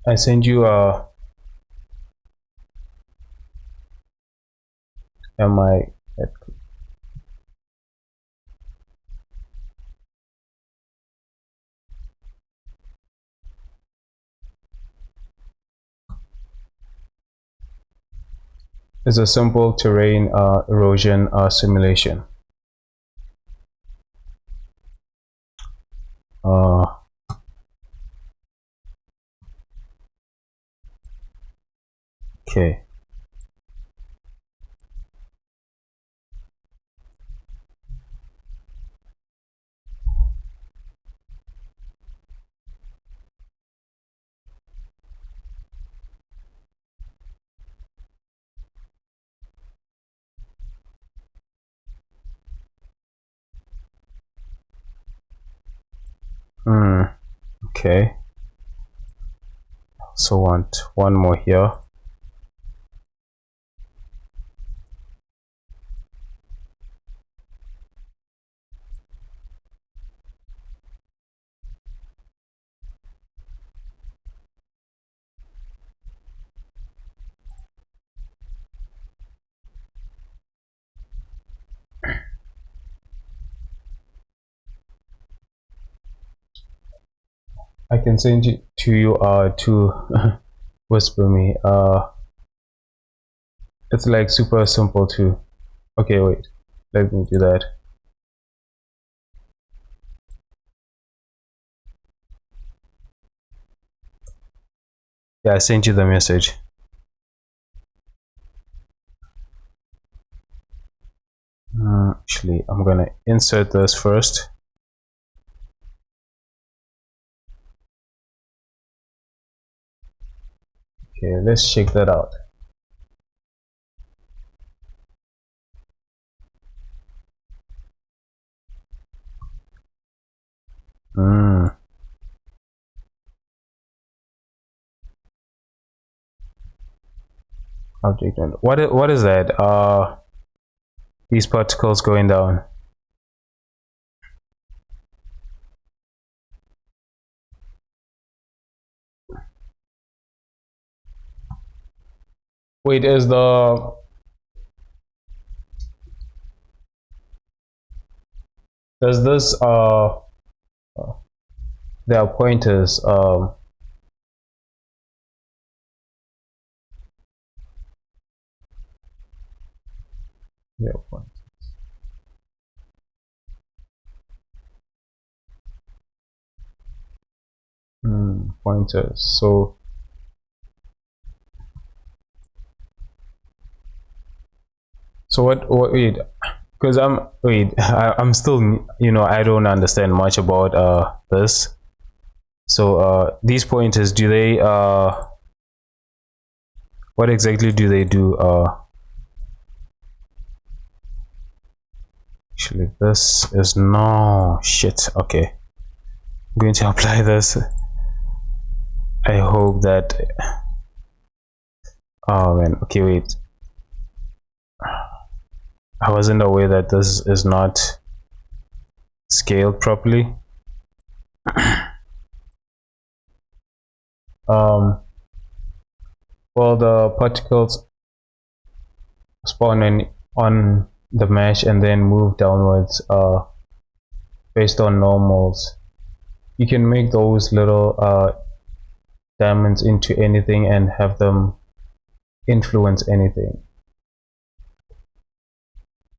I send you my is a simple terrain erosion simulation. Okay. Okay. So want one more here. I can send it to you to whisper me. It's like super simple too. Okay, wait, let me do that. Yeah, I sent you the message. Actually, I'm gonna insert this first. Okay, let's check that out. Object. What is that? These particles going down. Wait, is the does this there are pointers yeah, pointers. So what wait, because I'm still, you know, I don't understand much about this. So these pointers, do they what exactly do they do? Actually, this is no shit. Okay, I'm going to apply this. I hope that, oh man, okay, wait, I wasn't aware that this is not scaled properly. Well, the particles spawn on the mesh and then move downwards based on normals. You can make those little diamonds into anything and have them influence anything.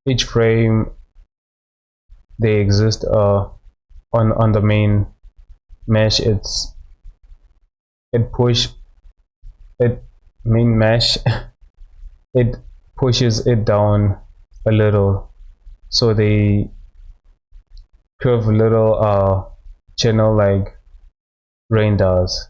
Each frame, they exist on the main mesh. Main mesh it pushes it down a little, so they curve a little channel like rain does.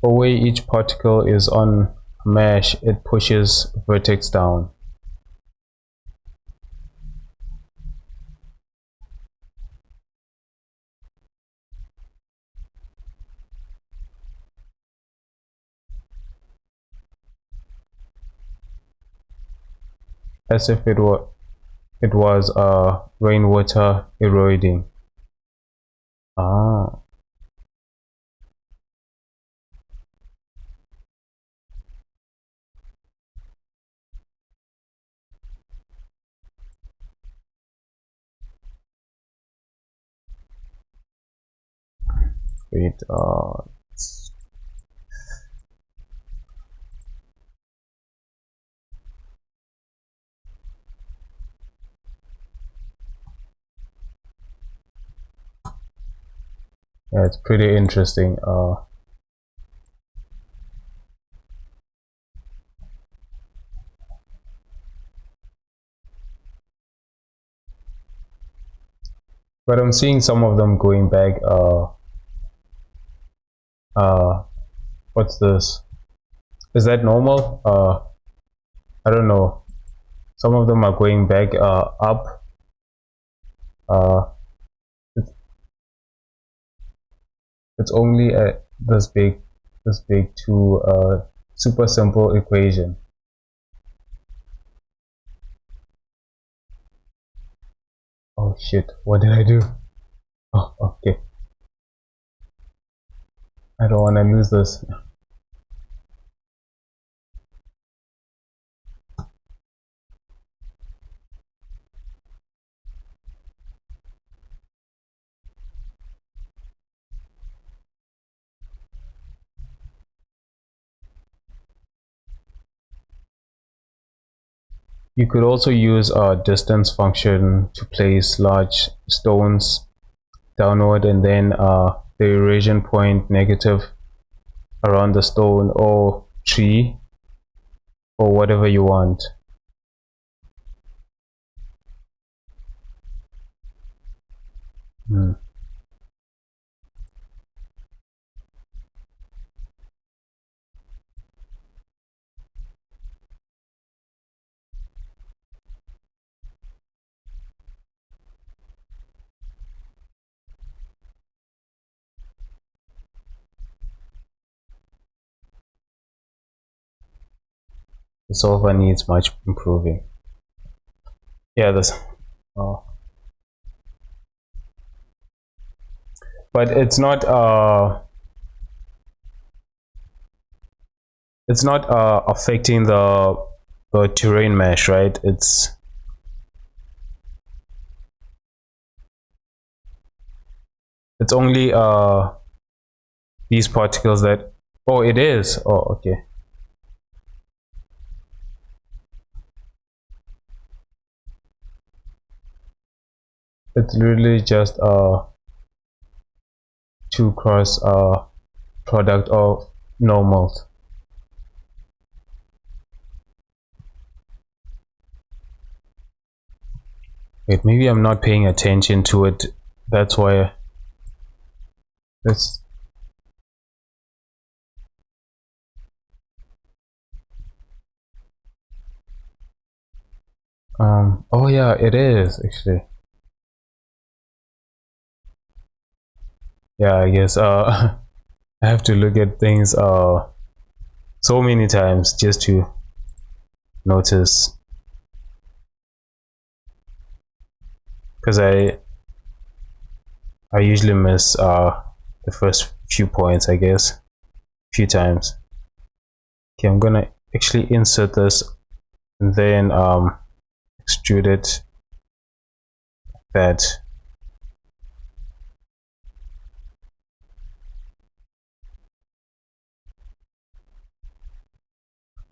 The way each particle is on a mesh, it pushes vertex down. As if it was rainwater eroding. Wait, yeah, it's pretty interesting. But I'm seeing some of them going back. What's this? Is that normal? I don't know. Some of them are going back up. It's only this big to super simple equation. Oh shit, what did I do? Oh, okay. I don't want to lose this. You could also use a distance function to place large stones downward, and then the erosion point negative around the stone or tree or whatever you want. The solver needs much improving. Yeah, this. But it's not affecting the terrain mesh, right? It's only these particles that. Oh, it is. Oh, okay. It's literally just a 2x product of normals. Wait, maybe I'm not paying attention to it That's why it's oh yeah, it is actually. Yeah, I guess I have to look at things so many times just to notice, because I usually miss the first few points, I guess, few times. Okay, I'm gonna actually insert this and then extrude it like that.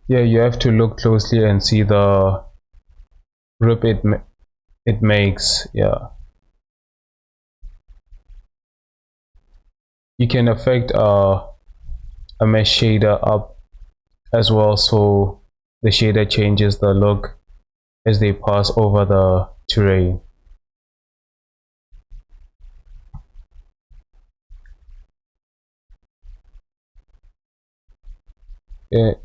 Yeah, you have to look closely and see the rip it makes. Yeah, you can affect a mesh shader up as well, so the shader changes the look as they pass over the terrain.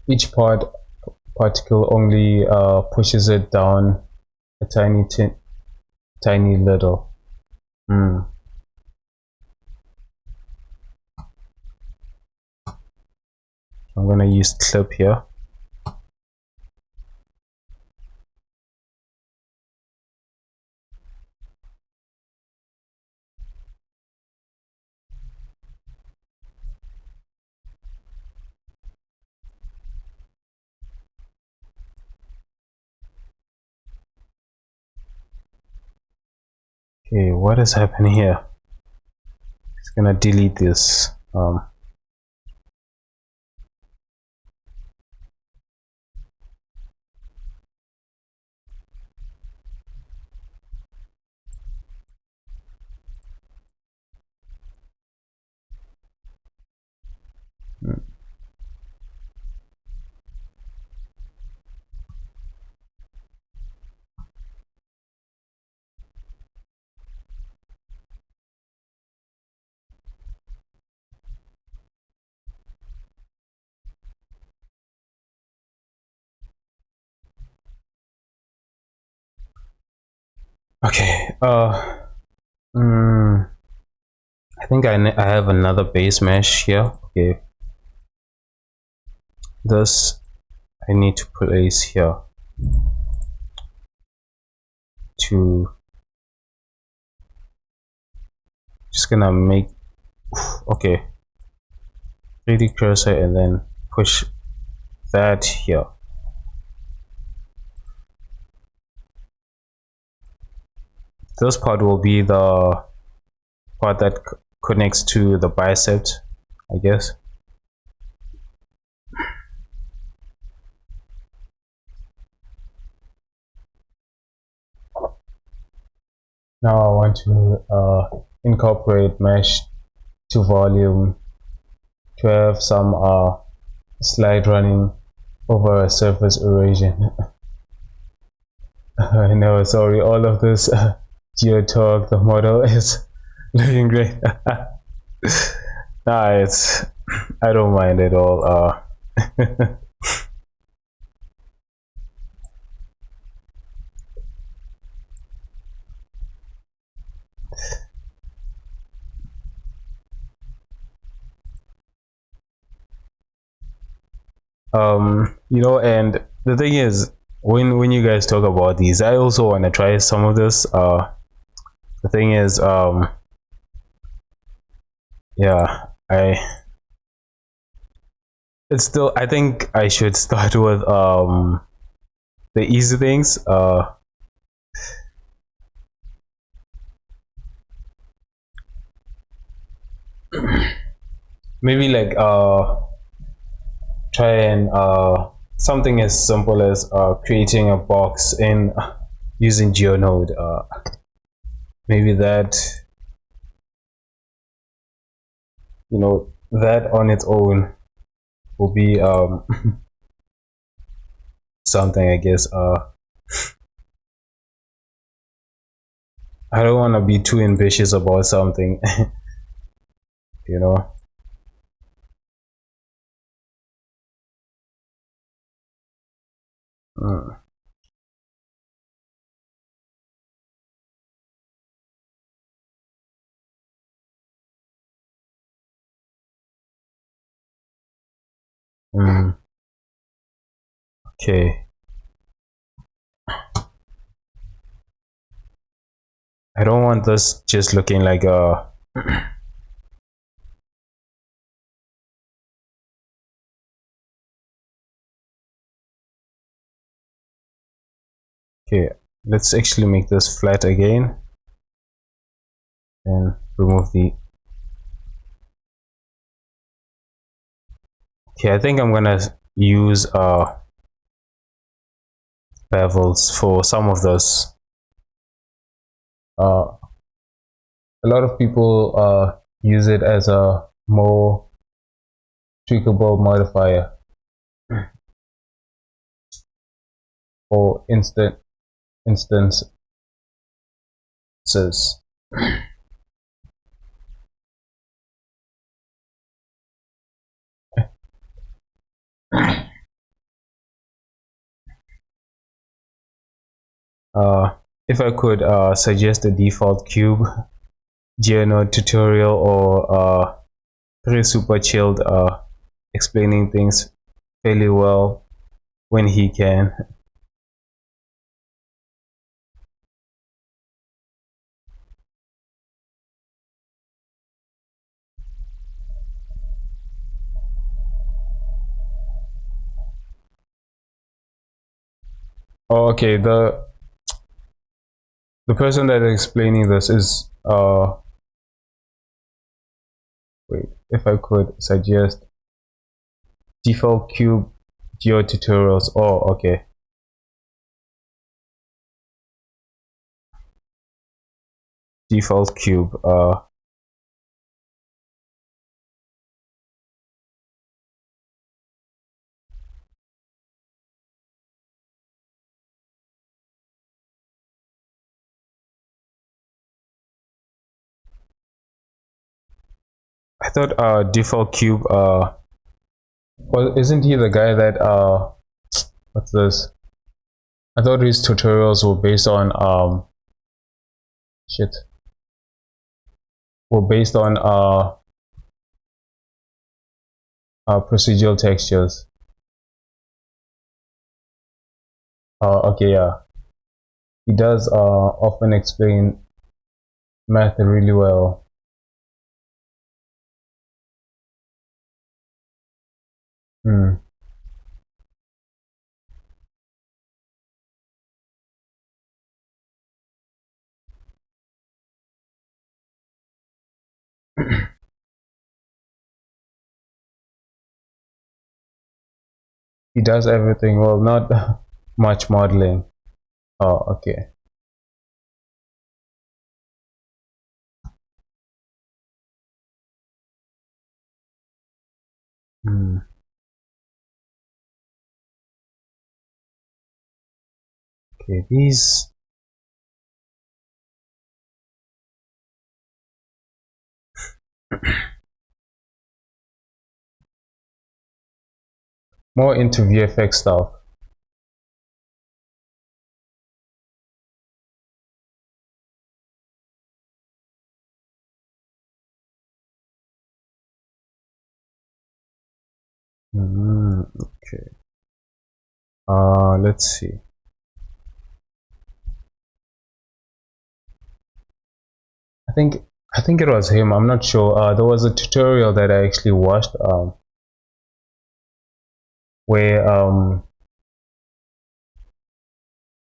Each particle only pushes it down a tiny little. Hmm. I'm gonna use clip here. Okay, what is happening here? It's gonna delete this. Okay. I think I have another base mesh here. Okay. This I need to place here to just gonna make okay 3D cursor and then push that here. This part will be the part that connects to the bicep, I guess. Now I want to incorporate mesh to volume to have some slide running over a surface erosion. I know, sorry, all of this geotalk, the model is looking great. Nah, it's I don't mind at all. You know, and the thing is, when you guys talk about these, I also want to try some of this. The thing is, yeah, it's still, I think I should start with the easy things. Maybe like try and something as simple as creating a box in using GeoNode. Maybe that, you know, that on its own will be something, I guess. I don't want to be too ambitious about something. You know. Mm. Mm. Okay. I don't want this just looking like a. Okay, let's actually make this flat again and remove the. Okay, I think I'm gonna use bevels for some of this. Uh, a lot of people use it as a more tweakable modifier for instances. If I could suggest a default cube geonode tutorial or pretty super chilled explaining things fairly well when he can. Oh, okay, the person that is explaining this is wait, if I could suggest default cube geo tutorials. Oh, okay. Default cube. I thought default cube well, isn't he the guy that what's this? I thought his tutorials were based on shit. Were based on procedural textures. Okay, yeah. He does often explain math really well. Hmm. He does everything well, not much modeling. Oh, okay. Hmm. Okay, these. More into VFX stuff. Okay. Let's see. I think I think it was him. I'm not sure. There was a tutorial that I actually watched where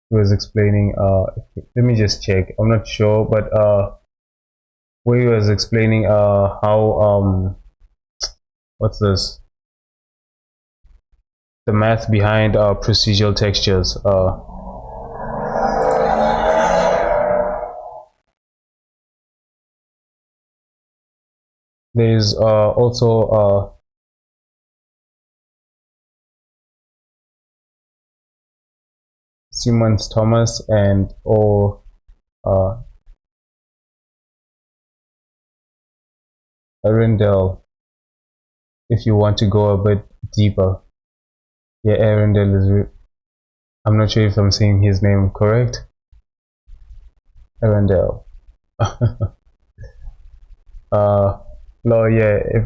he was explaining. Let me just check. I'm not sure, but where he was explaining how what's this? The math behind procedural textures. There's also Siemens Thomas and or Arundel, if you want to go a bit deeper. Yeah, Arundel is. I'm not sure if I'm saying his name correct. Arundel. No, yeah. If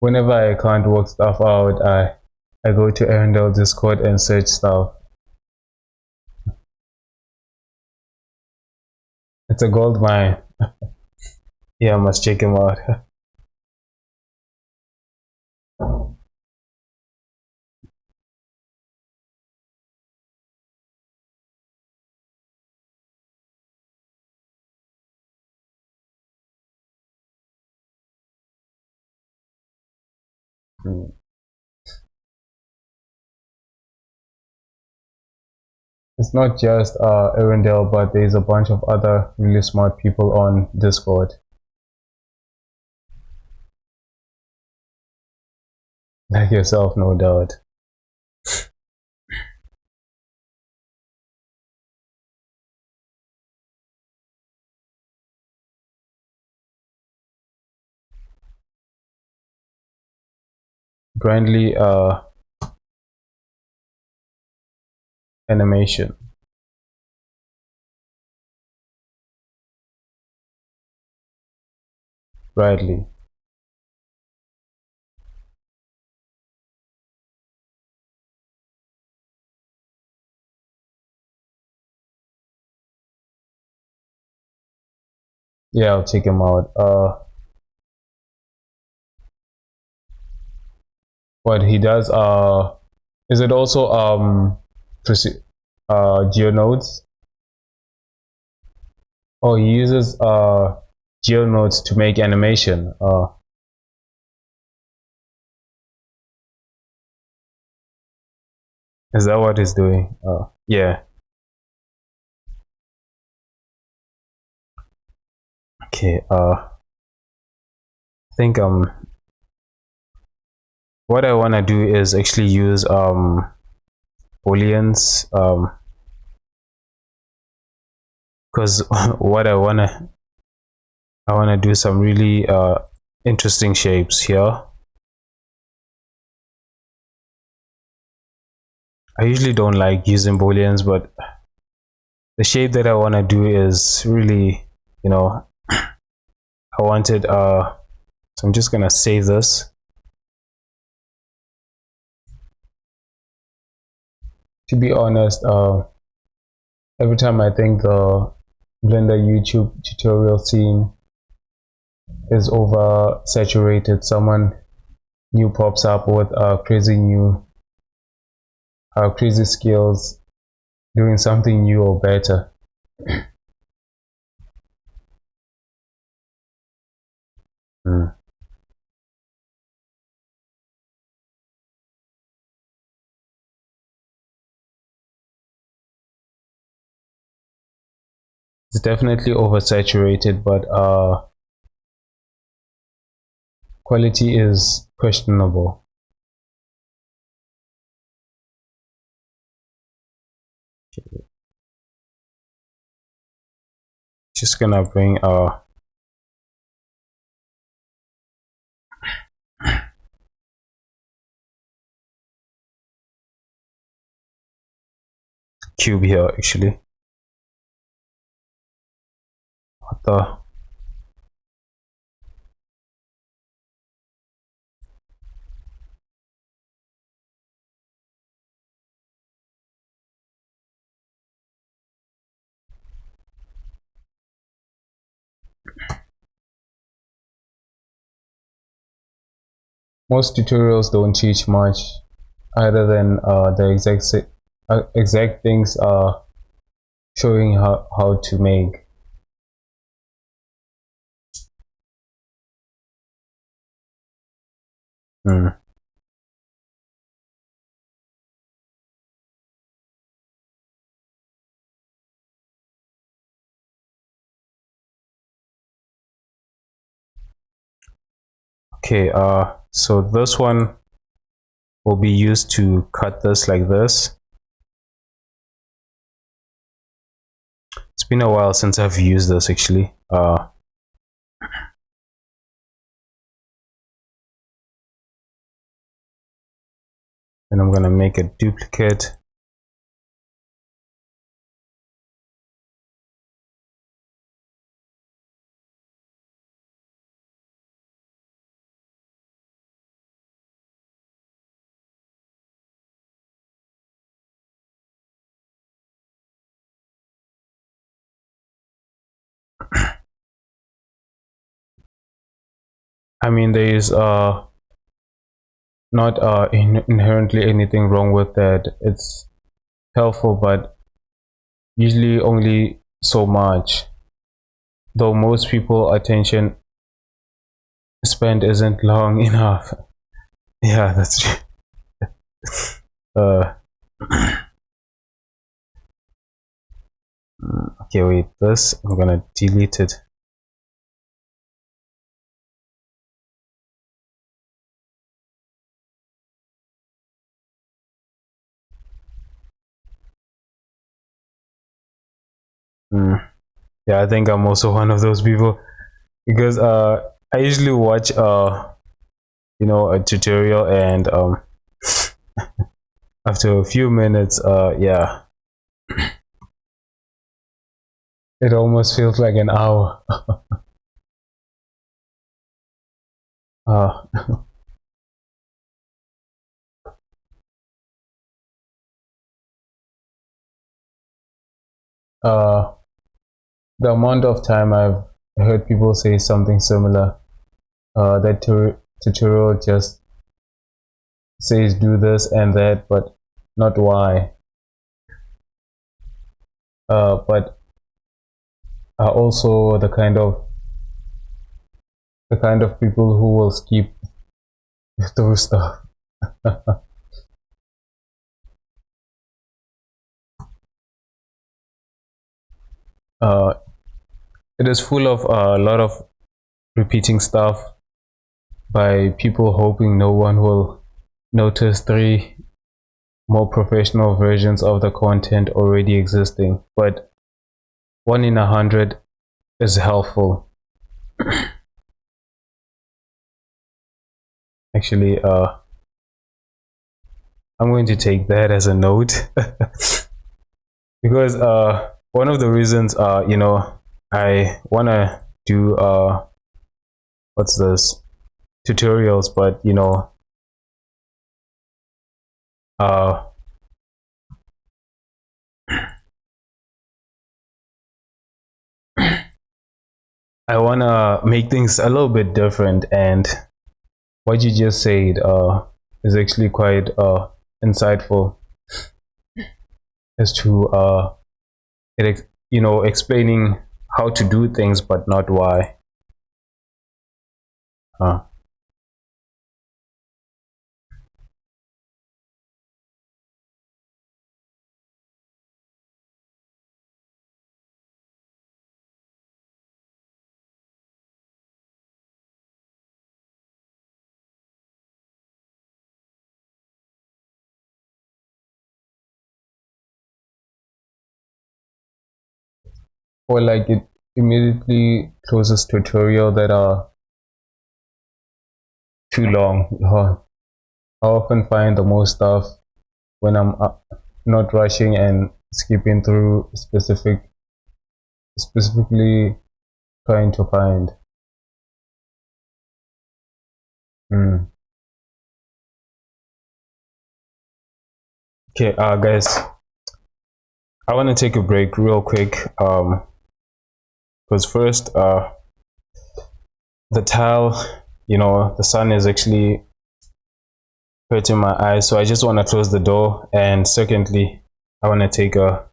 whenever I can't work stuff out, I go to Arundel Discord and search stuff. It's a gold mine. Yeah, I must check him out. It's not just Arundel, but there's a bunch of other really smart people on Discord, like yourself, no doubt. Brandly animation. Bradley. Yeah, I'll check him out. What he does, is it also geonodes? Oh, he uses geonodes to make animation. Is that what he's doing? Yeah. Okay. I think what I wanna do is actually use booleans because what I wanna do some really interesting shapes here. I usually don't like using booleans, but the shape that I want to do is really, I wanted so I'm just gonna save this. To be honest, every time I think the Blender YouTube tutorial scene is oversaturated, someone new pops up with crazy skills, doing something new or better. It's definitely oversaturated, but quality is questionable. Just gonna bring cube here actually. What the? Most tutorials don't teach much other than the exact things showing how to make. Okay, so this one will be used to cut this like this. It's been a while since I've used this actually. and I'm gonna make a duplicate. I mean, there is not inherently anything wrong with that. It's helpful, but usually only so much. Though most people attention spent isn't long enough. Yeah, that's true. uh okay, wait, this I'm gonna delete it. Yeah, I think I'm also one of those people, because I usually watch a tutorial, and after a few minutes, yeah, it almost feels like an hour. uh, uh, the amount of time I've heard people say something similar, that tutorial just says do this and that, but not why. But also the kind of people who will skip those stuff. uh, it is full of a lot of repeating stuff by people hoping no one will notice three more professional versions of the content already existing, but 1 in 100 is helpful. Actually, I'm going to take that as a note. Because one of the reasons, I want to do what's this, tutorials, but uh I want to make things a little bit different, and what you just said is actually quite insightful, as to explaining how to do things but not why. uh, or like it immediately closes tutorial that are too long. I often find the most stuff when I'm not rushing and skipping through specifically trying to find. Mm. Okay, guys, I want to take a break real quick, because first, the tile, the sun is actually hurting my eyes, so I just want to close the door, and secondly, I want to take a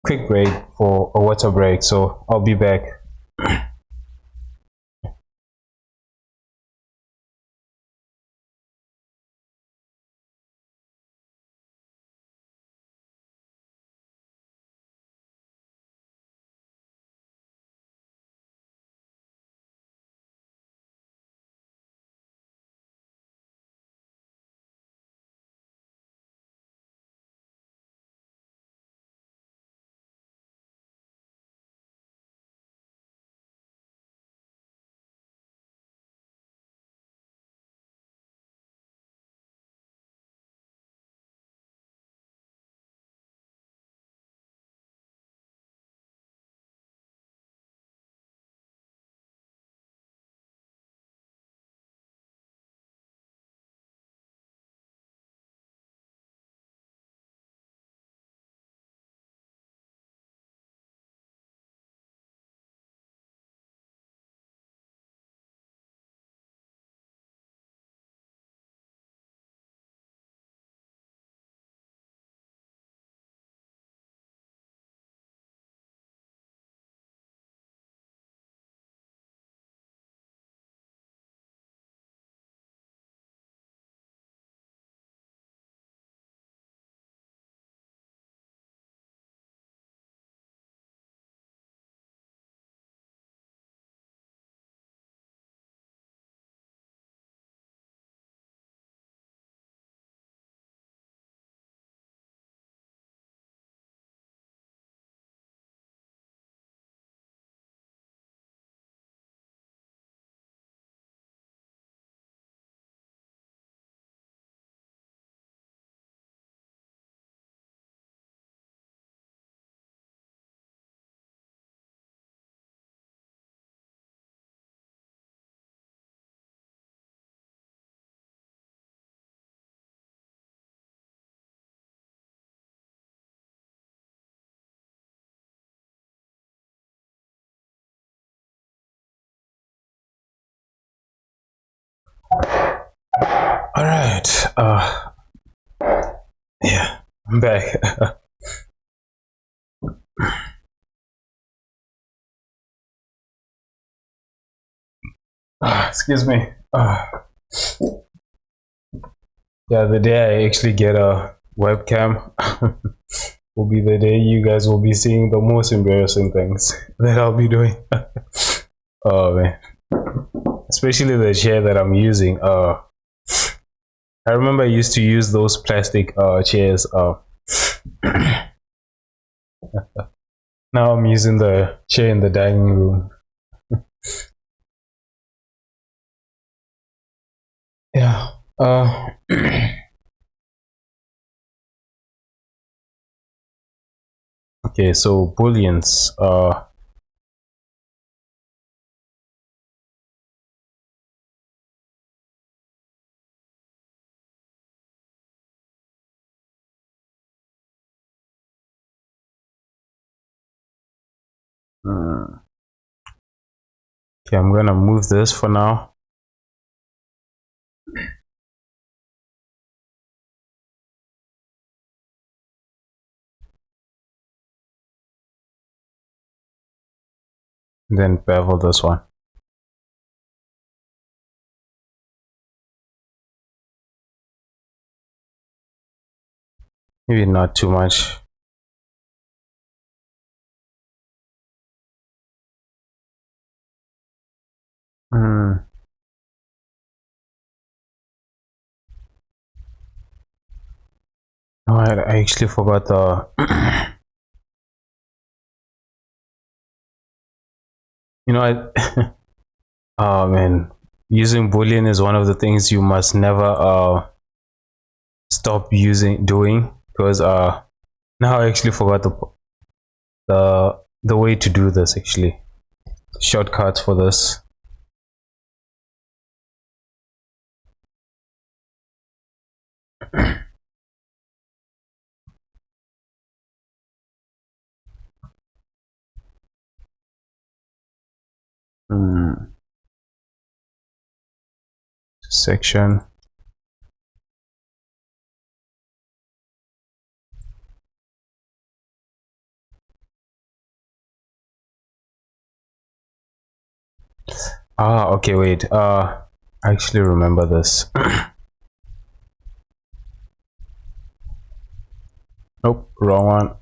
quick break for a water break, so I'll be back. All right. Yeah, I'm back. Excuse me. Yeah, the day I actually get a webcam will be the day you guys will be seeing the most embarrassing things that I'll be doing. Oh man, especially the chair that I'm using. I remember I used to use those plastic chairs. Now I'm using the chair in the dining room. Yeah. Okay, so booleans. Okay, I'm gonna move this for now. Then bevel this one. Maybe not too much. Mm. Oh, I actually forgot the. You know, oh man, using boolean is one of the things you must never stop doing because now I actually forgot the way to do this actually. Shortcuts for this. Mm. Section. Ah, okay, wait. I actually remember this. Nope, wrong one.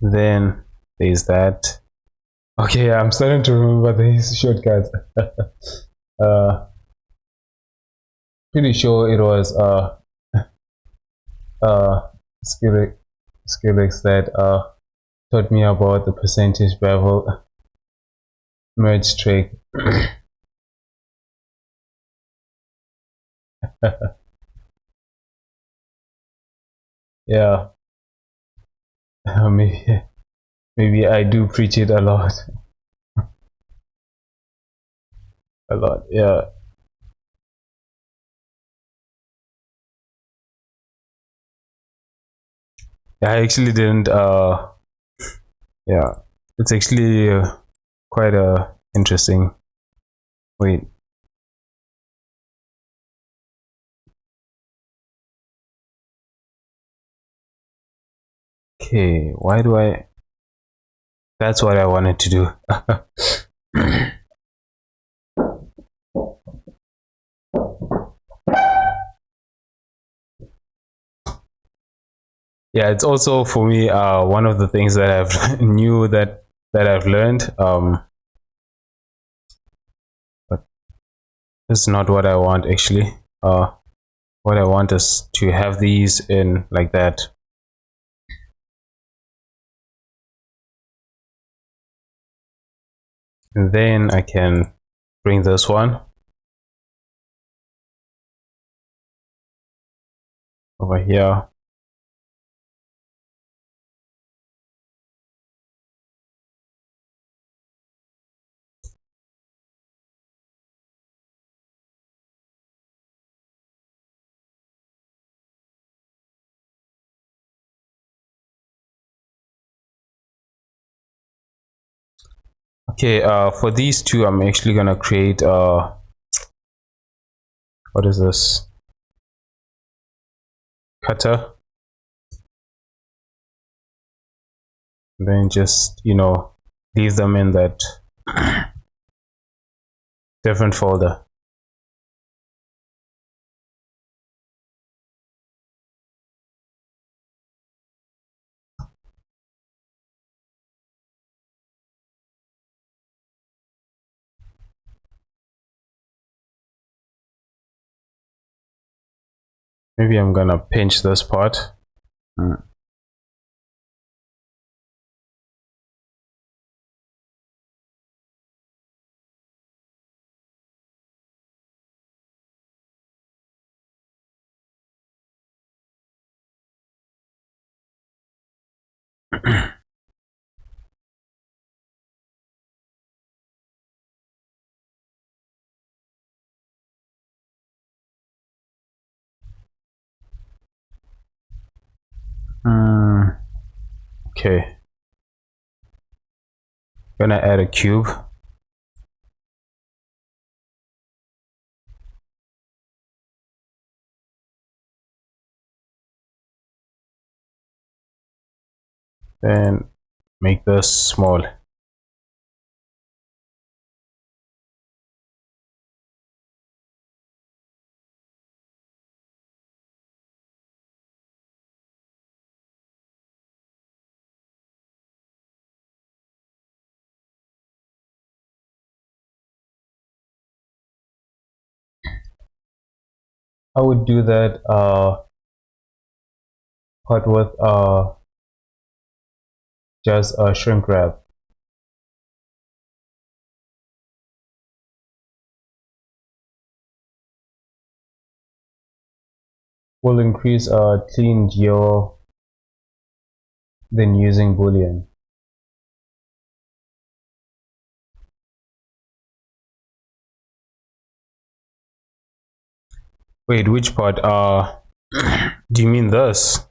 Then there's that. Okay, I'm starting to remember these shortcuts. uh, Pretty sure it was uh Skillex that taught me about the percentage bevel merge trick. Yeah, maybe I do preach it a lot, a lot. Yeah, I actually didn't. Yeah, it's actually quite interesting. Wait, okay, why do I? That's what I wanted to do. Yeah, it's also for me one of the things that I've knew that I've learned. But it's not what I want actually. What I want is to have these in like that. And then I can bring this one over here. Okay, for these two, I'm actually gonna create what is this? Cutter. Then just, you know, leave them in that different folder. Maybe I'm gonna pinch this part. Okay, gonna add a cube. Then make this small. I would do that part with just a shrink wrap. Will increase clean geo than using boolean. Wait, which part? Do you mean this?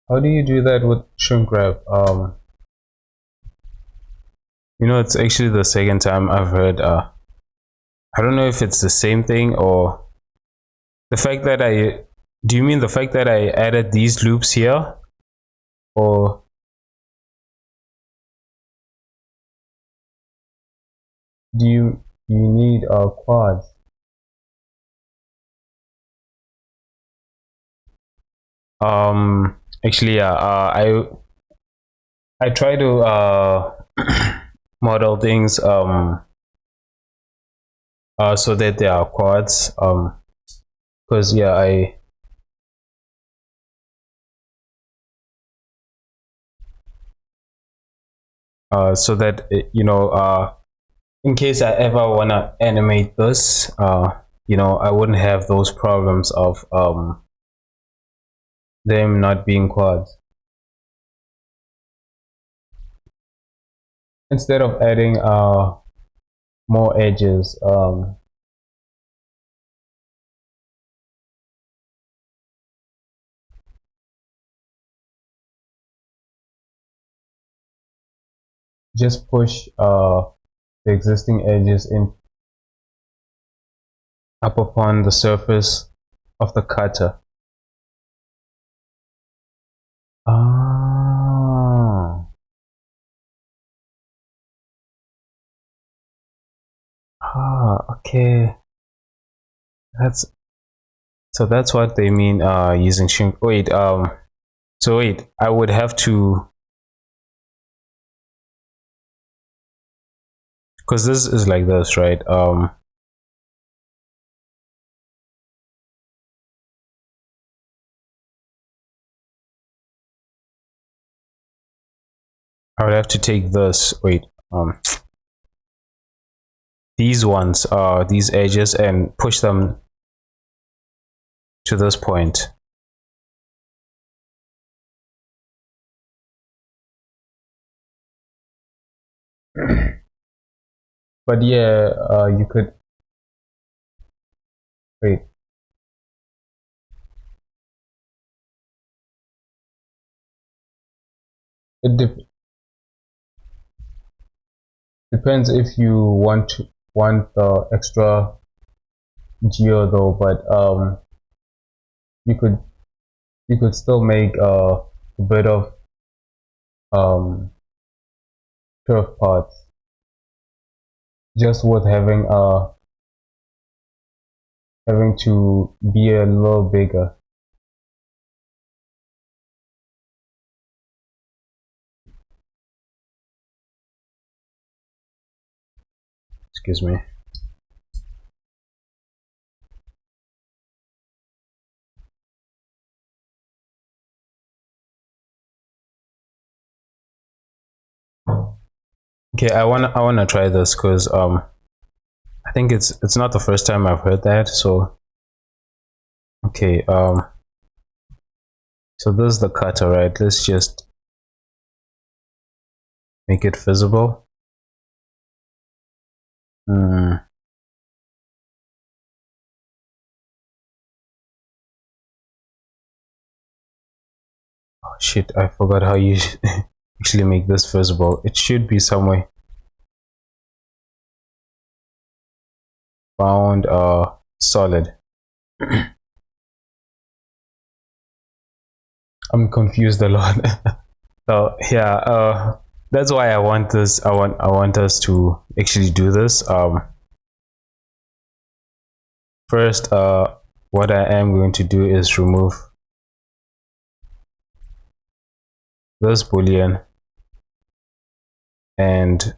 How do you do that with shrink wrap? You know, it's actually the second time I've heard. I don't know if it's the same thing or the fact that I. Do you mean the fact that I added these loops here, or do you need quads? Actually, yeah. I try to model things so that they are quads because yeah so that you know in case I ever want to animate this you know, I wouldn't have those problems of them not being quads. Instead of adding more edges, just push the existing edges in up upon the surface of the cutter. Ah, okay. That's so that's what they mean using shrink. Wait, so wait, I would have to, because this is like this, right? I would have to take this, wait, these ones, these edges, and push them to this point. But yeah, you could wait. It depends if you want the extra geo though, but you could still make a bit of um turf parts just with having to be a little bigger. Excuse me. Okay, I wanna try this because I think it's not the first time I've heard that. So okay, so this is the cutter, right? Let's just make it visible. Hmm. Oh, shit, I forgot how you actually make this visible. It should be somewhere found solid. I'm confused a lot. So yeah, that's why I want this. I want us to actually do this. First, what I am going to do is remove this boolean, and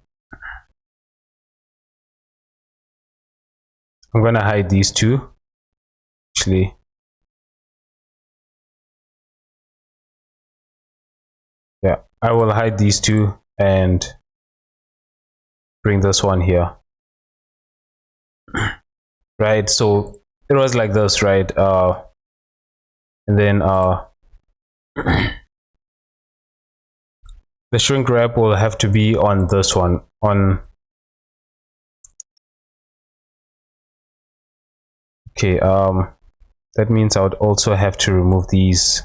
I'm gonna hide these two. Actually, yeah, I will hide these two and bring this one here. Right. So it was like this, right? And then the shrink wrap will have to be on this one. On okay. That means I would also have to remove these.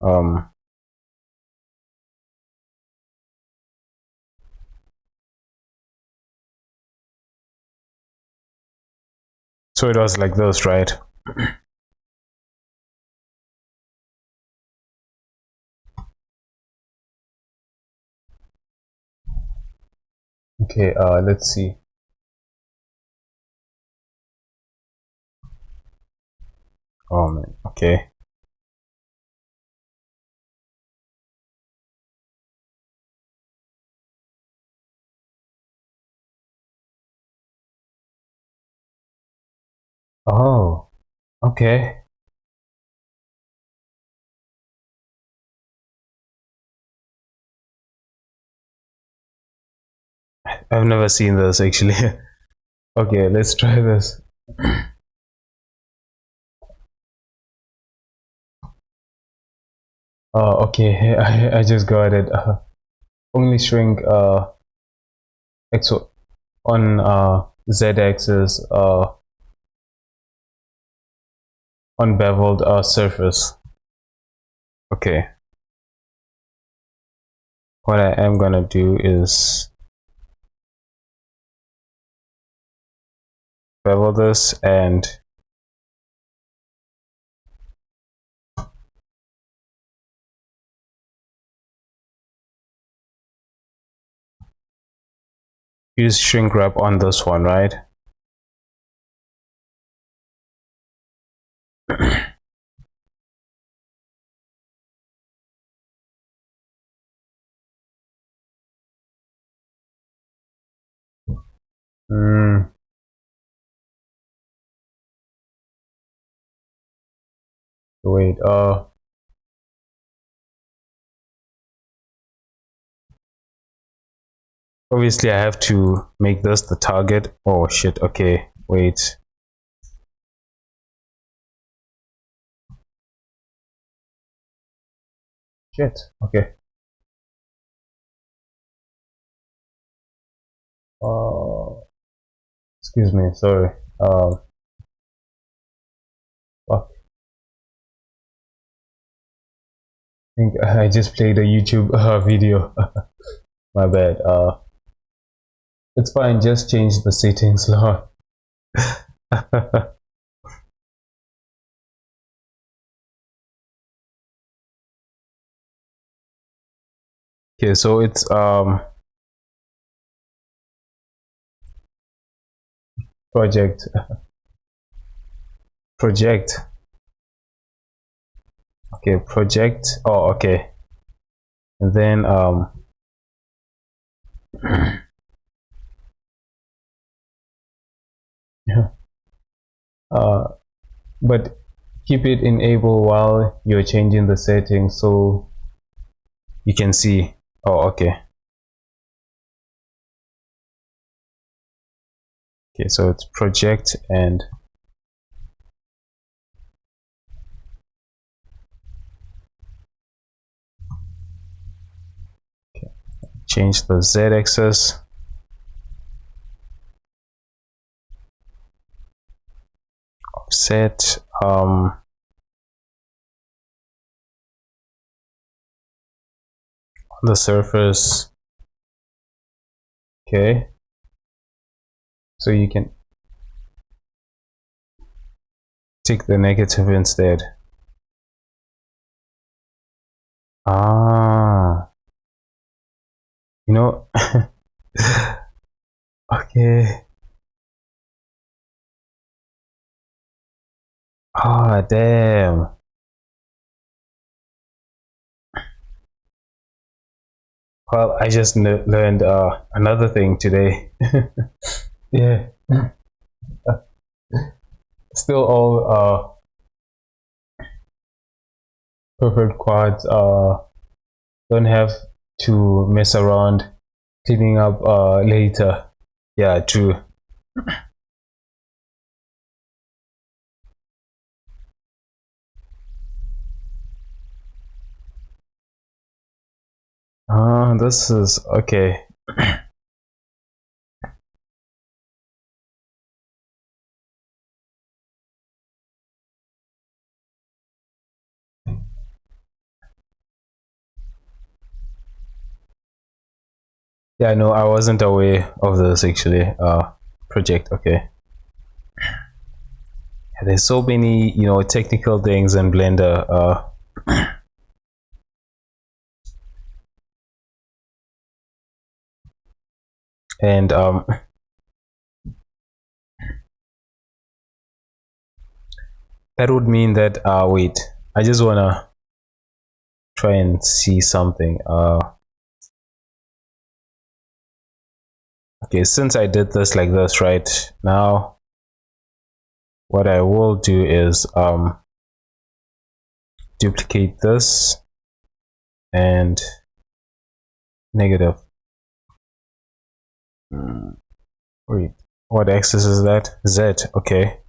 Um. So it was like this, right? Okay. Let's see. Oh man. Okay. Oh. Okay. I've never seen this actually. Okay, let's try this. Oh, okay. I just got it. Only shrink x on z-axis on beveled surface. Okay. What I am gonna do is bevel this and use shrink wrap on this one, right? Hmm. Wait. Obviously, I have to make this the target. Oh shit. Okay. Wait. Shit. Okay. Excuse me, sorry. Fuck. I think I just played a YouTube video. My bad. It's fine, just change the settings, Lord. Okay, so it's project. Okay, project. Oh, okay. And then yeah. But keep it enabled while you're changing the settings so you can see. Oh, okay. Okay, so it's project and change the z-axis. Offset. The surface. Okay, so you can take the negative instead. Ah, you know. Okay. Ah, damn. Well, I just learned another thing today. Yeah. Still all perfect quads. Don't have to mess around cleaning up later. Yeah, true. This is okay. Yeah, no, I wasn't aware of this actually. Project, okay. Yeah, there's so many, technical things in Blender. And that would mean that wait, I just wanna try and see something. Okay, since I did this like this right now, what I will do is duplicate this and negative. Wait, what axis is that? Z. Okay.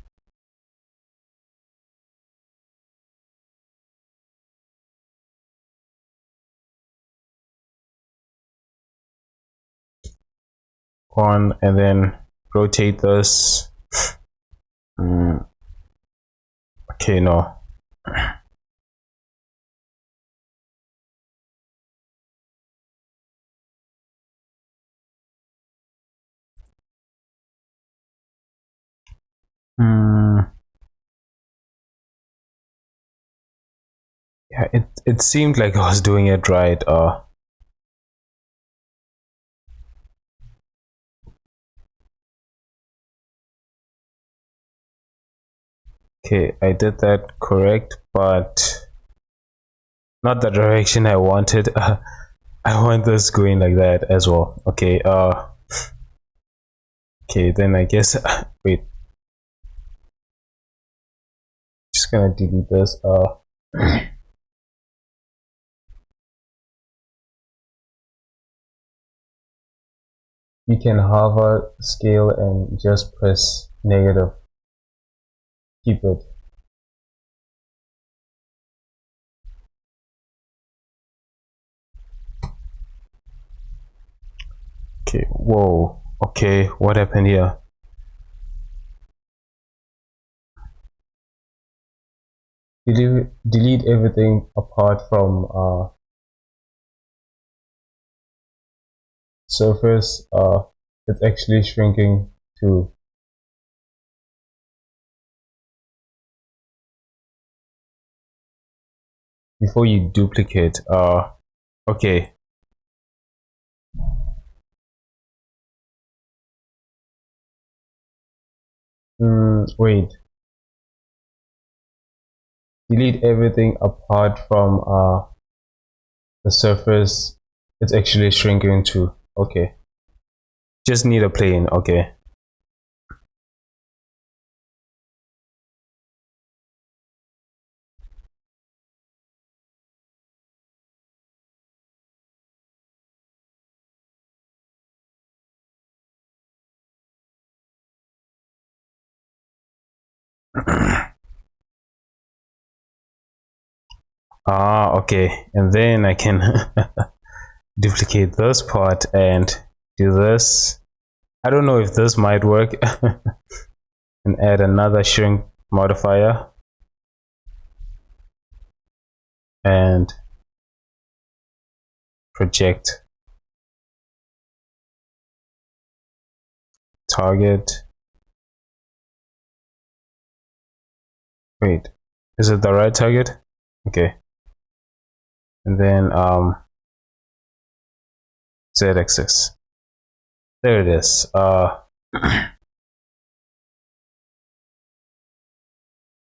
One, and then rotate this. Okay, no. Yeah, it seemed like I was doing it right. Okay, I did that correct, but not the direction I wanted. I want this going like that as well. Okay, okay, then I guess wait, just gonna delete this. You can hover scale and just press negative. Keep it. Okay, whoa. Okay, what happened here? delete everything apart from surface. It's actually shrinking to before you duplicate. Okay. Wait. Delete everything apart from the surface. It's actually shrinking to. Okay. Just need a plane. Okay. Okay, and then I can duplicate this part and do this. I don't know if this might work. And add another shrink modifier and project target. Wait, is it the right target? Okay. And then z-axis. There it is.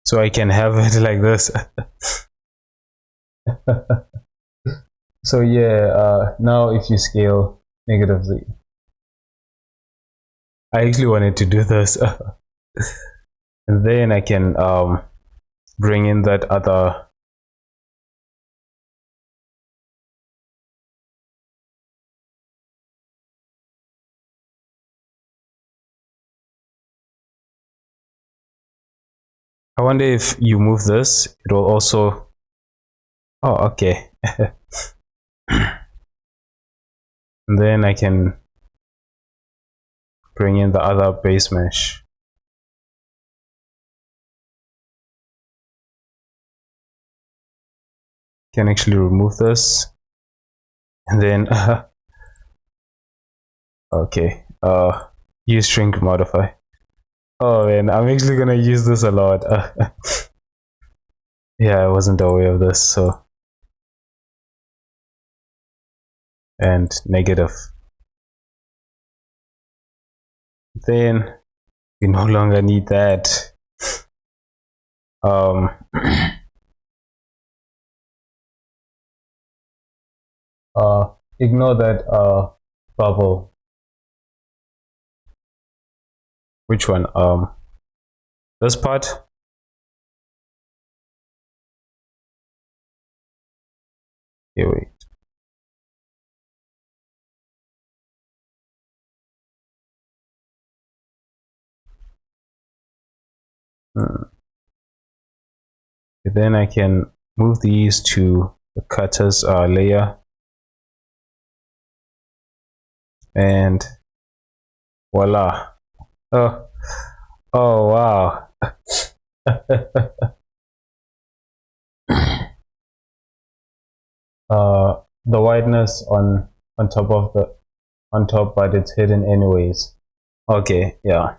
So I can have it like this. So yeah, now if you scale -z, I actually wanted to do this. And then I can bring in that other I wonder if you move this, it will also. Oh, okay. And then I can bring in the other base mesh. Can actually remove this, and then okay. Use shrink modify. Oh man, I'm actually gonna use this a lot. Yeah, I wasn't aware of this, so. And negative. Then we no longer need that. Ignore that bubble. Which one? This part. Okay, wait. Then I can move these to the cutters layer, and voila. Oh wow. The whiteness on top of the top, but it's hidden anyways. Okay, yeah.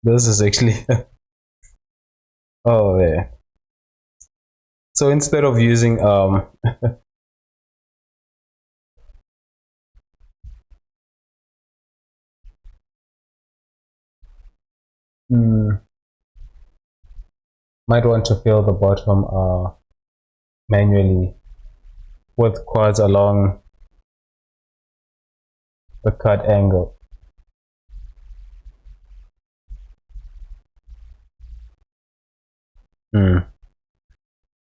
This is actually oh yeah. So instead of using might want to fill the bottom manually with quads along the cut angle.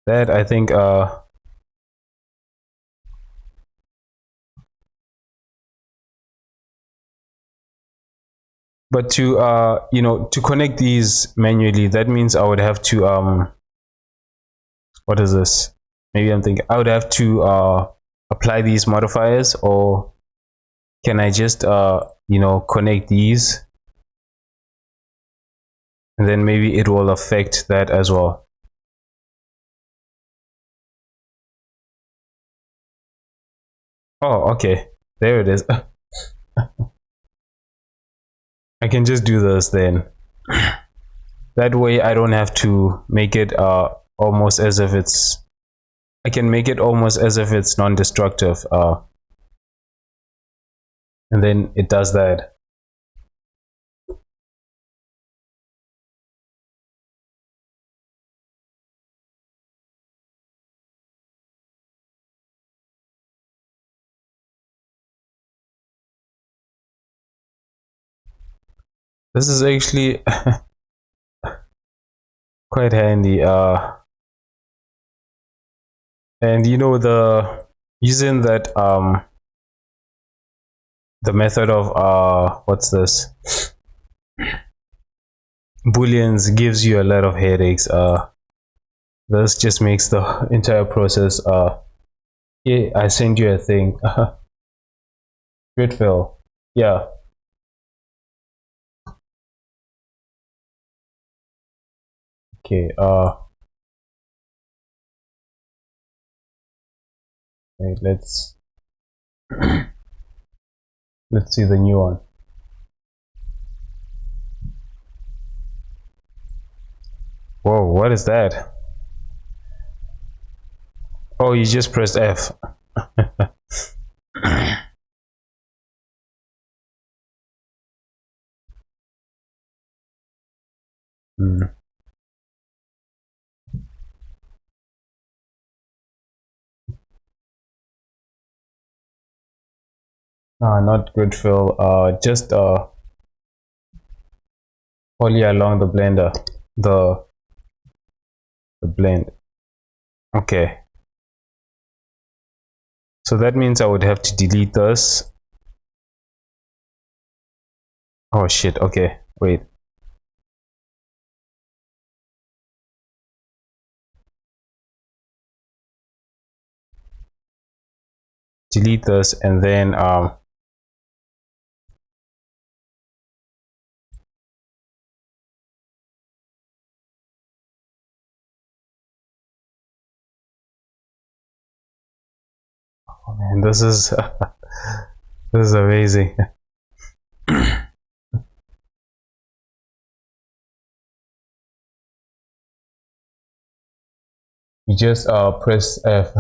That I think but to you know, to connect these manually, that means I would have to what is this? Maybe I'm thinking I would have to apply these modifiers, or can I just you know, connect these and then maybe it will affect that as well. Oh, okay, there it is. I can just do this then. That way I don't have to make it almost as if it's, I can make it almost as if it's non-destructive, and then it does that. This is actually quite handy, and you know, the using that the method of what's this, booleans, gives you a lot of headaches. This just makes the entire process yeah, I send you a thing. Grid fill, yeah. Okay, wait, let's let's see the new one. Whoa, what is that? Oh, you just pressed F. Hmm. Not good fill, just poly along the blender, the blend. Okay, so that means I would have to delete this. Oh shit, okay, wait. Delete this, and then oh man, this is this is amazing. You just press F.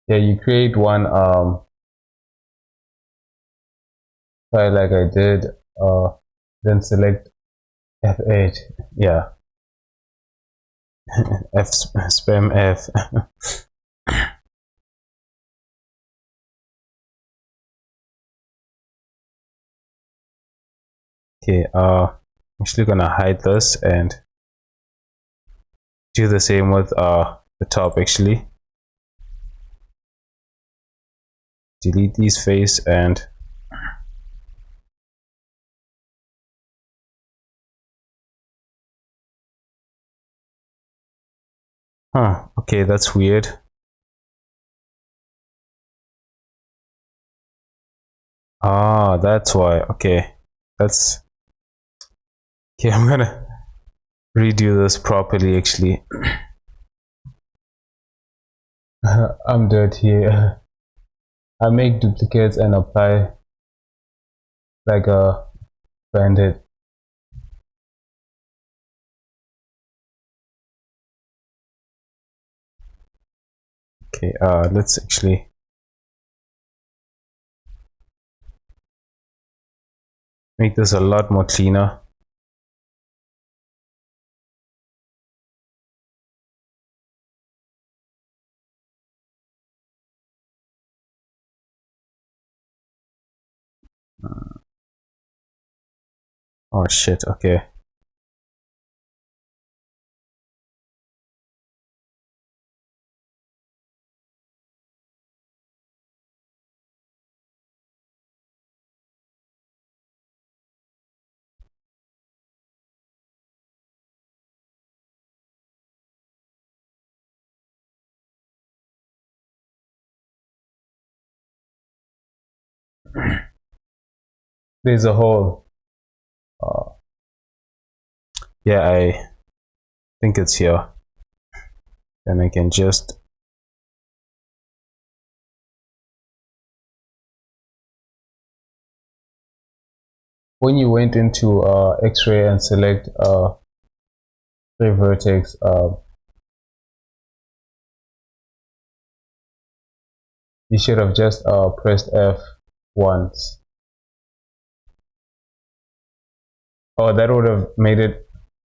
Yeah, you create one file like I did, then select F8. Yeah. F spam F. Okay, I'm actually gonna hide this and do the same with the top. Actually, delete these face and huh, okay, that's weird. Ah, that's why. Okay, that's okay. I'm gonna redo this properly. Actually, I'm dirty. I make duplicates and apply like a bandit. Okay, let's actually make this a lot more cleaner. Oh shit, okay. There's a hole. Uh, Yeah, I think it's here. Then I can just when you went into X-ray and select three vertex, you should have just pressed F once. Oh, that would have made it.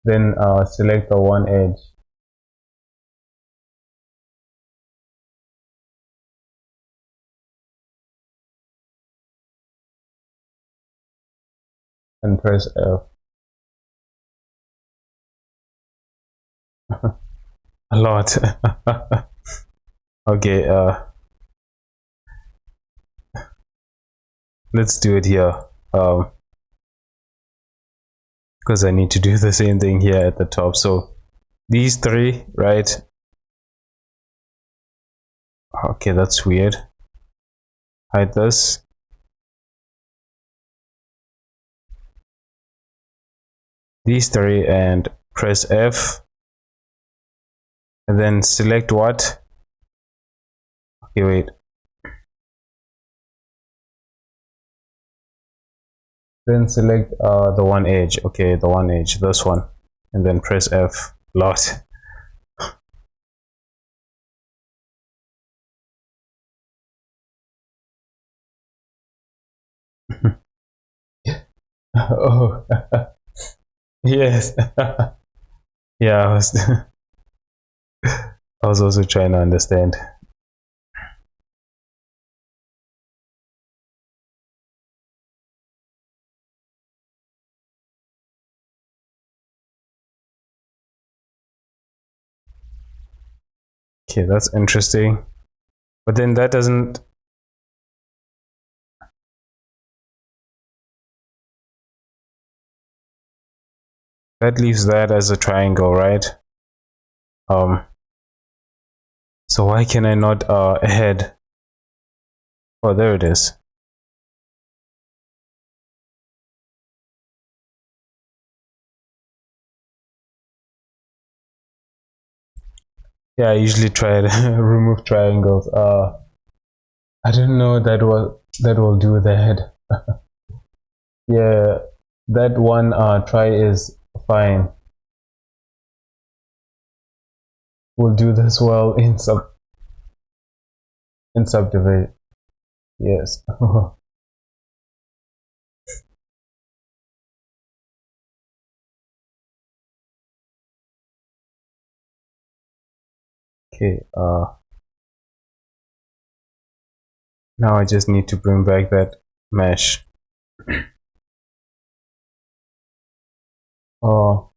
Then select the one edge and press F. A lot. Okay, let's do it here. Because I need to do the same thing here at the top. So these three, right? Okay, that's weird. Hide this. These three and press F. And then select what? Okay, wait. Then select the one edge. Okay, the one edge, this one. And then press F. Lot. Oh, yes. Yeah, I was also trying to understand. Okay, that's interesting. But then that doesn't. That leaves that as a triangle, right? So why can I not add? Oh, there it is. Yeah, I usually try to remove triangles. I didn't know that will do that. Yeah, that one try is fine. We'll do this well in subdivide. Yes. Okay. Now I just need to bring back that mesh. Oh.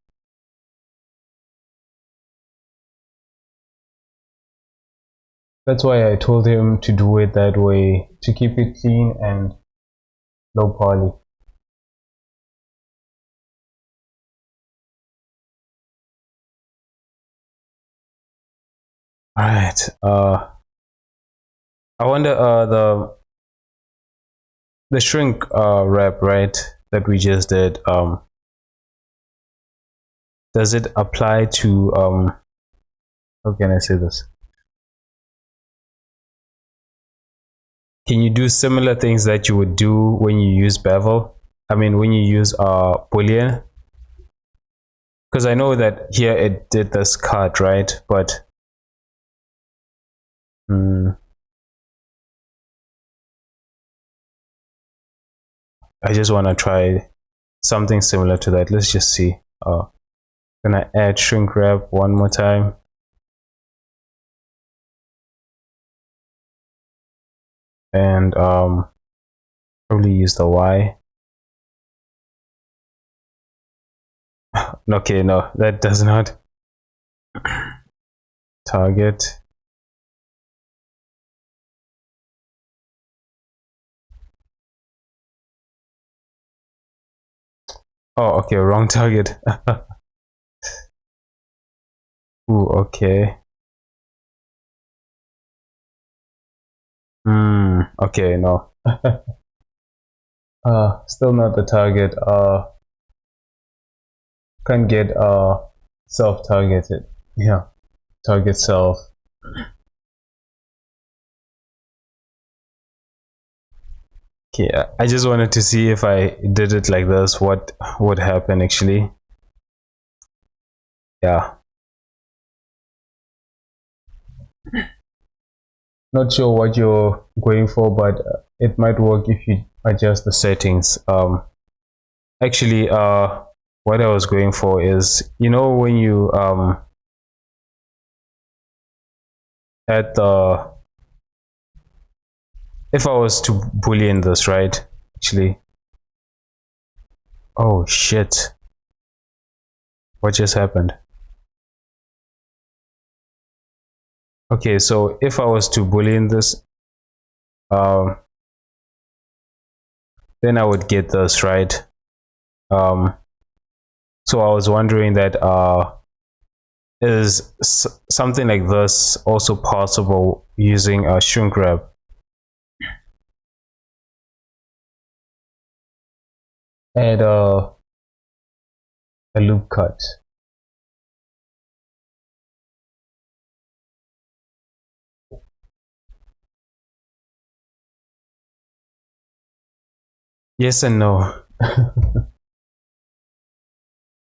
That's why I told him to do it that way, to keep it clean and low poly. Alright, I wonder the shrink wrap, right, that we just did, does it apply to how can I say this? Can you do similar things that you would do when you use bevel? I mean, when you use boolean? Because I know that here it did this cut, right? But I just want to try something similar to that. Let's just see. Gonna add shrink wrap one more time. And probably use the Y. Okay, no, that does not. Target. Oh, okay, wrong target. Ooh, okay. Okay, no. Still not the target. can't get self-targeted. Yeah, target self. Okay, I just wanted to see if I did it like this, what would happen actually. Yeah, not sure what you're going for, but it might work if you adjust the settings. Actually, what I was going for is, you know, when you at the, if I was to boolean this, right? Actually, oh shit, what just happened? Okay, so if I was to boolean this, um, then I would get this, right? So I was wondering that is something like this also possible using a shrink wrap? Add a loop cut. Yes and no.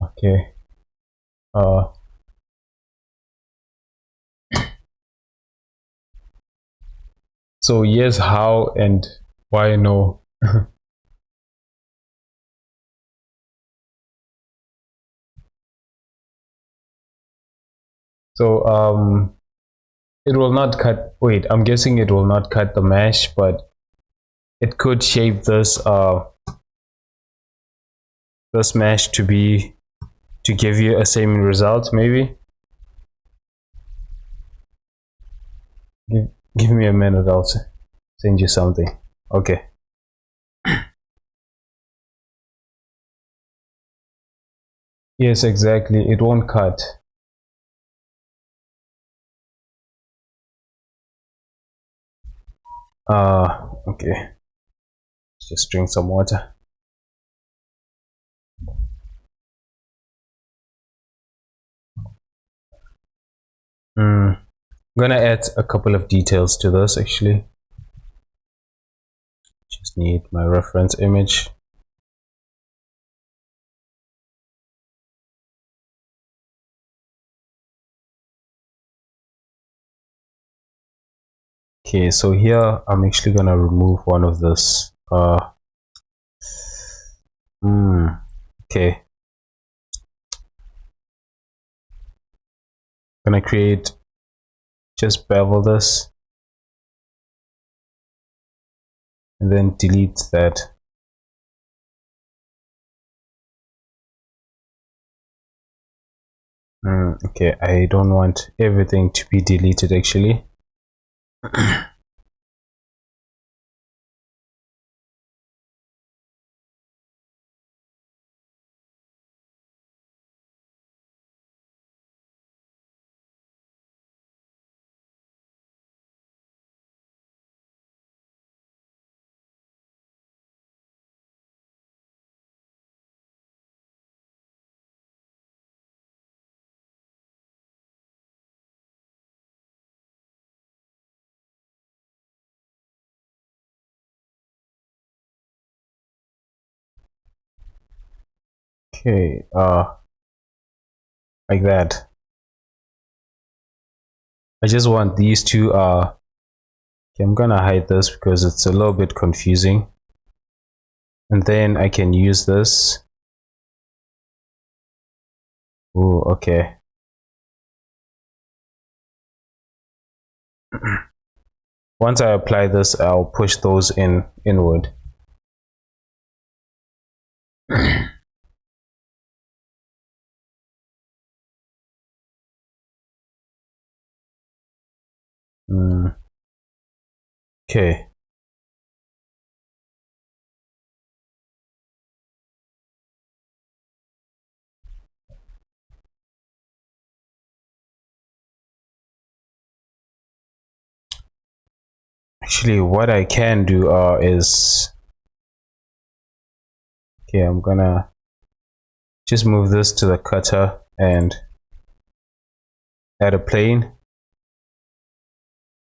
Okay. So yes, how, and why no? So it will not cut, wait, I'm guessing it will not cut the mesh, but it could shape this mesh to be, to give you a same result, maybe. Give me a minute, I'll send you something. Okay. Yes, exactly, it won't cut. Okay, let's just drink some water. I'm gonna add a couple of details to this actually. Just need my reference image. Okay, so here I'm actually gonna remove one of this. Okay. Gonna create, just bevel this and then delete that. Okay, I don't want everything to be deleted actually. Okay, like that. I just want these two okay, I'm gonna hide this because it's a little bit confusing. And then I can use this. Oh, okay. Once I apply this, I'll push those inward. Okay. Actually, what I can do is, okay, I'm gonna just move this to the cutter and add a plane.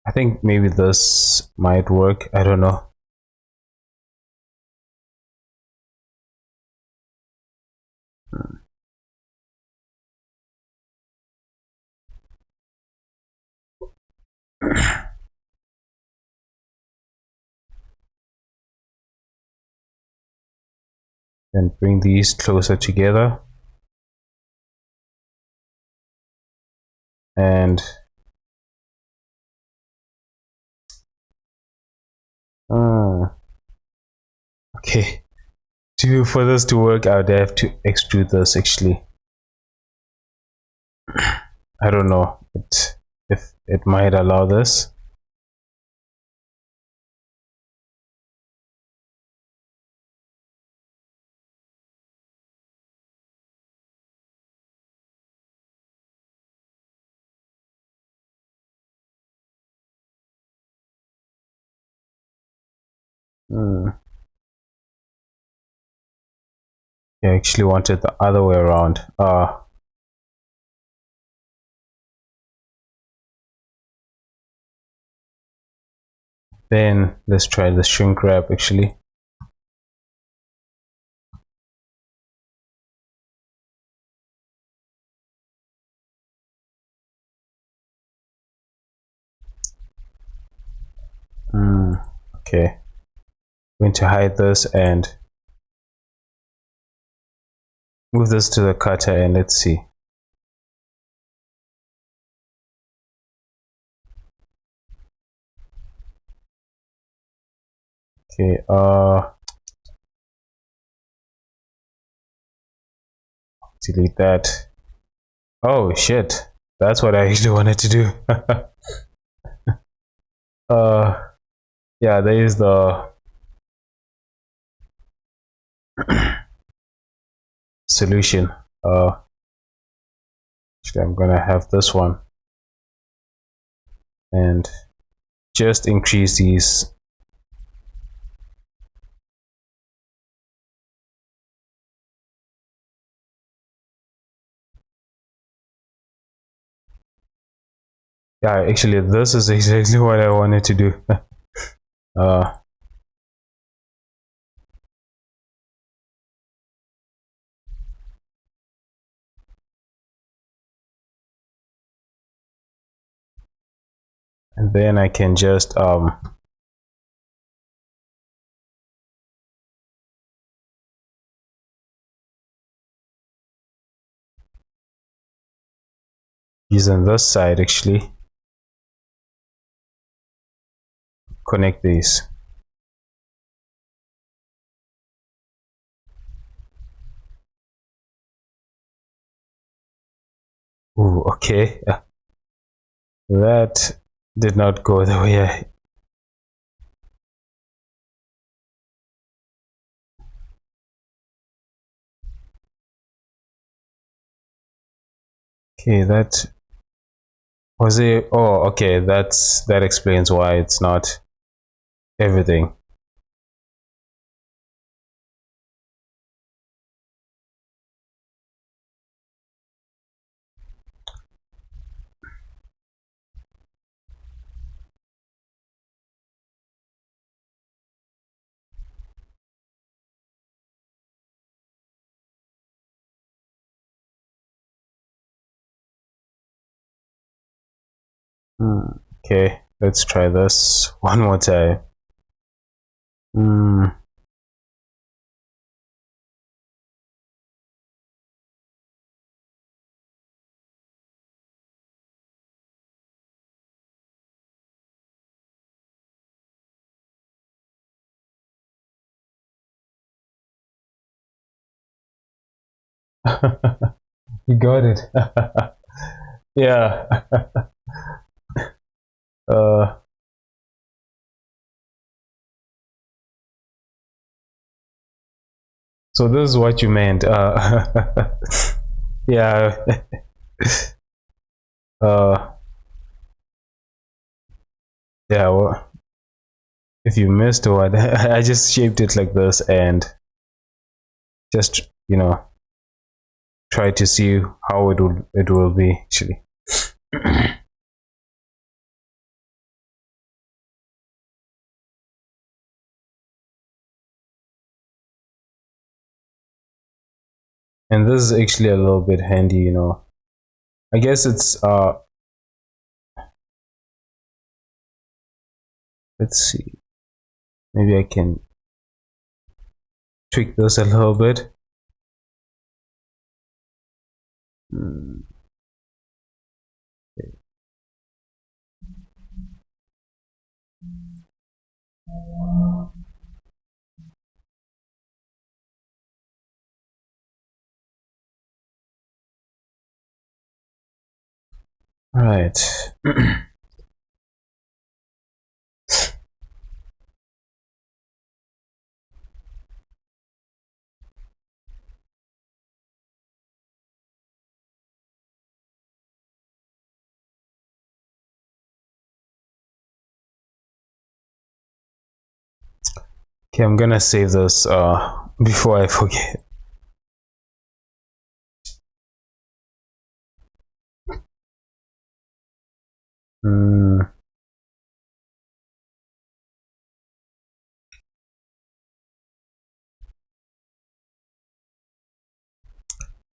I think maybe this might work, I don't know. Then bring these closer together and okay, for this to work I would have to extrude this actually. I don't know if it might allow this. I actually wanted the other way around. Then let's try the shrink wrap actually. Okay, I'm going to hide this and move this to the cutter and let's see. Okay, delete that. Oh shit, that's what I actually wanted to do. Yeah, there is the solution. Actually I'm gonna have this one and just increase these. Yeah, actually this is exactly what I wanted to do. And then I can just using this side actually connect these. Ooh, okay. That did not go the way I... Okay, that was it. Oh, okay, that explains why it's not everything. Okay, let's try this one more time. You got it. Yeah. So this is what you meant. Yeah. Yeah. Well, if you missed what, I just shaped it like this and just try to see how it will be actually. And this is actually a little bit handy, you know. I guess it's let's see, maybe I can tweak this a little bit. All right. Okay, I'm gonna save this before I forget.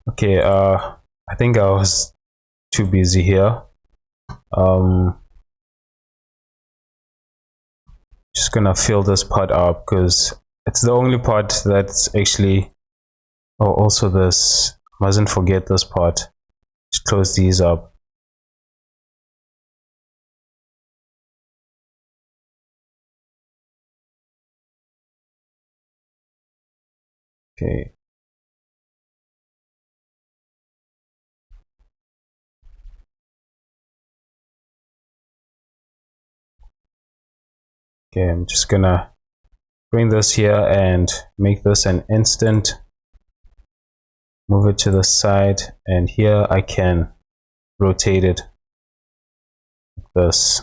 Okay, I think I was too busy here. Just gonna fill this part up because it's the only part that's actually, oh, also this, mustn't forget this part. Just close these up. Okay. Okay, I'm just gonna bring this here and make this an instant. Move it to the side, and here I can rotate it like this.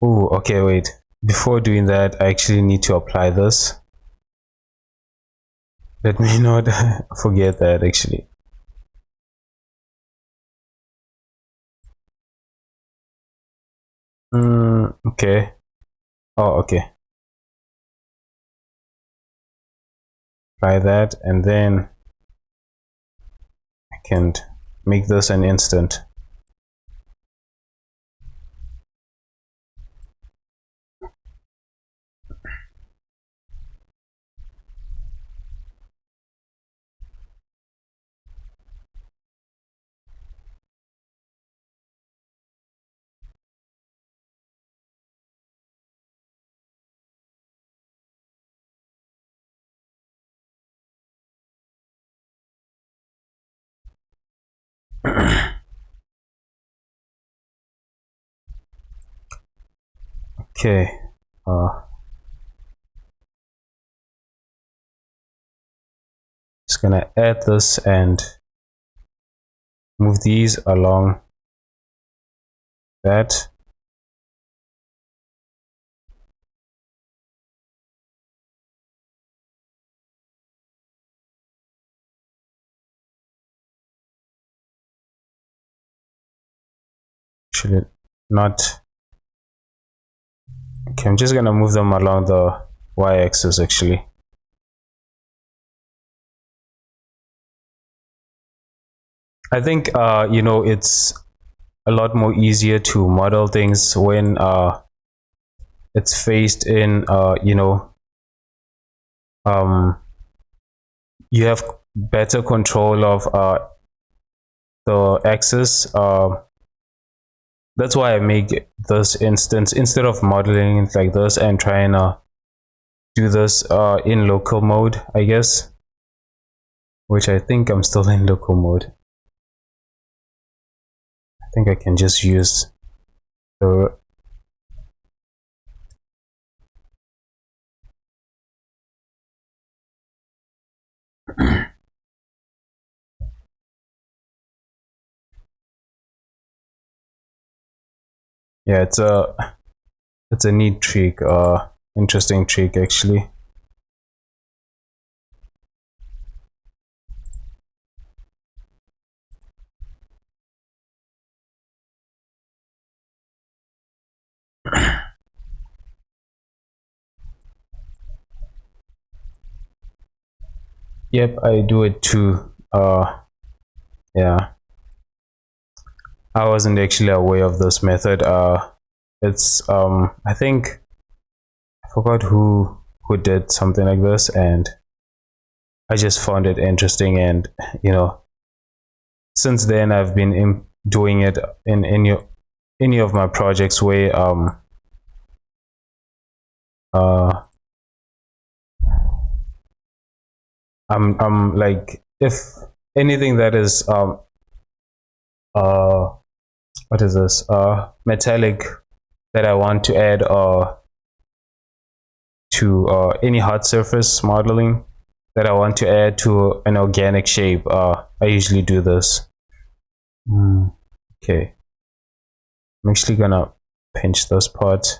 Oh, okay, wait. Before doing that, I actually need to apply this. Let me not forget that actually. Okay. Oh, okay. Apply that, and then I can make this an instant. Okay. Just gonna add this and move these along that. Actually, not. Okay, I'm just gonna move them along the y-axis actually. I think you know, it's a lot more easier to model things when it's faced in you know, you have better control of the axis. That's why I make this instance instead of modeling it like this and trying to do this in local mode, I guess, which I think I'm still in local mode. I think I can just use the yeah, it's a it's a neat trick, interesting trick actually. Yep, I do it too. Yeah, I wasn't actually aware of this method. It's I think I forgot who did something like this, and I just found it interesting, and you know, since then I've been doing it in any of my projects where uh I'm like, if anything that is uh what is this, metallic, that I want to add to any hard surface modeling that I want to add to an organic shape, I usually do this. Okay, I'm actually gonna pinch this part.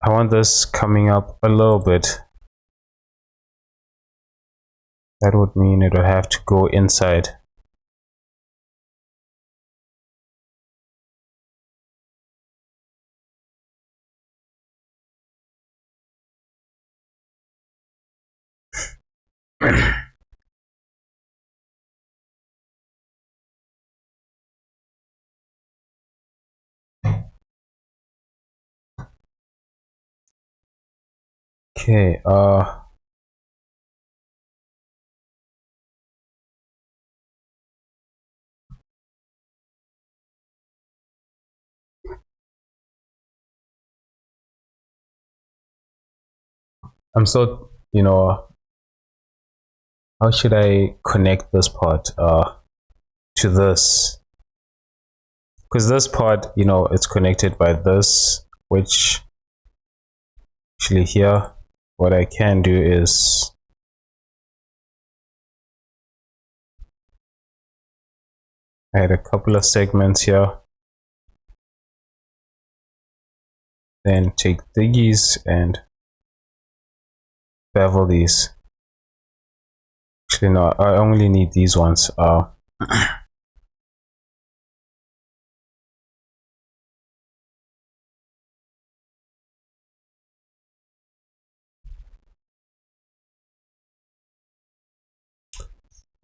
I want this coming up a little bit. That would mean it would have to go inside. Okay, I'm so, you know, how should I connect this part to this? Because this part, you know, it's connected by this, which actually here, what I can do is add a couple of segments here, then take these and bevel these. Actually, no, I only need these ones.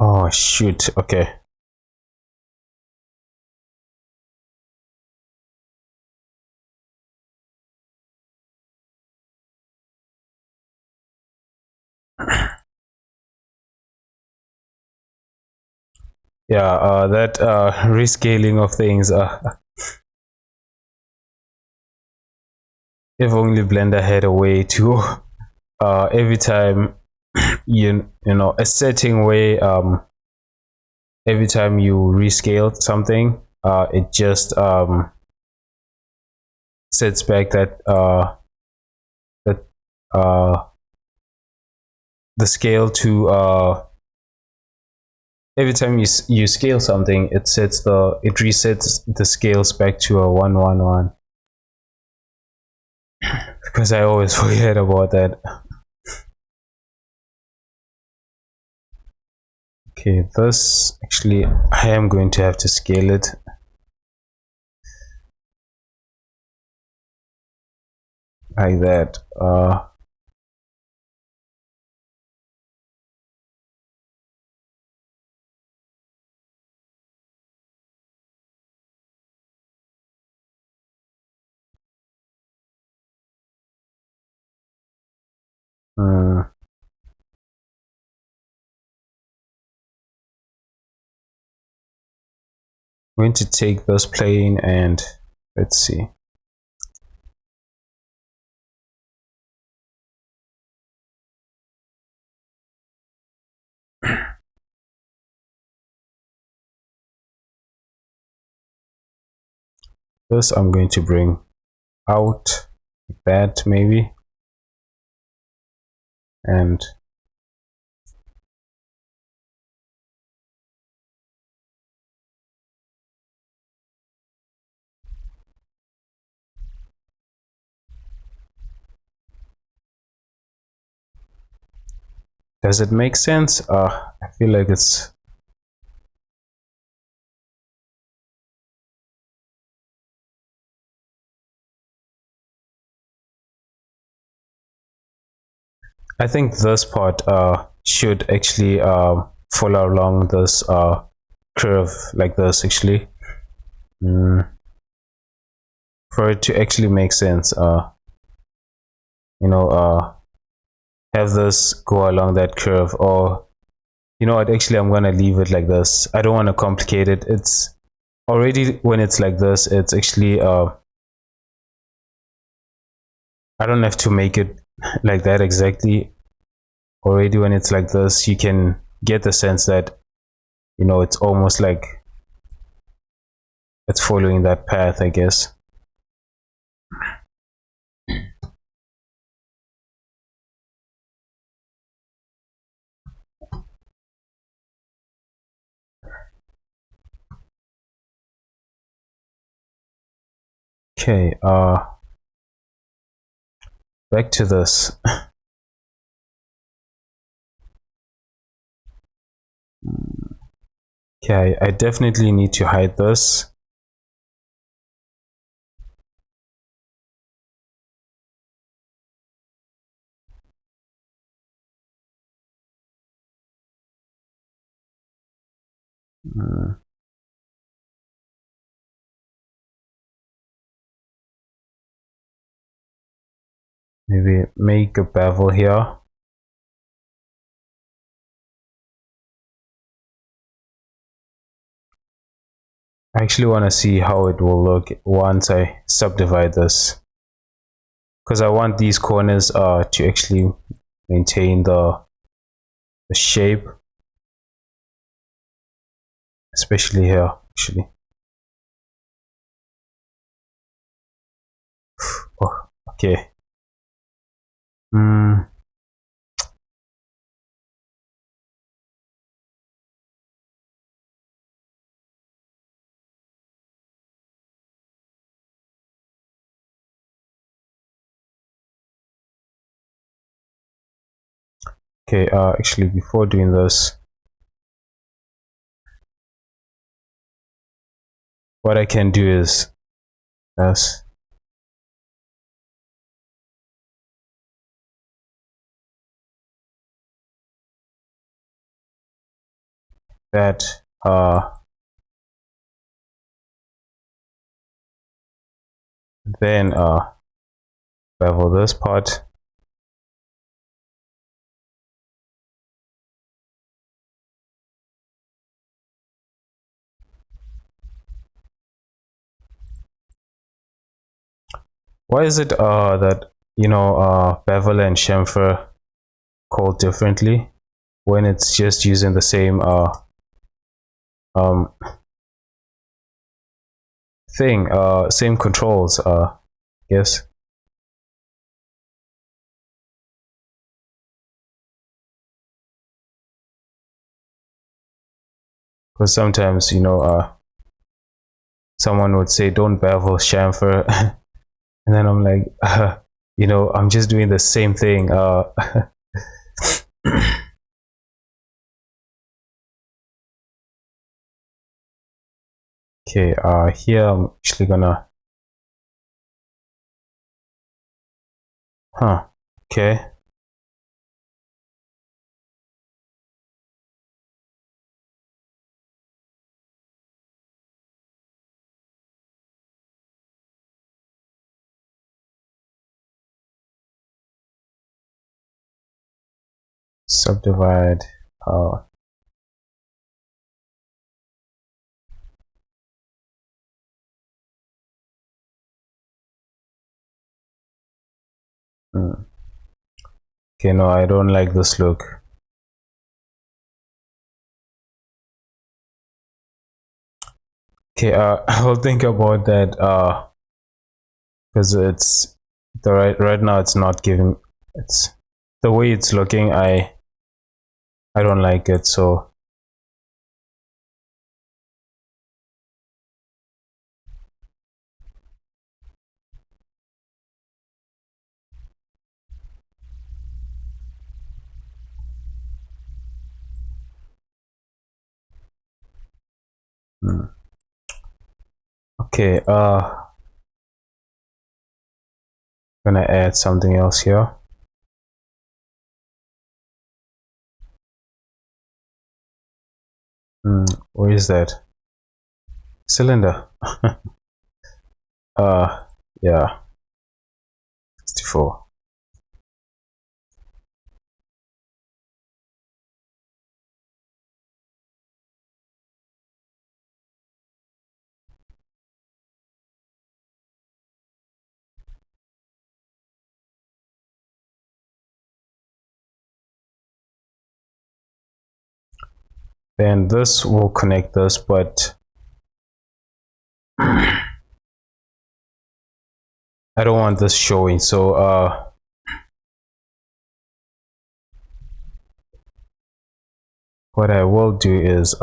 Oh shoot, okay. Yeah, that rescaling of things, if only Blender had a way to every time you know, a setting where every time you rescale something, it just sets back that uh the scale to every time you scale something, it resets the scales back to a 111, because I always forget about that. Okay, this actually, I am going to have to scale it. Like that. I'm going to take this plane and let's see. This I'm going to bring out like that maybe, and does it make sense? I feel like it's I think this part should actually follow along this curve like this actually, for it to actually make sense. You know, have this go along that curve, or you know what, actually I'm gonna leave it like this. I don't want to complicate it. It's already, when it's like this, it's actually I don't have to make it like that exactly. Already when it's like this, you can get the sense that, you know, it's almost like it's following that path, I guess. Okay, back to this. Okay, I definitely need to hide this. Maybe make a bevel here. I actually want to see how it will look once I subdivide this, because I want these corners to actually maintain the shape, especially here actually. Oh, okay. Okay, actually before doing this, what I can do is this. That then bevel this part. Why is it that, you know, bevel and chamfer called differently when it's just using the same um thing, same controls, yes? Because sometimes, you know, someone would say don't bevel chamfer, and then I'm like, you know, I'm just doing the same thing. Okay, here I'm actually gonna, okay. Subdivide, okay, no, I don't like this look. Okay, I will think about that because it's the right now it's not giving, it's the way it's looking, I don't like it. So okay, gonna add something else here. Where is that cylinder? uh yeah, 64. Then this will connect this, but I don't want this showing. So what I will do is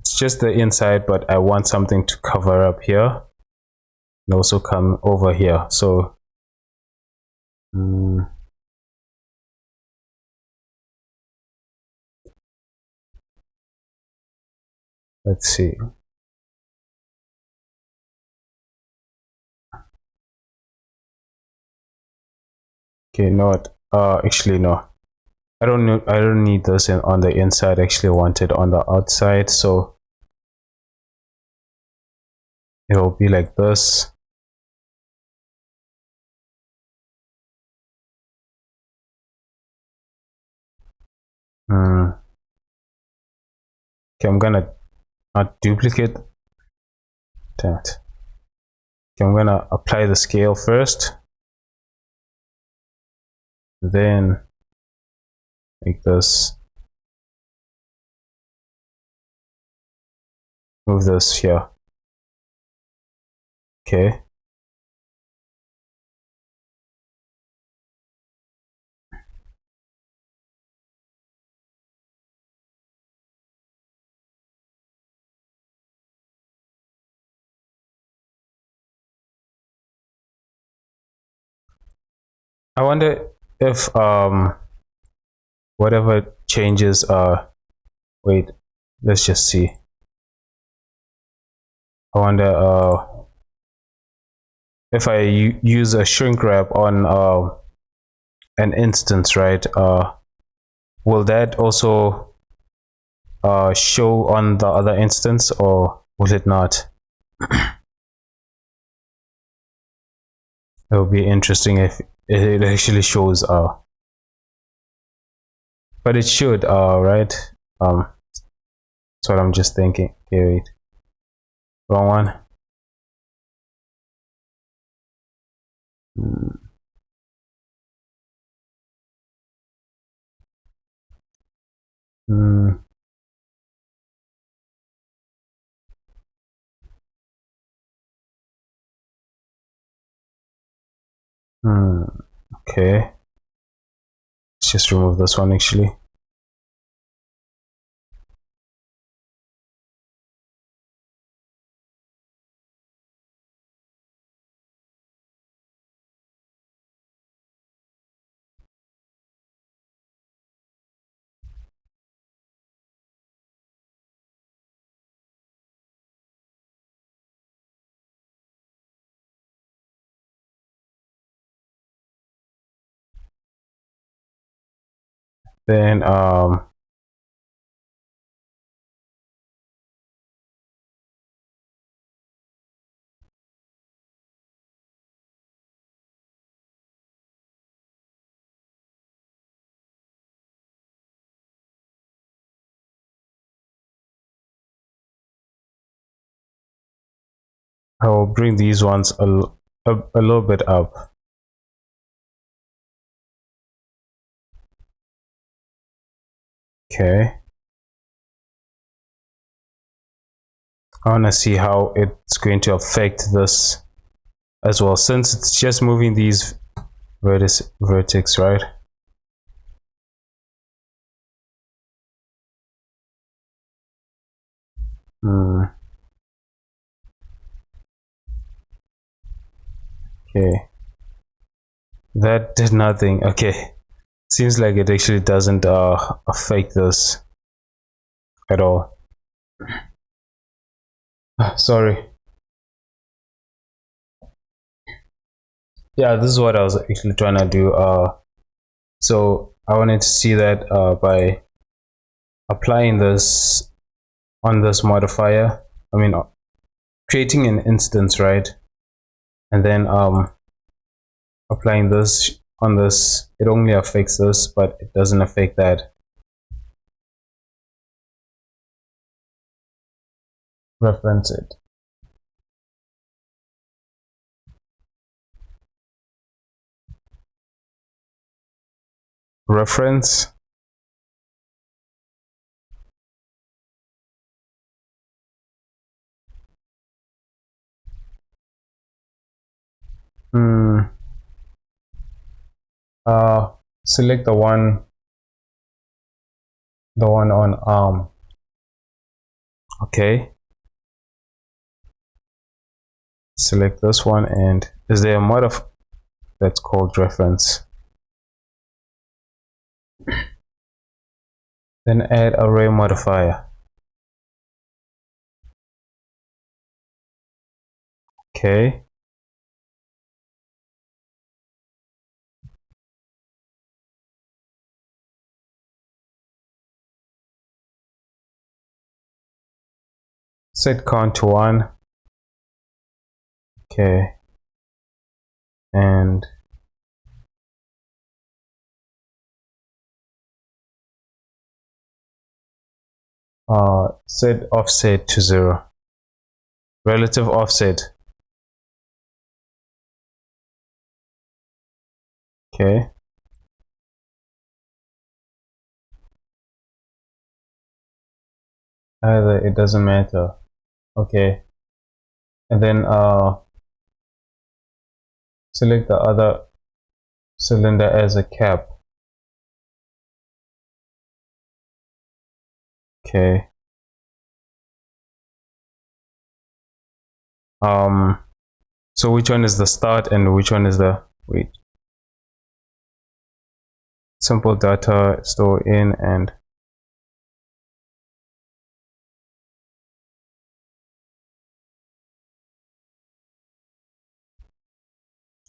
it's just the inside, but I want something to cover up here and also come over here. So let's see. Okay, not actually no. I don't need this on the inside. I actually want it on the outside, so it'll be like this. Okay, I'm gonna not duplicate that. Okay, I'm gonna apply the scale first, then make this, move this here. Okay. I wonder if whatever changes wait, let's just see. I wonder if I use a shrink wrap on an instance, right? Will that also show on the other instance, or will it not? It would be interesting if it actually shows but it should right. That's what I'm just thinking. Okay, wait, wrong one. Hmm. Okay, let's just remove this one actually. Then I will bring these ones a little bit up. Okay. I want to see how it's going to affect this as well, since it's just moving these vertex, right? Okay, that did nothing. Okay, seems like it actually doesn't affect this at all. Sorry. Yeah, this is what I was actually trying to do. So I wanted to see that by applying this on this modifier. I mean, creating an instance, right? And then applying this on this, it only affects this, but it doesn't affect that. Reference it. Reference. Select the one on arm. Okay, select this one, and is there a mod of that's called reference? Then add array modifier. Okay, set count to 1. Okay, and set offset to 0. Relative offset. Okay, either, it doesn't matter. Okay, and then select the other cylinder as a cap. Okay, so which one is the start and which one is the wait? Simple data store in and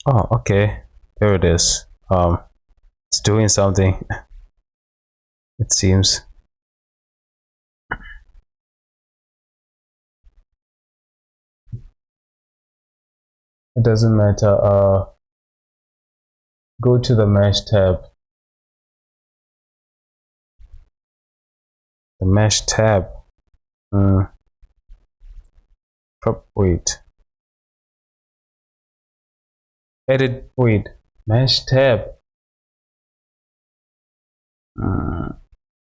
oh, okay, there it is. It's doing something. It seems. It doesn't matter. Go to the mesh tab. The mesh tab. Wait. Edit. Wait. Mesh tab.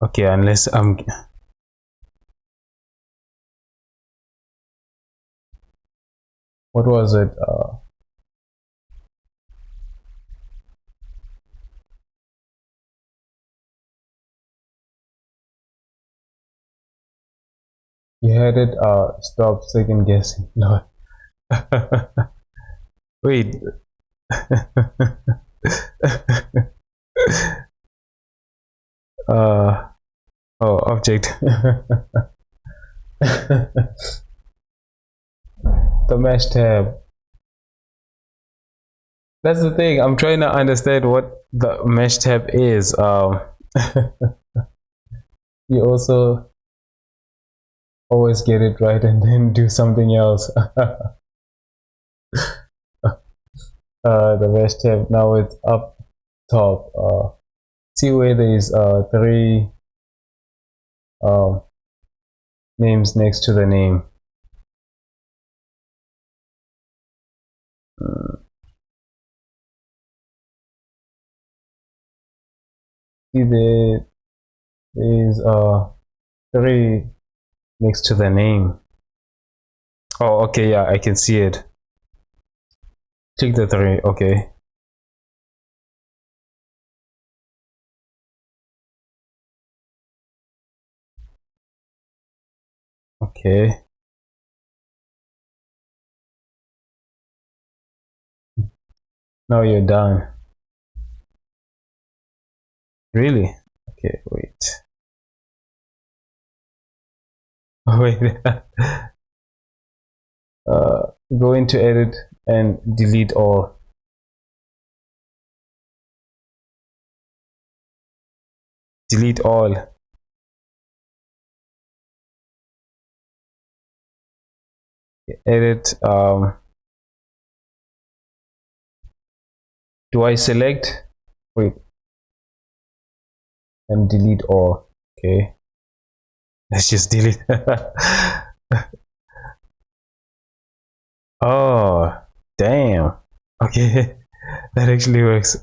Okay, unless I'm. What was it? You had it. Stop second guessing. No. Wait. Oh, object. The mesh tab. That's the thing. I'm trying to understand what the mesh tab is. You also always get it right and then do something else. The mesh tab, now it's up top. See where there's 3 names next to the name. See Is 3 next to the name. Oh, okay, yeah, I can see it. Take the 3, okay. Okay. Now you're done. Really? Okay, wait. Wait. uh, Go into edit and delete all. Delete all. Edit. Do I select? Wait. And delete all. Okay. Let's just delete. Oh, damn. Okay. That actually works.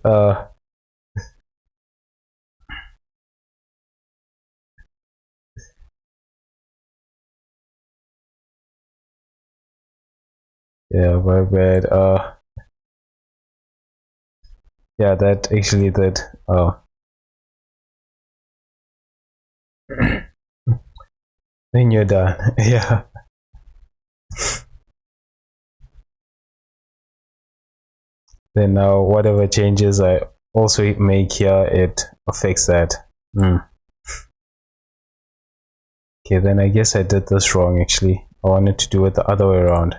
Yeah, my bad. Yeah, that actually did. Then you're done. Yeah. Then now whatever changes I also make here, it affects that. Okay, then I guess I did this wrong actually. I wanted to do it the other way around.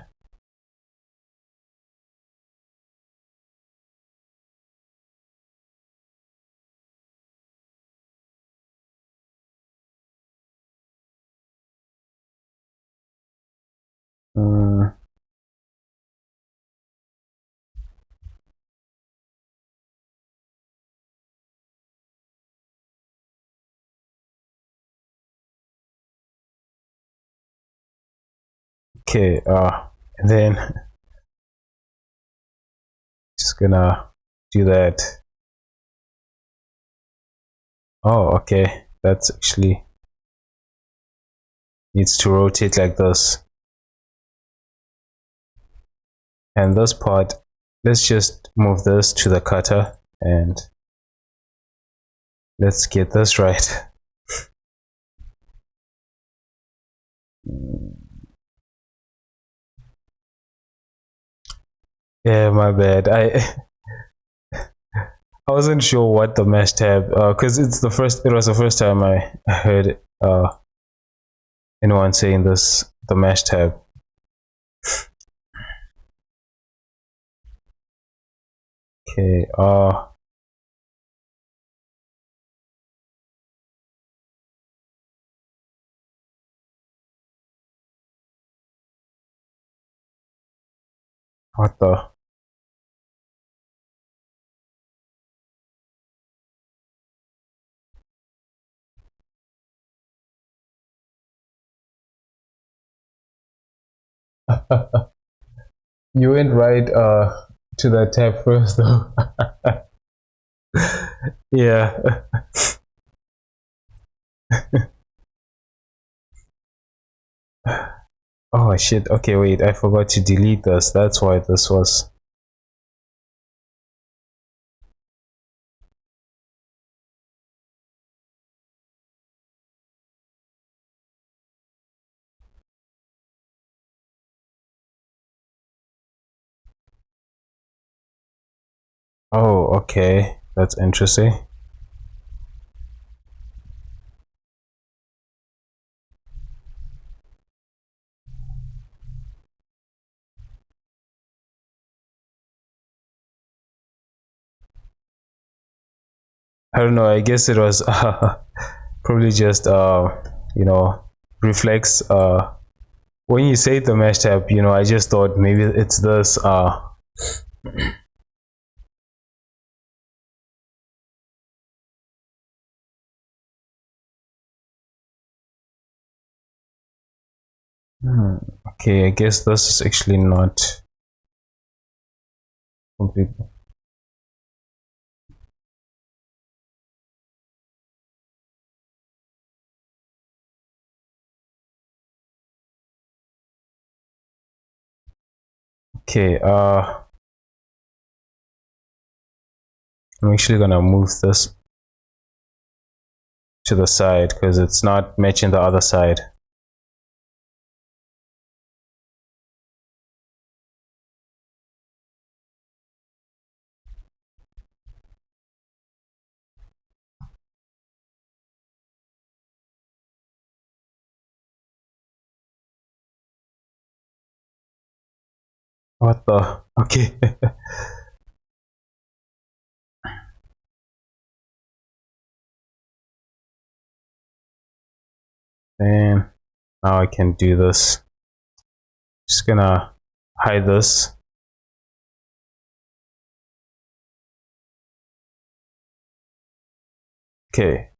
Okay, and then just gonna do that. Oh, okay, that's actually needs to rotate like this. And this part, let's just move this to the cutter and let's get this right. Yeah, my bad. I wasn't sure what the mesh tab, because it was the first time I heard anyone saying this, the mesh tab. Okay, what the? You went right to that tab first though. Yeah. Oh shit, okay, wait, I forgot to delete this. That's why this was. Oh, okay, that's interesting. I don't know, I guess it was probably just you know, reflex. When you say the mesh tab, you know, I just thought maybe it's this okay, I guess this is actually not completely. Okay, I'm actually gonna move this to the side because it's not matching the other side. What the? Okay. And now I can do this. Just gonna hide this. Okay.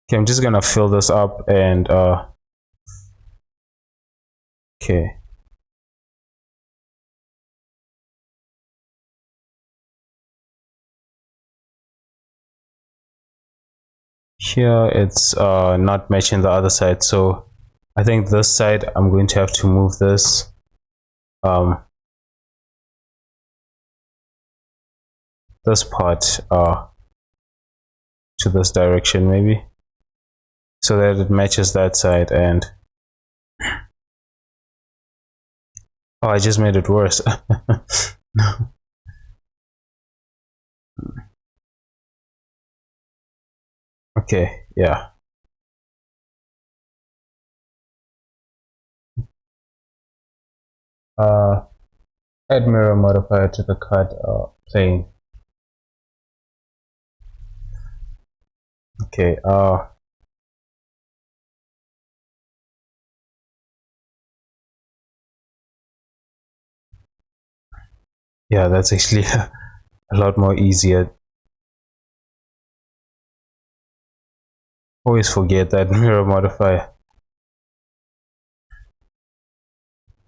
Okay, I'm just gonna fill this up and okay. Here it's not matching the other side, so I think this side I'm going to have to move this this part to this direction maybe, so that it matches that side. And oh, I just made it worse. Okay, yeah. Add mirror modifier to the cut plane. Okay, yeah, that's actually a lot more easier. Always forget that mirror modifier,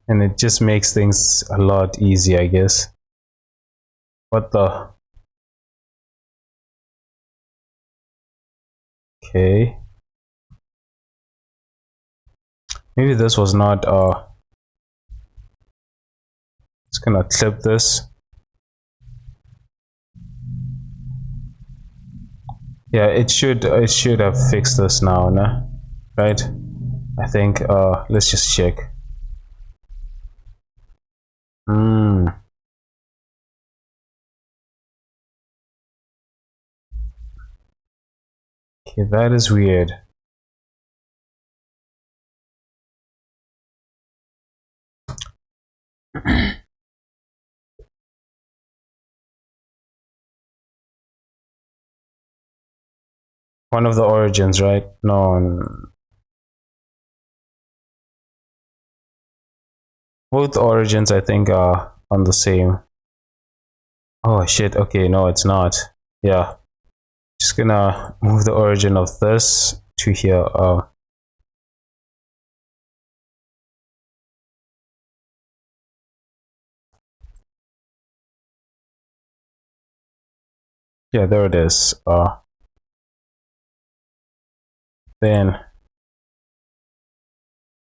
and it just makes things a lot easier, I guess. What the? Okay, maybe this was not just gonna clip this. Yeah, it should have fixed this now, no? Right? I think let's just check. Okay, that is weird. One of the origins, right? No, both origins I think are on the same. Oh shit, okay, no, it's not. Yeah, just gonna move the origin of this to here. Yeah, there it is. Then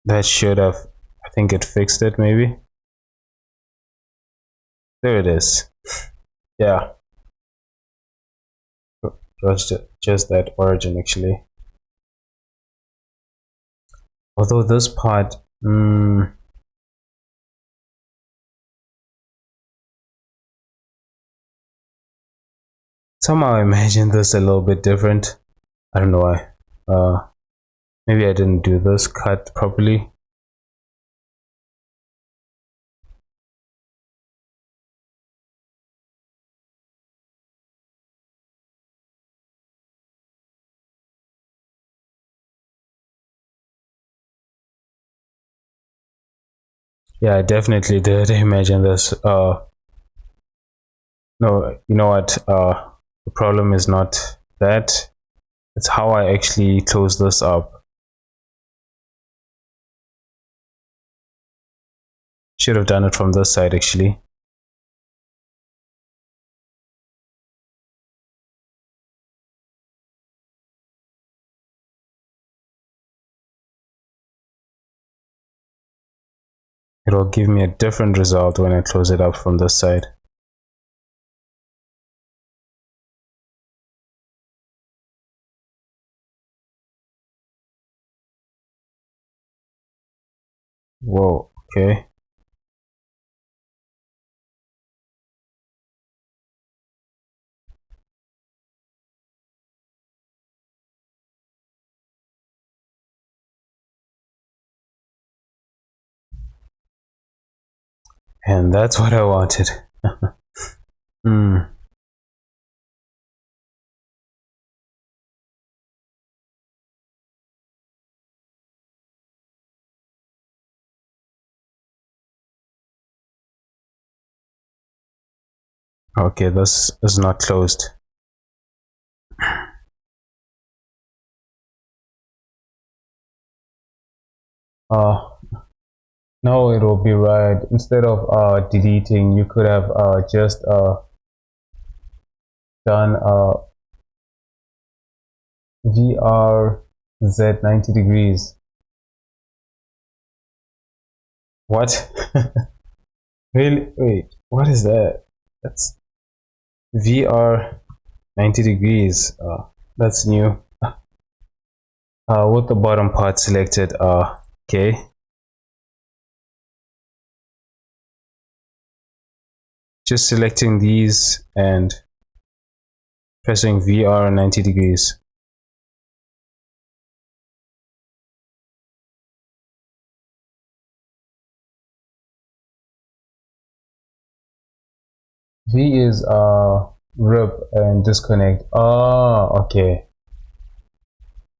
that should have, I think it fixed it maybe. There it is. Yeah, just that origin actually. Although this part, somehow I imagined this a little bit different. I don't know why. Maybe I didn't do this cut properly. Yeah, I definitely did imagine this. No, you know what? The problem is not that. It's how I actually close this up. Should have done it from this side actually. It will give me a different result when I close it up from this side. Whoa, okay. And that's what I wanted. Hmm. Okay, this is not closed. Now it will be right. Instead of deleting, you could have just done VRZ 90 degrees. What? Really? Wait, what is that? That's VR 90 degrees. That's new. With the bottom part selected. Okay. Just selecting these and pressing VR 90 degrees. V is rip and disconnect. Oh, okay.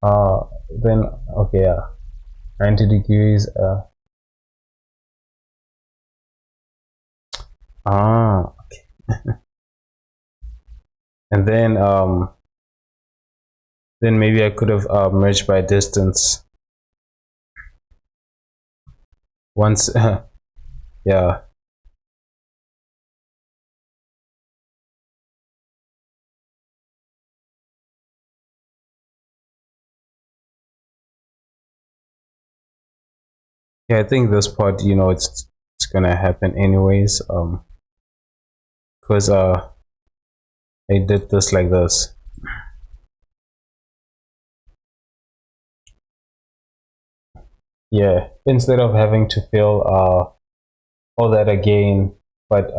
Then okay, yeah. 90 degrees. Okay. And then maybe I could have merged by distance. Once, yeah. Yeah, I think this part, it's gonna happen anyways. Because I did this like this. Yeah, instead of having to fill all that again, but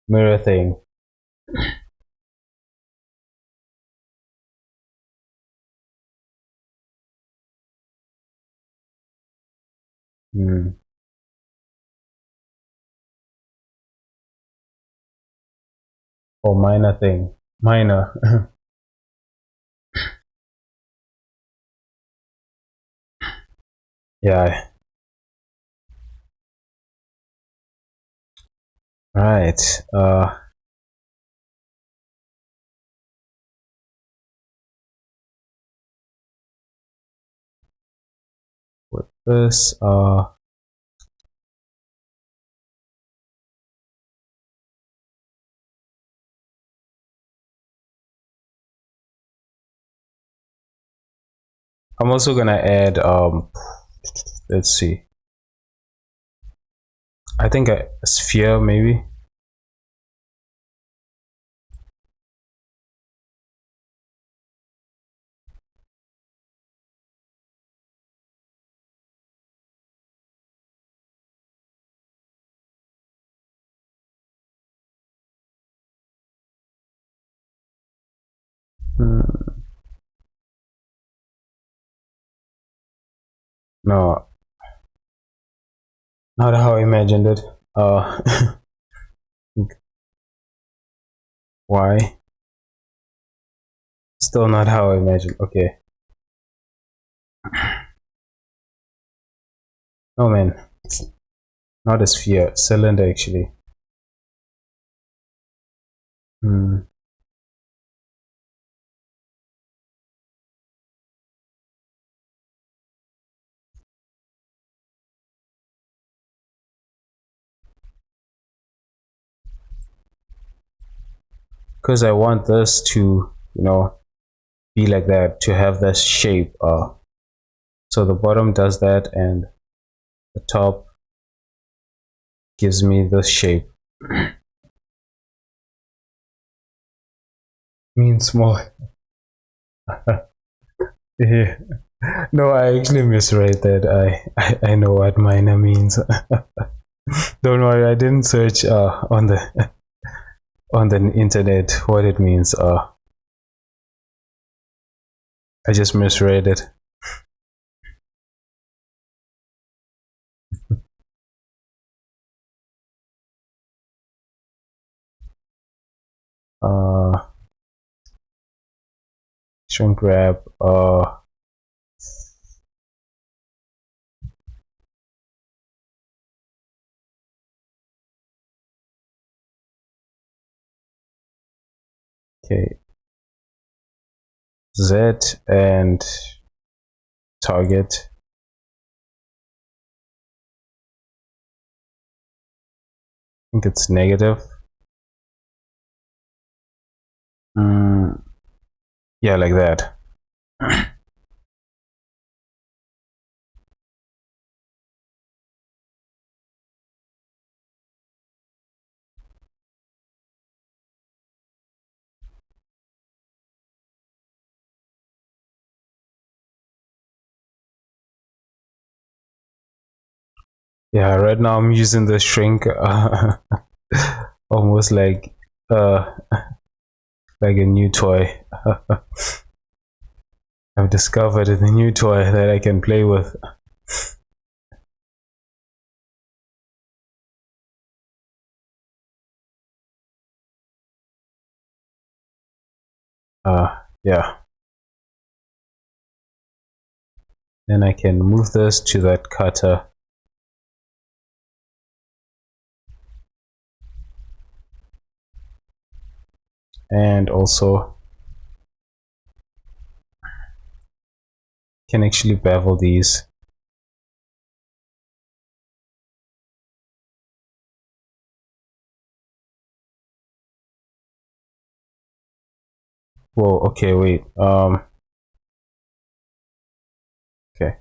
mirror thing. Hmm. Or minor thing. Minor. Yeah. Right. With this, I'm also gonna add let's see. I think a sphere maybe. Hmm. No, not how I imagined it. Why? Still not how I imagined. Okay. Oh man, not a sphere, cylinder actually. Hmm. because I want this to, be like that, to have this shape. So the bottom does that, and the top gives me this shape. Means small. Yeah. No, I actually misread that. I know what minor means. Don't worry, I didn't search on the internet what it means. I just misread it. Shrink wrap. Okay. Z and target. I think it's negative. Yeah, like that. Yeah, right now I'm using the shrink almost like a new toy. I've discovered a new toy that I can play with. Yeah. Then I can move this to that cutter. And also can actually bevel these. Whoa, okay, wait. Okay.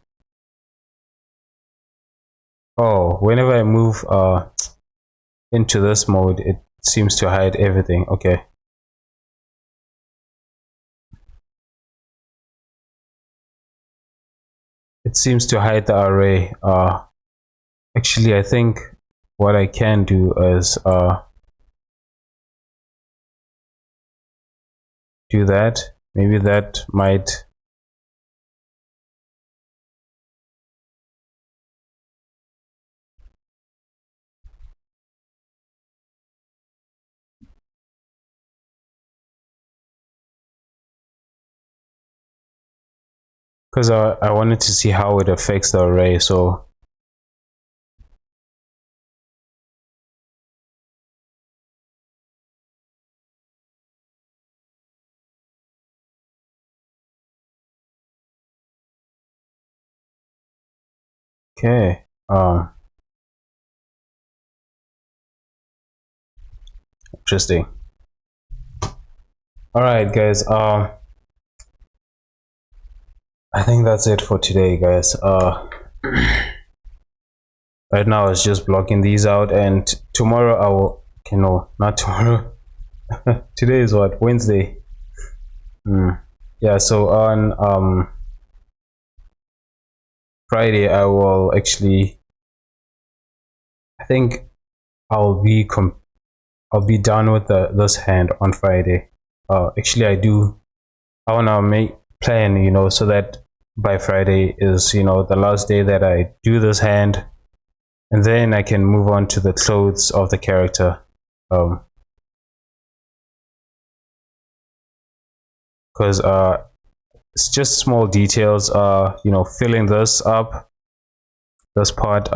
Oh, whenever I move into this mode, it seems to hide everything. Okay. It seems to hide the array. Actually, I think what I can do is do that. Maybe that might. Because I wanted to see how it affects the array, so okay. Interesting. All right, guys. I think that's it for today, guys. Right now it's just blocking these out, and tomorrow I will. Okay, no, not tomorrow. Today is what, Wednesday. Yeah, so on Friday I will actually. I think I'll be done with this hand on Friday. Actually, I wanna make plan, so that by Friday is, the last day that I do this hand, and then I can move on to the clothes of the character. Because it's just small details. Filling this up, this part,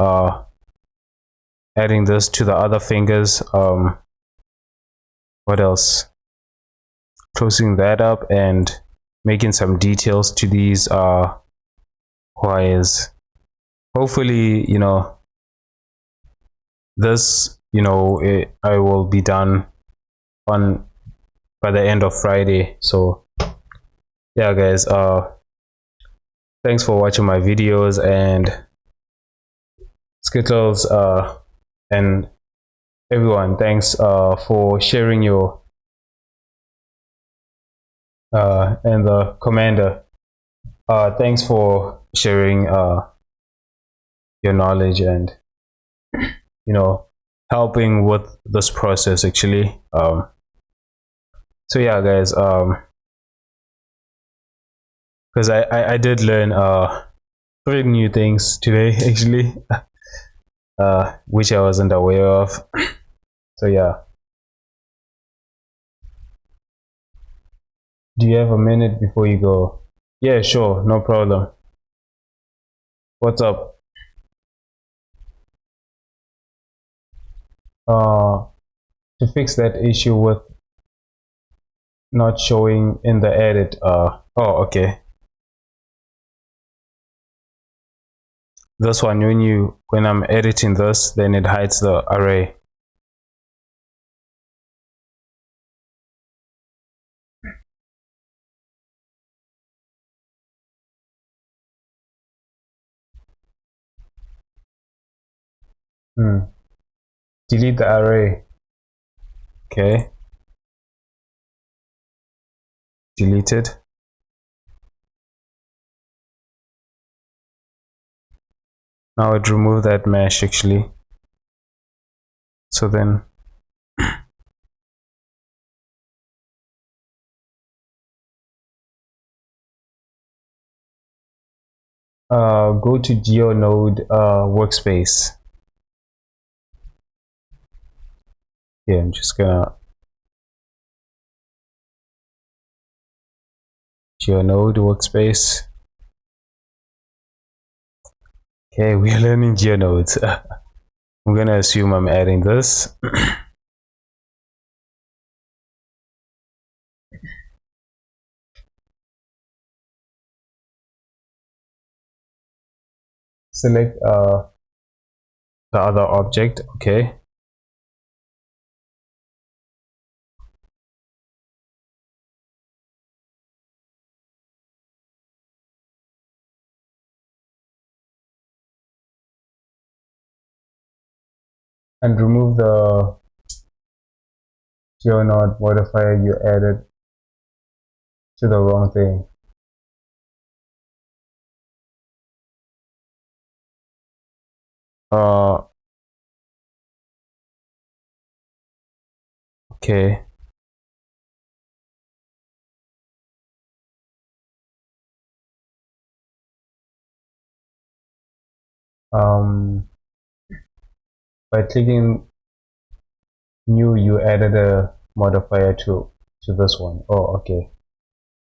adding this to the other fingers. What else? Closing that up and making some details to these wires. Hopefully, this, I will be done on by the end of Friday. So yeah guys, thanks for watching my videos, and Skittles and everyone, thanks for sharing your and the commander, thanks for sharing your knowledge and helping with this process actually. So yeah guys, because I did learn 3 new things today actually, which I wasn't aware of. So yeah, do you have a minute before you go? Yeah, sure, no problem. What's up? To fix that issue with not showing in the edit, oh okay, this one, when I'm editing this, then it hides the array. Delete the array. Okay, deleted. Now it remove that mesh actually. So then go to GeoNode workspace. Yeah, I'm just gonna GeoNode workspace. Okay, we are learning GeoNodes. I'm gonna assume I'm adding this. Select the other object. Okay, and remove the GeoNode modifier you added to the wrong thing. Okay. By clicking new, you added a modifier to this one. Oh, okay.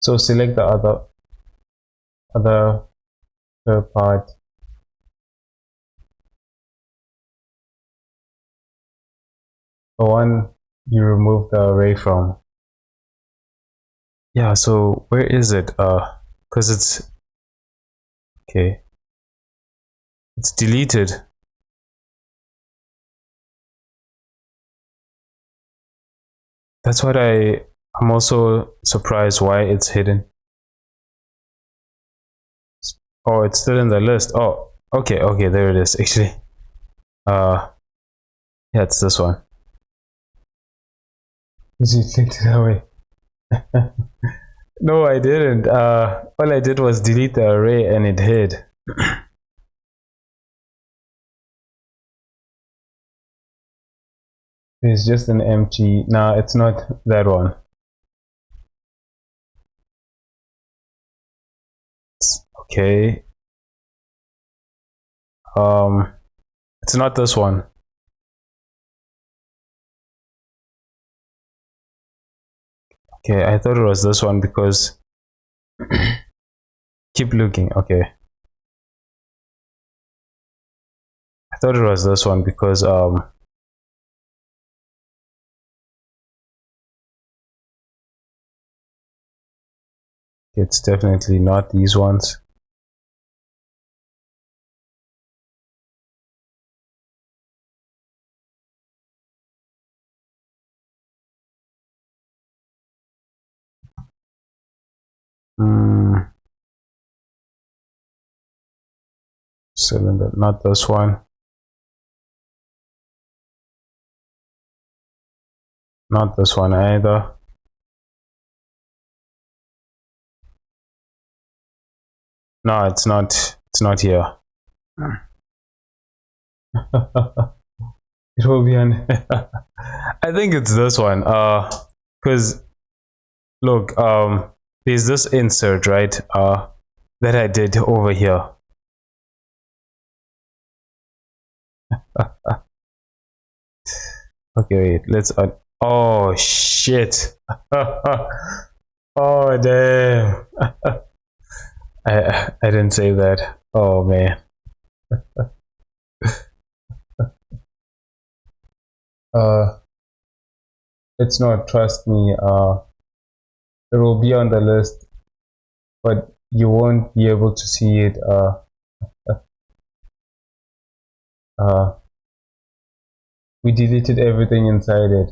So select the other part. The one you remove the array from. Yeah, so where is it? Because it's okay. It's deleted. That's what I'm also surprised why it's hidden. Oh, it's still in the list. Oh, okay, there it is actually. Yeah, it's this one. Did you click it away? No, I didn't. All I did was delete the array and it hid. It's just an empty. No, it's not that one. Okay. It's not this one. Okay, I thought it was this one because keep looking. Okay, I thought it was this one because it's definitely not these ones. Cylinder, not this one. Not this one either. No, it's not. It's not here. It will be on. I think it's this one. Because look, there's this insert, right? That I did over here. Okay, wait. Let's. Oh shit. Oh damn. I didn't save that. Oh man. It's not, trust me. It will be on the list, but you won't be able to see it. We deleted everything inside it.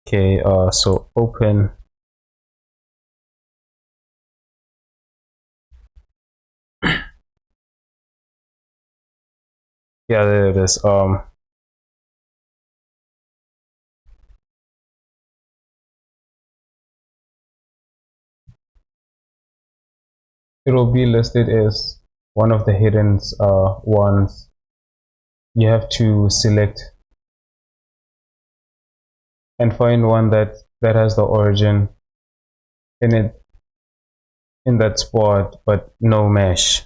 Okay, so open. Yeah, there it is. It will be listed as one of the hidden ones. You have to select and find one that has the origin in it, in that spot, but no mesh.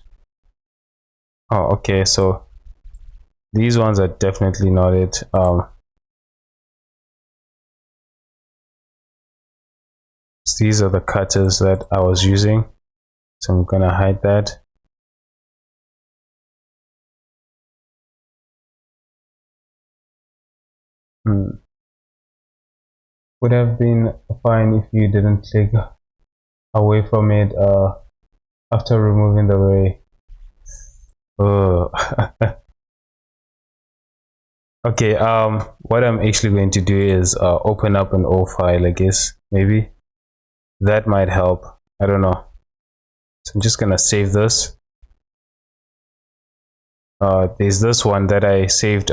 Oh, okay, so these ones are definitely not it. These are the cutters that I was using, so I'm gonna hide that. Would have been fine if you didn't click away from it after removing the ray. Oh. Okay, what I'm actually going to do is open up an old file, I guess. Maybe that might help. I don't know. So I'm just gonna save this. There's this one that I saved.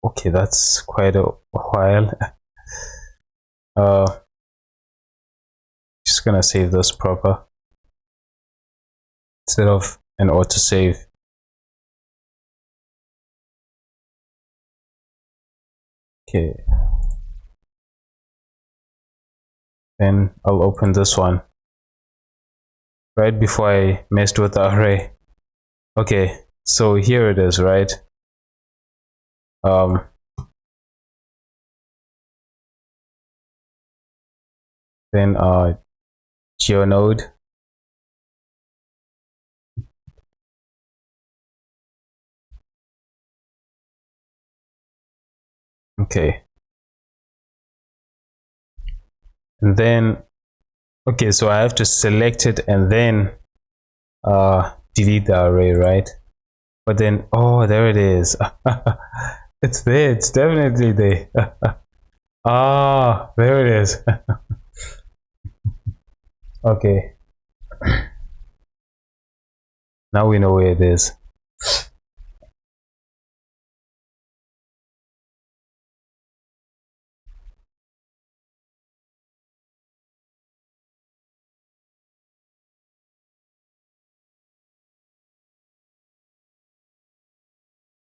Okay, that's quite a while. Just gonna save this proper instead of an autosave. Okay. Then I'll open this one right before I messed with the array. Okay, so here it is, right? Then geonode. Okay. And then, okay, so I have to select it and then delete the array, right? But then, oh, there it is. It's there, it's definitely there. Ah, there it is. Okay. Now we know where it is.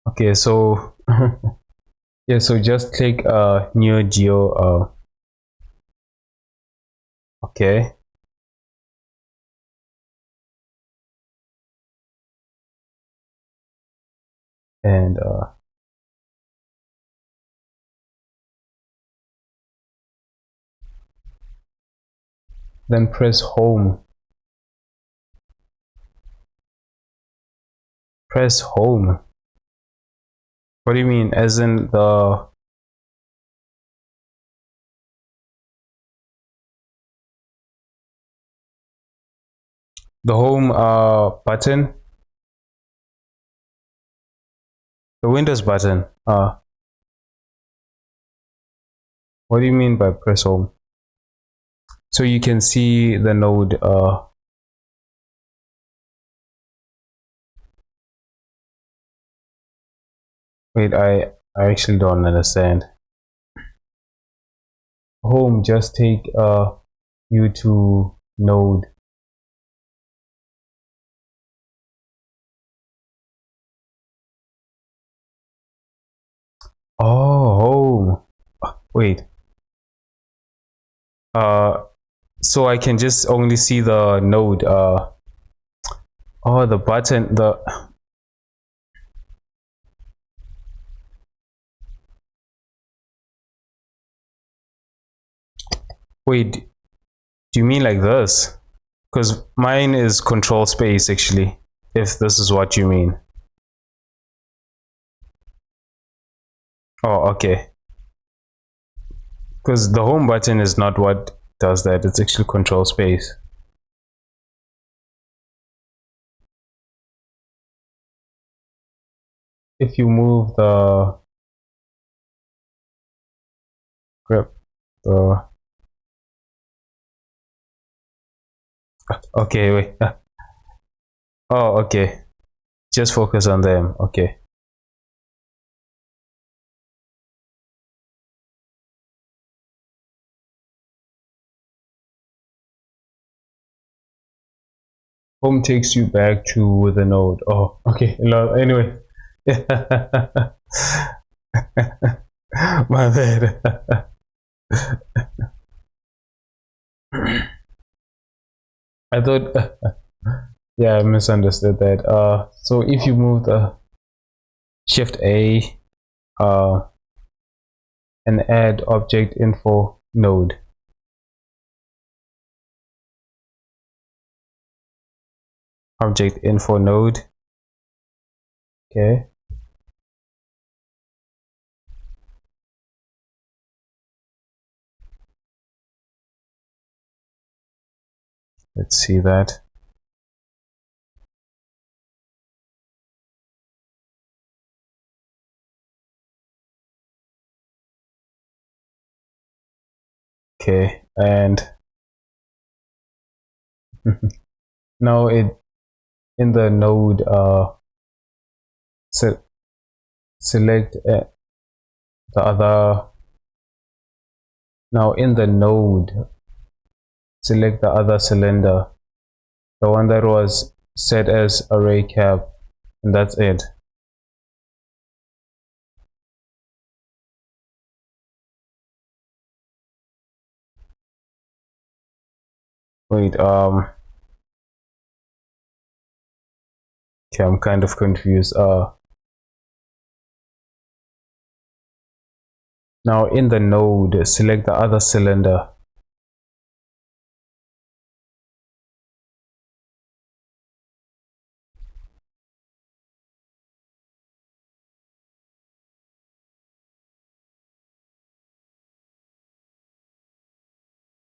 Okay, so yeah, so just click new geo. Okay. And then press home. Press home. What do you mean? As in the home button? The Windows button. What do you mean by press home? So you can see the node. Wait, I actually don't understand. Home, just take you to node. Oh, home. Wait. So I can just only see the node. Oh, the button. Wait. Do you mean like this? Because mine is control space actually. If this is what you mean. Oh, okay. Because the home button is not what does that. It's actually control space. If you move the grip, the okay, wait. Oh, okay. Just focus on them. Okay. Home takes you back to the node. Oh, okay. Anyway. My bad. I thought, yeah, I misunderstood that. So if you move the Shift A, uh, and add object info node. Object info node. Okay. Let's see that. Okay, and now it in the node se select the other. Now in the node select the other cylinder, the one that was set as array cap, and that's it. Wait, okay, I'm kind of confused. Now in the node select the other cylinder.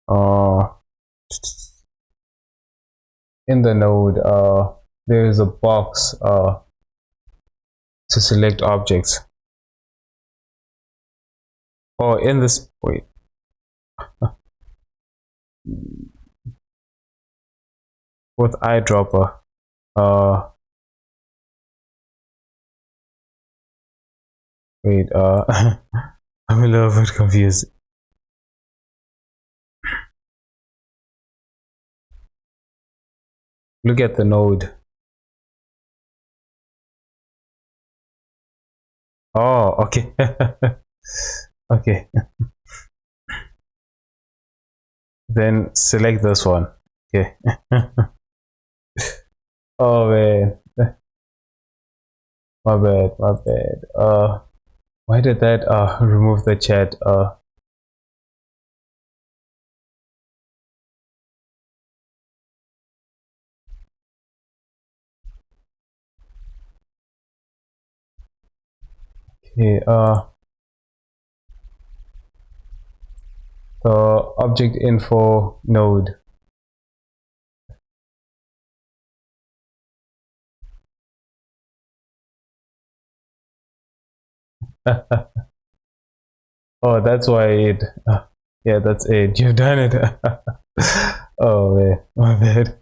uh in the node there is a box to select objects. Oh, in this, wait, with eyedropper, wait, I'm a little bit confused. Look at the node. Oh, okay. Okay, then select this one. Okay. Oh man, my bad. Why did that remove the chat? Okay, the object info node. Oh, that's why it. Yeah, that's it. You've done it. Oh man, my bad.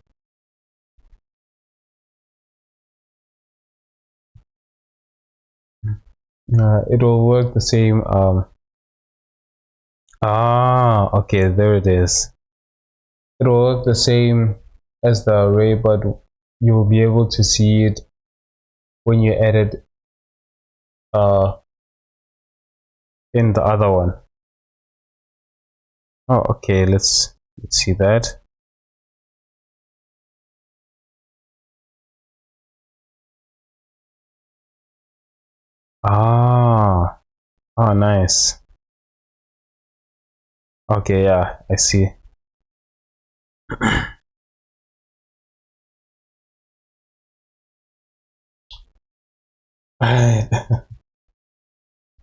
It will work the same. Okay, there it is. It will work the same as the array, but you will be able to see it when you edit in the other one. Oh, okay. Let's see that. Ah, oh, nice. Okay, yeah, I see.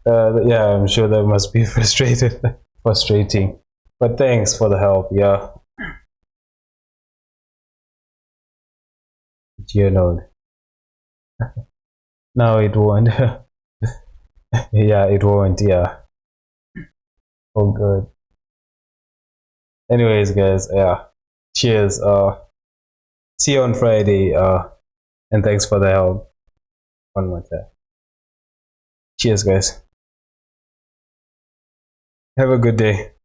Yeah, I'm sure that must be frustrating. But thanks for the help. Yeah, you know. No, it won't. Yeah, it won't. Yeah. Oh, good. Anyways, guys. Yeah. Cheers. See you on Friday. And thanks for the help one more time. Cheers, guys. Have a good day.